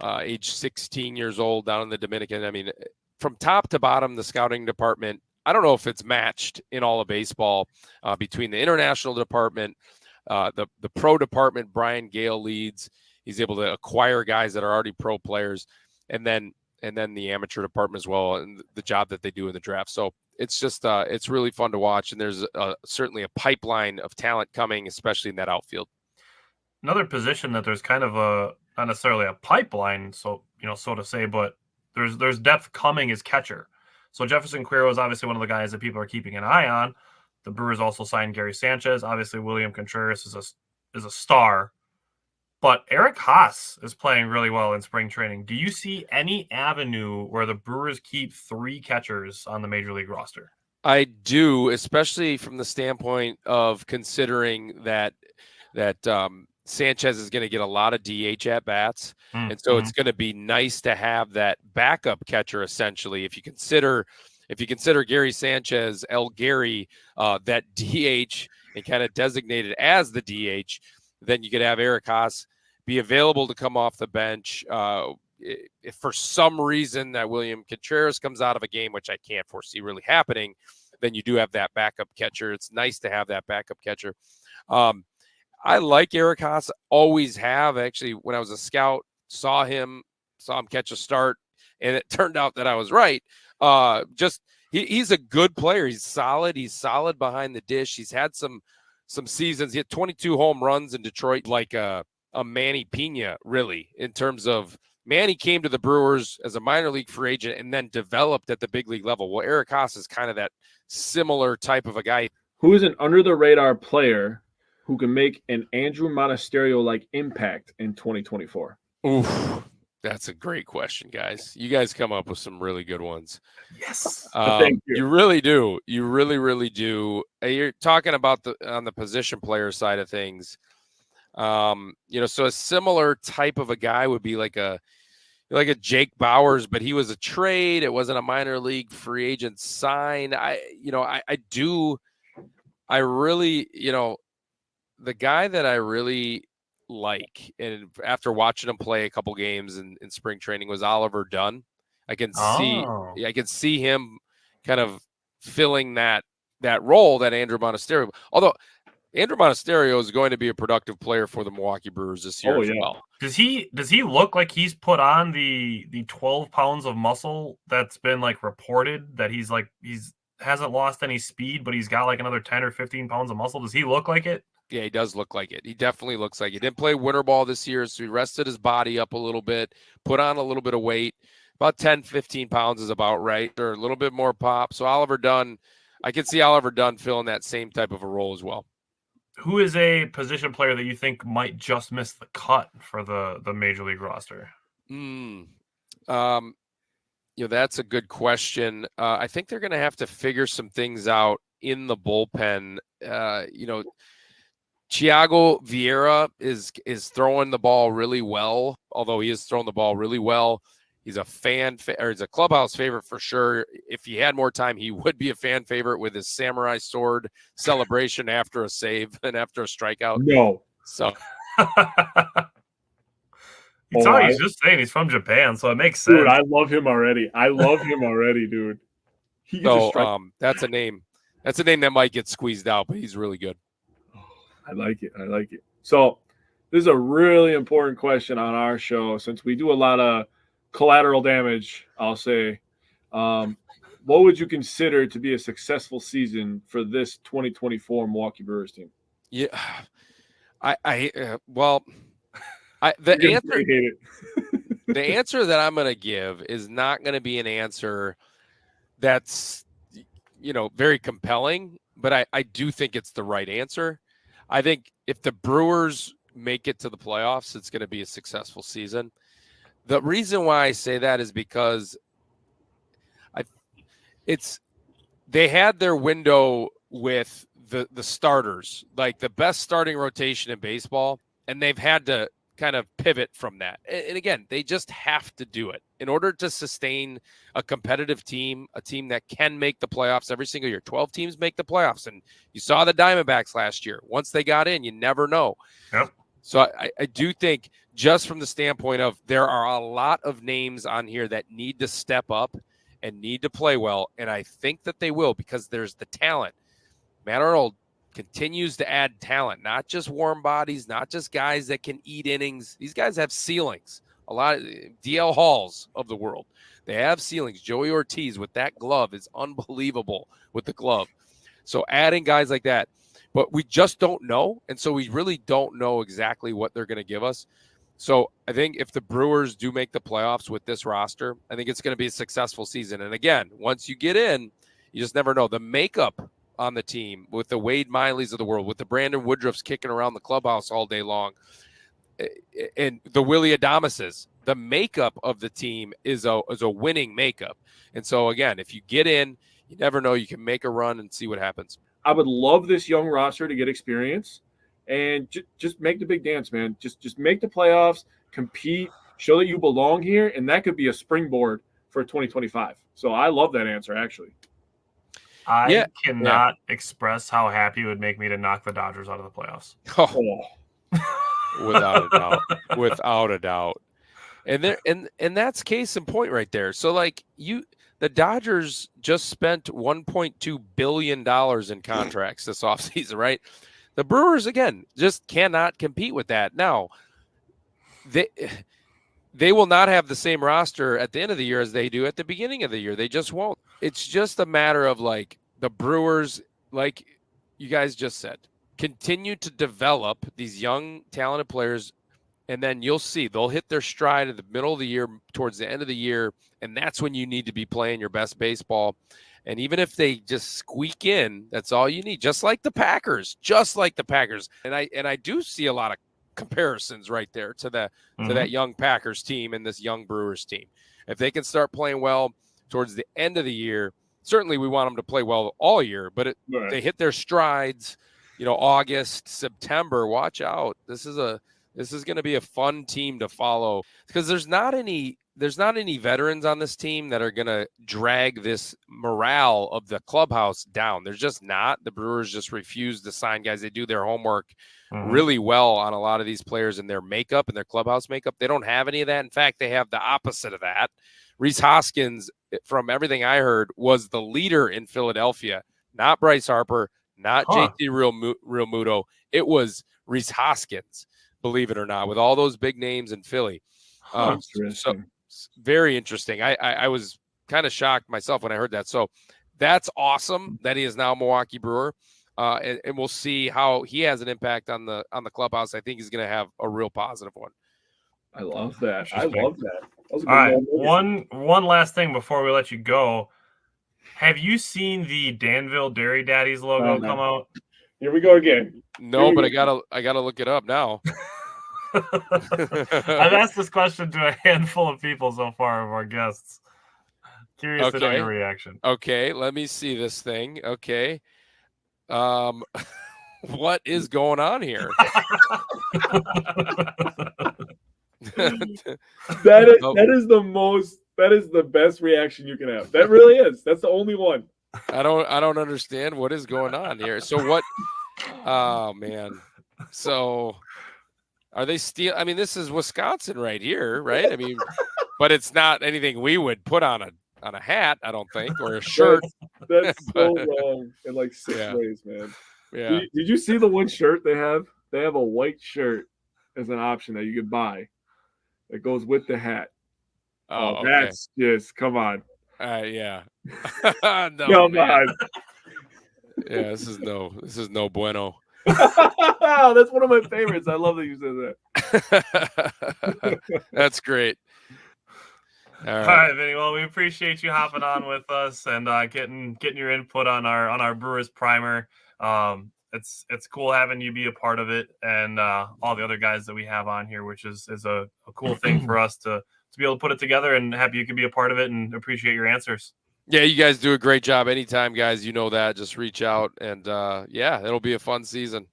age 16 years old down in the Dominican. I mean, from top to bottom, the scouting department, I don't know if it's matched in all of baseball between the international department, the pro department. Brian Gale leads. He's able to acquire guys that are already pro players, and then the amateur department as well, and the job that they do in the draft. So it's just it's really fun to watch, and there's certainly a pipeline of talent coming, especially in that outfield. Another position that there's kind of not necessarily a pipeline, so to say, but there's depth coming is catcher. So Jefferson Cuero is obviously one of the guys that people are keeping an eye on. The Brewers also signed Gary Sanchez. Obviously, William Contreras is a star, but Eric Haas is playing really well in spring training. Do you see any avenue where the Brewers keep 3 catchers on the major league roster? I do, especially from the standpoint of considering that Sanchez is going to get a lot of DH at bats. And so it's going to be nice to have that backup catcher, essentially. If you consider Gary Sanchez, El Gary, that DH, and kind of designated as the DH, then you could have Eric Haas be available to come off the bench. If for some reason that William Contreras comes out of a game, which I can't foresee really happening, then you do have that backup catcher. It's nice to have that backup catcher. I like Eric Haas, always have. Actually, when I was a scout, saw him catch a start, and it turned out that I was right. He's a good player. He's solid. He's solid behind the dish. He's had some seasons. He had 22 home runs in Detroit, like a Manny Pena, really, in terms of Manny came to the Brewers as a minor league free agent and then developed at the big league level. Well, Eric Haas is kind of that similar type of a guy. Who is an under-the-radar player who can make an Andrew Monasterio-like impact in 2024? Oof, that's a great question, guys. You guys come up with some really good ones. Yes. Thank you. You really do. You really, really do. You're talking about on the position player side of things. So a similar type of a guy would be like a Jake Bauers, but he was a trade. It wasn't a minor league free agent sign. The guy that I really like, and after watching him play a couple games in spring training, was Oliver Dunn. I can see him kind of filling that role that Andrew Monasterio. Although Andrew Monasterio is going to be a productive player for the Milwaukee Brewers this year as well. Does he look like he's put on the 12 pounds of muscle that's been like reported, that he's hasn't lost any speed, but he's got like another 10 or 15 pounds of muscle? Does he look like it? Yeah, he does look like it. He definitely looks like it. He didn't play winter ball this year, so he rested his body up a little bit, put on a little bit of weight. About 10, 15 pounds is about right, or a little bit more pop. So Oliver Dunn, I can see Oliver Dunn filling that same type of a role as well. Who is a position player that you think might just miss the cut for the major league roster? That's a good question. I think they're going to have to figure some things out in the bullpen. Thiago Vieira is throwing the ball really well, although he is throwing the ball really well. He's a he's a clubhouse favorite for sure. If he had more time, he would be a fan favorite with his samurai sword celebration after a save and after a strikeout. No. So he's just saying he's from Japan, so it makes sense. Dude, I love him already. Dude. That's a name. That's a name that might get squeezed out, but he's really good. I like it. So this is a really important question on our show since we do a lot of collateral damage, I'll say. What would you consider to be a successful season for this 2024 Milwaukee Brewers team? Yeah, the answer that I'm going to give is not going to be an answer that's, very compelling, but I do think it's the right answer. I think if the Brewers make it to the playoffs, it's going to be a successful season. The reason why I say that is because they had their window with the starters, like the best starting rotation in baseball, and they've had to kind of pivot from that. And again, they just have to do it in order to sustain a competitive team, a team that can make the playoffs every single year. 12 teams make the playoffs, and you saw the Diamondbacks last year. Once they got in, you never know. Yep. So I do think just from the standpoint of there are a lot of names on here that need to step up and need to play well, and I think that they will because there's the talent. Matt Arnold continues to add talent, not just warm bodies, not just guys that can eat innings. These guys have ceilings. A lot of DL Halls of the world, they have ceilings. Joey Ortiz with that glove is unbelievable with the glove. So adding guys like that, but we just don't know. And so we really don't know exactly what they're going to give us. So I think if the Brewers do make the playoffs with this roster, I think it's going to be a successful season. And again, once you get in, you just never know. The makeup on the team with the Wade Mileys of the world, with the Brandon Woodruffs kicking around the clubhouse all day long, and the Willie Adamases, the makeup of the team is a winning makeup. And so again, if you get in, you never know, you can make a run and see what happens. I would love this young roster to get experience and just make the big dance, man. Just make the playoffs, compete, show that you belong here, and that could be a springboard for 2025. So I love that answer, actually. I cannot express how happy it would make me to knock the Dodgers out of the playoffs. Without a doubt. And that's case in point right there. So the Dodgers just spent $1.2 billion in contracts this offseason, right? The Brewers, again, just cannot compete with that. Now, they will not have the same roster at the end of the year as they do at the beginning of the year. They just won't. It's just a matter of the Brewers, like you guys just said, continue to develop these young, talented players, and then you'll see they'll hit their stride at the middle of the year, towards the end of the year, and that's when you need to be playing your best baseball. And even if they just squeak in, that's all you need. Just like the Packers. And I do see a lot of comparisons right there to that young Packers team and this young Brewers team. If they can start playing well towards the end of the year, certainly we want them to play well all year, but they hit their strides, August, September, watch out. This is going to be a fun team to follow because there's not any veterans on this team that are going to drag this morale of the clubhouse down. There's just not. The Brewers just refuse to sign guys. They do their homework really well on a lot of these players in their makeup and their clubhouse makeup. They don't have any of that. In fact, they have the opposite of that. Rhys Hoskins, from everything I heard, was the leader in Philadelphia, not Bryce Harper, not JT Realmuto. It was Rhys Hoskins, believe it or not, with all those big names in Philly. So very interesting. I was kind of shocked myself when I heard that. So that's awesome that he is now a Milwaukee Brewer. And we'll see how he has an impact on the clubhouse. I think he's going to have a real positive one. I love that. All right, one last thing before we let you go. Have you seen the Danville Dairy Daddies logo come out? Here we go again. No, but I gotta look it up now. I've asked this question to a handful of people so far of our guests. Curious to know your reaction. Okay, let me see this thing. Okay. What is going on here? That is the best reaction you can have. That really is. That's the only one. I don't understand what is going on here. So what? Oh man. So are they steal? I mean, this is Wisconsin right here, right? I mean, but it's not anything we would put on a hat, I don't think, or a shirt. That's so wrong in like 6 ways, man. Yeah. Did you see the one shirt they have? They have a white shirt as an option that you could buy that goes with the hat. Oh, okay. That's just come on. Yeah. No, come man. on. Yeah, this is no bueno. That's one of my favorites. I love that you said that. That's great. All right, Vinny. Well, we appreciate you hopping on with us and getting your input on our Brewers primer. It's cool having you be a part of it, and all the other guys that we have on here, which is a cool thing for us to be able to put it together, and happy you can be a part of it and appreciate your answers. Yeah, you guys do a great job. Anytime, guys, you know that. Just reach out, and it'll be a fun season.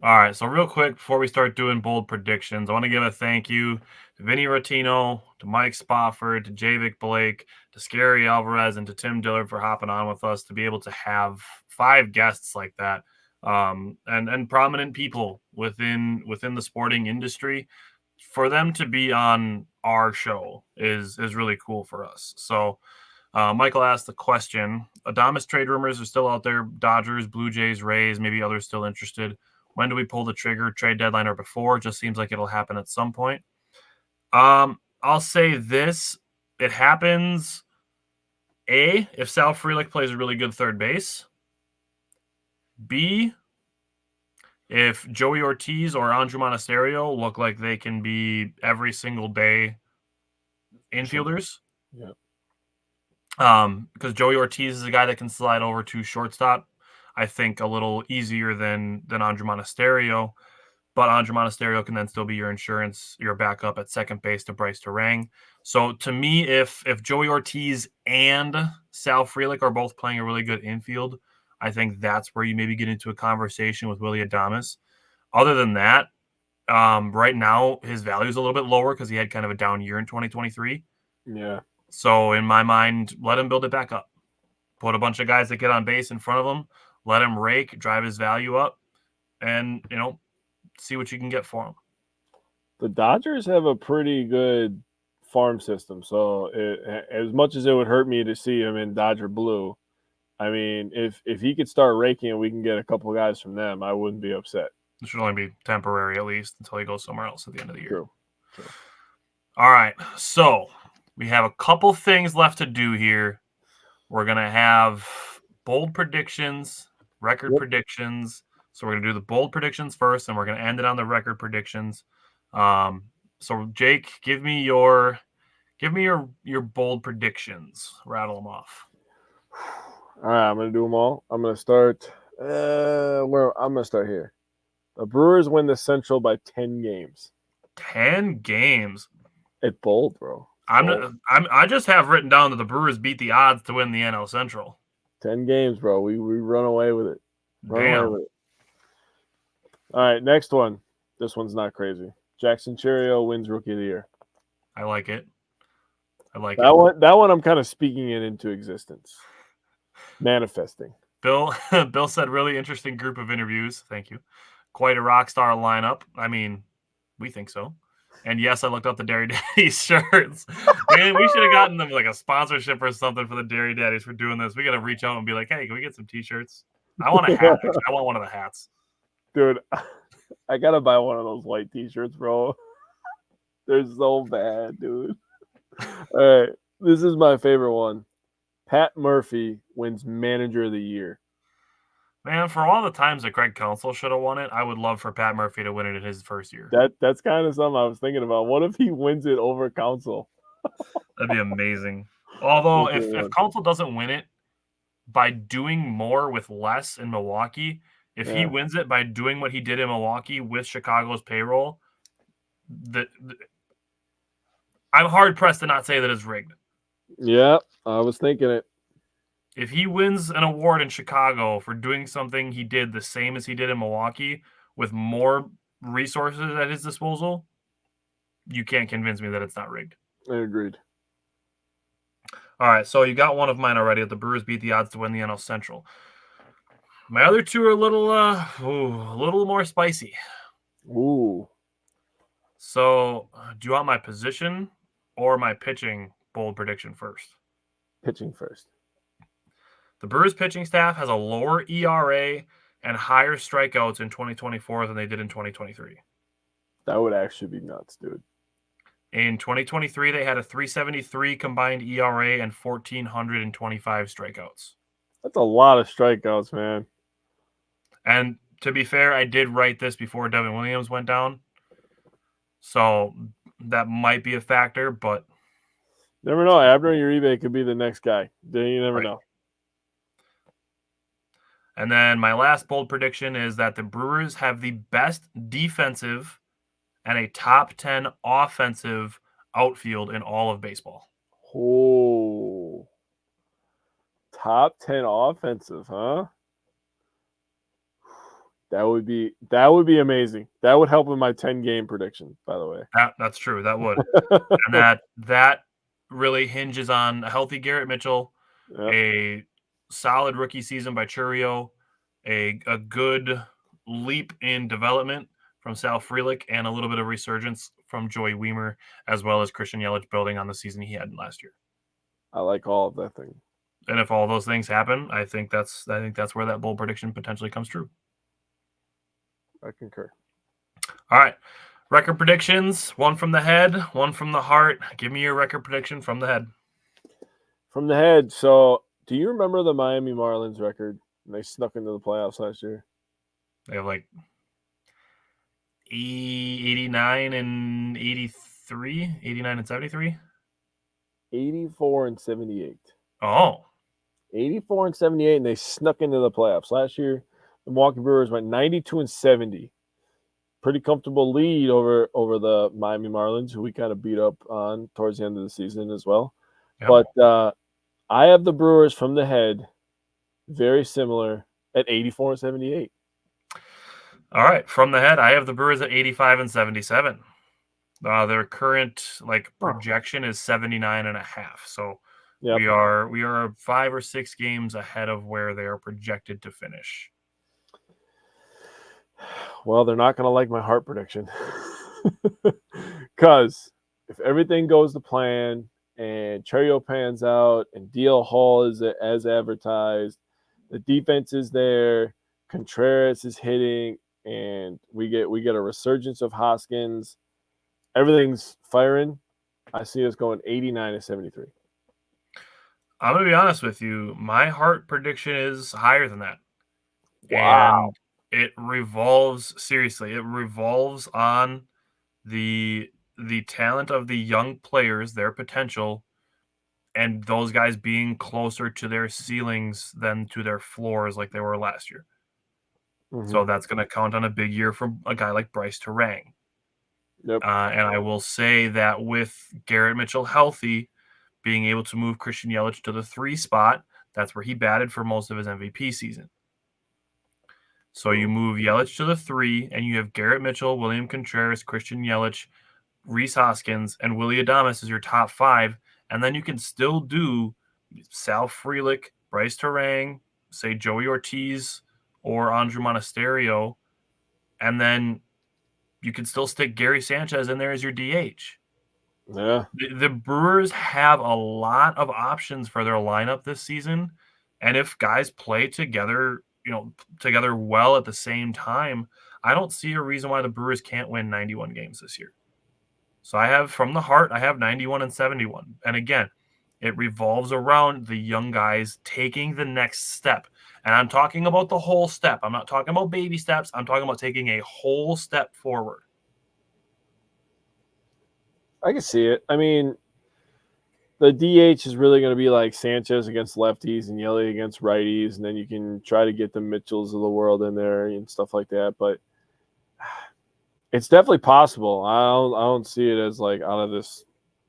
All right, so real quick before we start doing bold predictions, I want to give a thank you to Vinny Rottino, to Mike Spofford, to Javik Blake, to Scary Alvarez, and to Tim Dillard for hopping on with us to be able to have 5 guests like that, and prominent people within the sporting industry. For them to be on our show is really cool for us. So Michael asked the question, Adames trade rumors are still out there, Dodgers, Blue Jays, Rays, maybe others still interested. When do we pull the trigger? Trade deadline or before? Just seems like it'll happen at some point. I'll say this. It happens, A, if Sal Frelick plays a really good third base. B, if Joey Ortiz or Andrew Monasterio look like they can be every single day infielders. Yeah. Because Joey Ortiz is a guy that can slide over to shortstop, I think a little easier than Andrew Monasterio, but Andrew Monasterio can then still be your insurance, your backup at second base to Bryce Terang. So to me, if Joey Ortiz and Sal Frelick are both playing a really good infield, I think that's where you maybe get into a conversation with Willy Adames. Other than that, right now his value is a little bit lower because he had kind of a down year in 2023. Yeah. So in my mind, let him build it back up. Put a bunch of guys that get on base in front of him. Let him rake, drive his value up, and, see what you can get for him. The Dodgers have a pretty good farm system. So as much as it would hurt me to see him in Dodger blue, I mean, if he could start raking and we can get a couple of guys from them, I wouldn't be upset. It should only be temporary at least until he goes somewhere else at the end of the year. True. All right. So we have a couple things left to do here. We're going to have bold predictions, record predictions. So we're going to do the bold predictions first, and we're going to end it on the record predictions. So Jake, give me your bold predictions. Rattle them off. All right, I'm going to do them all. I'm going to start I'm going to start here. The Brewers win the Central by 10 games. 10 games. It's bold, bro. I just have written down that the Brewers beat the odds to win the NL Central. 10 games, bro. We run away with it. Damn. Away with it. All right, next one. This one's not crazy. Jackson Chourio wins Rookie of the Year. I like it. That one I'm kind of speaking it into existence. Manifesting. Bill said really interesting group of interviews. Thank you. Quite a rock star lineup. I mean, we think so. And yes, I looked up the Dairy Daddies shirts. Man, we should have gotten them like a sponsorship or something for the Dairy Daddies for doing this. We got to reach out and be like, hey, can we get some T-shirts? I want a hat. Actually. I want one of the hats. Dude, I got to buy one of those white T-shirts, bro. They're so bad, dude. All right, this is my favorite one. Pat Murphy wins Manager of the Year. Man, for all the times that Craig Counsell should have won it, I would love for Pat Murphy to win it in his first year. That's kind of something I was thinking about. What if he wins it over Counsell? That'd be amazing. Although, That's a if good one. Council doesn't win it by doing more with less in Milwaukee, if he Yeah. wins it by doing what he did in Milwaukee with Chicago's payroll, I'm hard pressed to not say that it's rigged. Yeah, I was thinking it. If he wins an award in Chicago for doing something he did the same as he did in Milwaukee with more resources at his disposal, you can't convince me that it's not rigged. I agreed. All right, so you got one of mine already. The Brewers beat the odds to win the NL Central. My other two are a little more spicy. Ooh. So, do you want my position or my pitching bold prediction first? Pitching first. The Brewers pitching staff has a lower ERA and higher strikeouts in 2024 than they did in 2023. That would actually be nuts, dude. In 2023, they had a 3.73 combined ERA and 1,425 strikeouts. That's a lot of strikeouts, man. And to be fair, I did write this before Devin Williams went down. So that might be a factor, but Never know. Abner Uribe could be the next guy. You never Right. know. And then my last bold prediction is that the Brewers have the best defensive and a top 10 offensive outfield in all of baseball. Oh. Top 10 offensive, huh? That would be amazing. That would help with my 10-game prediction, by the way. That's true. That would. And that really hinges on a healthy Garrett Mitchell, Yep. a solid rookie season by Churio, a good leap in development from Sal Frelick, and a little bit of resurgence from Joey Weimer, as well as Christian Yelich building on the season he had last year. I like all of that thing. And if all those things happen, I think that's where that bold prediction potentially comes true. I concur. All right. Record predictions, one from the head, one from the heart. Give me your record prediction from the head. From the head, so do you remember the Miami Marlins record? They snuck into the playoffs last year. They have like 89 and 83, 89 and 73. 84 and 78. Oh, 84 and 78, and they snuck into the playoffs. Last year, the Milwaukee Brewers went 92 and 70. Pretty comfortable lead over the Miami Marlins, who we kind of beat up on towards the end of the season as well. yep. But I have the Brewers from the head, very similar, at 84 and 78. All right. From the head, I have the Brewers at 85 and 77. Their current projection is 79 and a half. So Yep. we are 5 or 6 games ahead of where they are projected to finish. Well, they're not going to like my heart prediction. Because if everything goes to plan and Churio pans out and DL Hall is as advertised, the defense is there, Contreras is hitting, and we get a resurgence of Hoskins, everything's firing, I see us going 89 to 73. I'm going to be honest with you. My heart prediction is higher than that. Wow. And it revolves on the talent of the young players, their potential, and those guys being closer to their ceilings than to their floors like they were last year. Mm-hmm. So that's going to count on a big year from a guy like Bryce Terang. Yep. And I will say that with Garrett Mitchell healthy, being able to move Christian Yelich to the 3 spot, that's where he batted for most of his MVP season. So you move Yelich to the 3, and you have Garrett Mitchell, William Contreras, Christian Yelich, Rhys Hoskins, and Willy Adames as your top 5. And then you can still do Sal Frelick, Bryce Terang, say Joey Ortiz or Andrew Monasterio. And then you can still stick Gary Sanchez in there as your DH. Yeah. The Brewers have a lot of options for their lineup this season. And if guys play together well at the same time, I don't see a reason why the Brewers can't win 91 games this year. So I have, from the heart, I have 91 and 71. And again, it revolves around the young guys taking the next step. And I'm talking about the whole step. I'm not talking about baby steps. I'm talking about taking a whole step forward. I can see it. I mean, the DH is really going to be like Sanchez against lefties and Yelly against righties, and then you can try to get the Mitchells of the world in there and stuff like that. But it's definitely possible. I don't see it as like out of this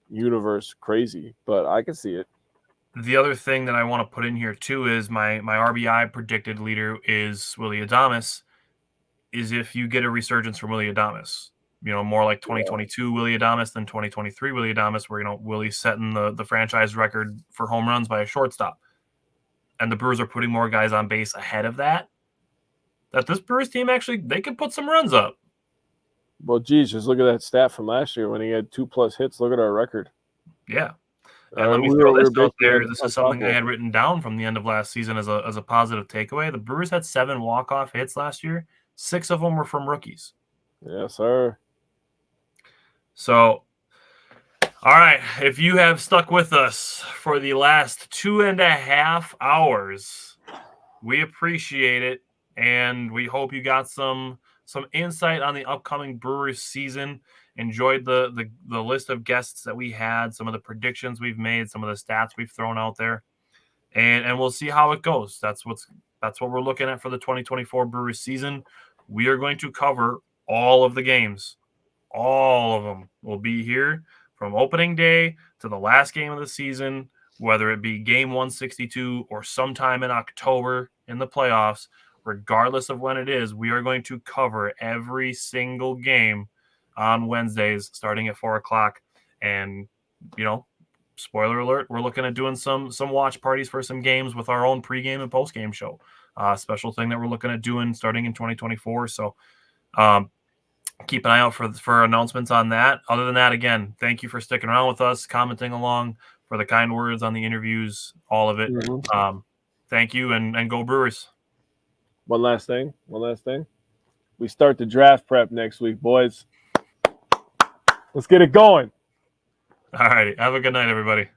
universe crazy, but I can see it. The other thing that I want to put in here too is my RBI predicted leader is Willy Adames. Is if you get a resurgence from Willy Adames, more like 2022 Willy Adames than 2023 Willy Adames, where Willie's setting the franchise record for home runs by a shortstop, and the Brewers are putting more guys on base ahead of that. That this Brewers team actually they could put some runs up. Well, geez, just look at that stat from last year when he had 2+ hits. Look at our record. Yeah. And let me throw this out there. This is something I unstoppable. had written down from the end of last season as a positive takeaway. The Brewers had 7 walk-off hits last year. 6 of them were from rookies. Yes, sir. So, all right. If you have stuck with us for the last 2.5 hours, we appreciate it. And we hope you got some insight on the upcoming Brewers season. Enjoyed the list of guests that we had, some of the predictions we've made, some of the stats we've thrown out there, and we'll see how it goes. That's what we're looking at for the 2024 Brewers season. We are going to cover all of the games. All of them will be here from opening day to the last game of the season, whether it be game 162 or sometime in October in the playoffs. Regardless of when it is, we are going to cover every single game on Wednesdays starting at 4:00. And, spoiler alert, we're looking at doing some watch parties for some games with our own pregame and postgame show. Special thing that we're looking at doing starting in 2024. So keep an eye out for announcements on that. Other than that, again, thank you for sticking around with us, commenting along, for the kind words on the interviews, all of it. Mm-hmm. Thank you, and go Brewers. One last thing. We start the draft prep next week, boys. Let's get it going. All righty. Have a good night, everybody.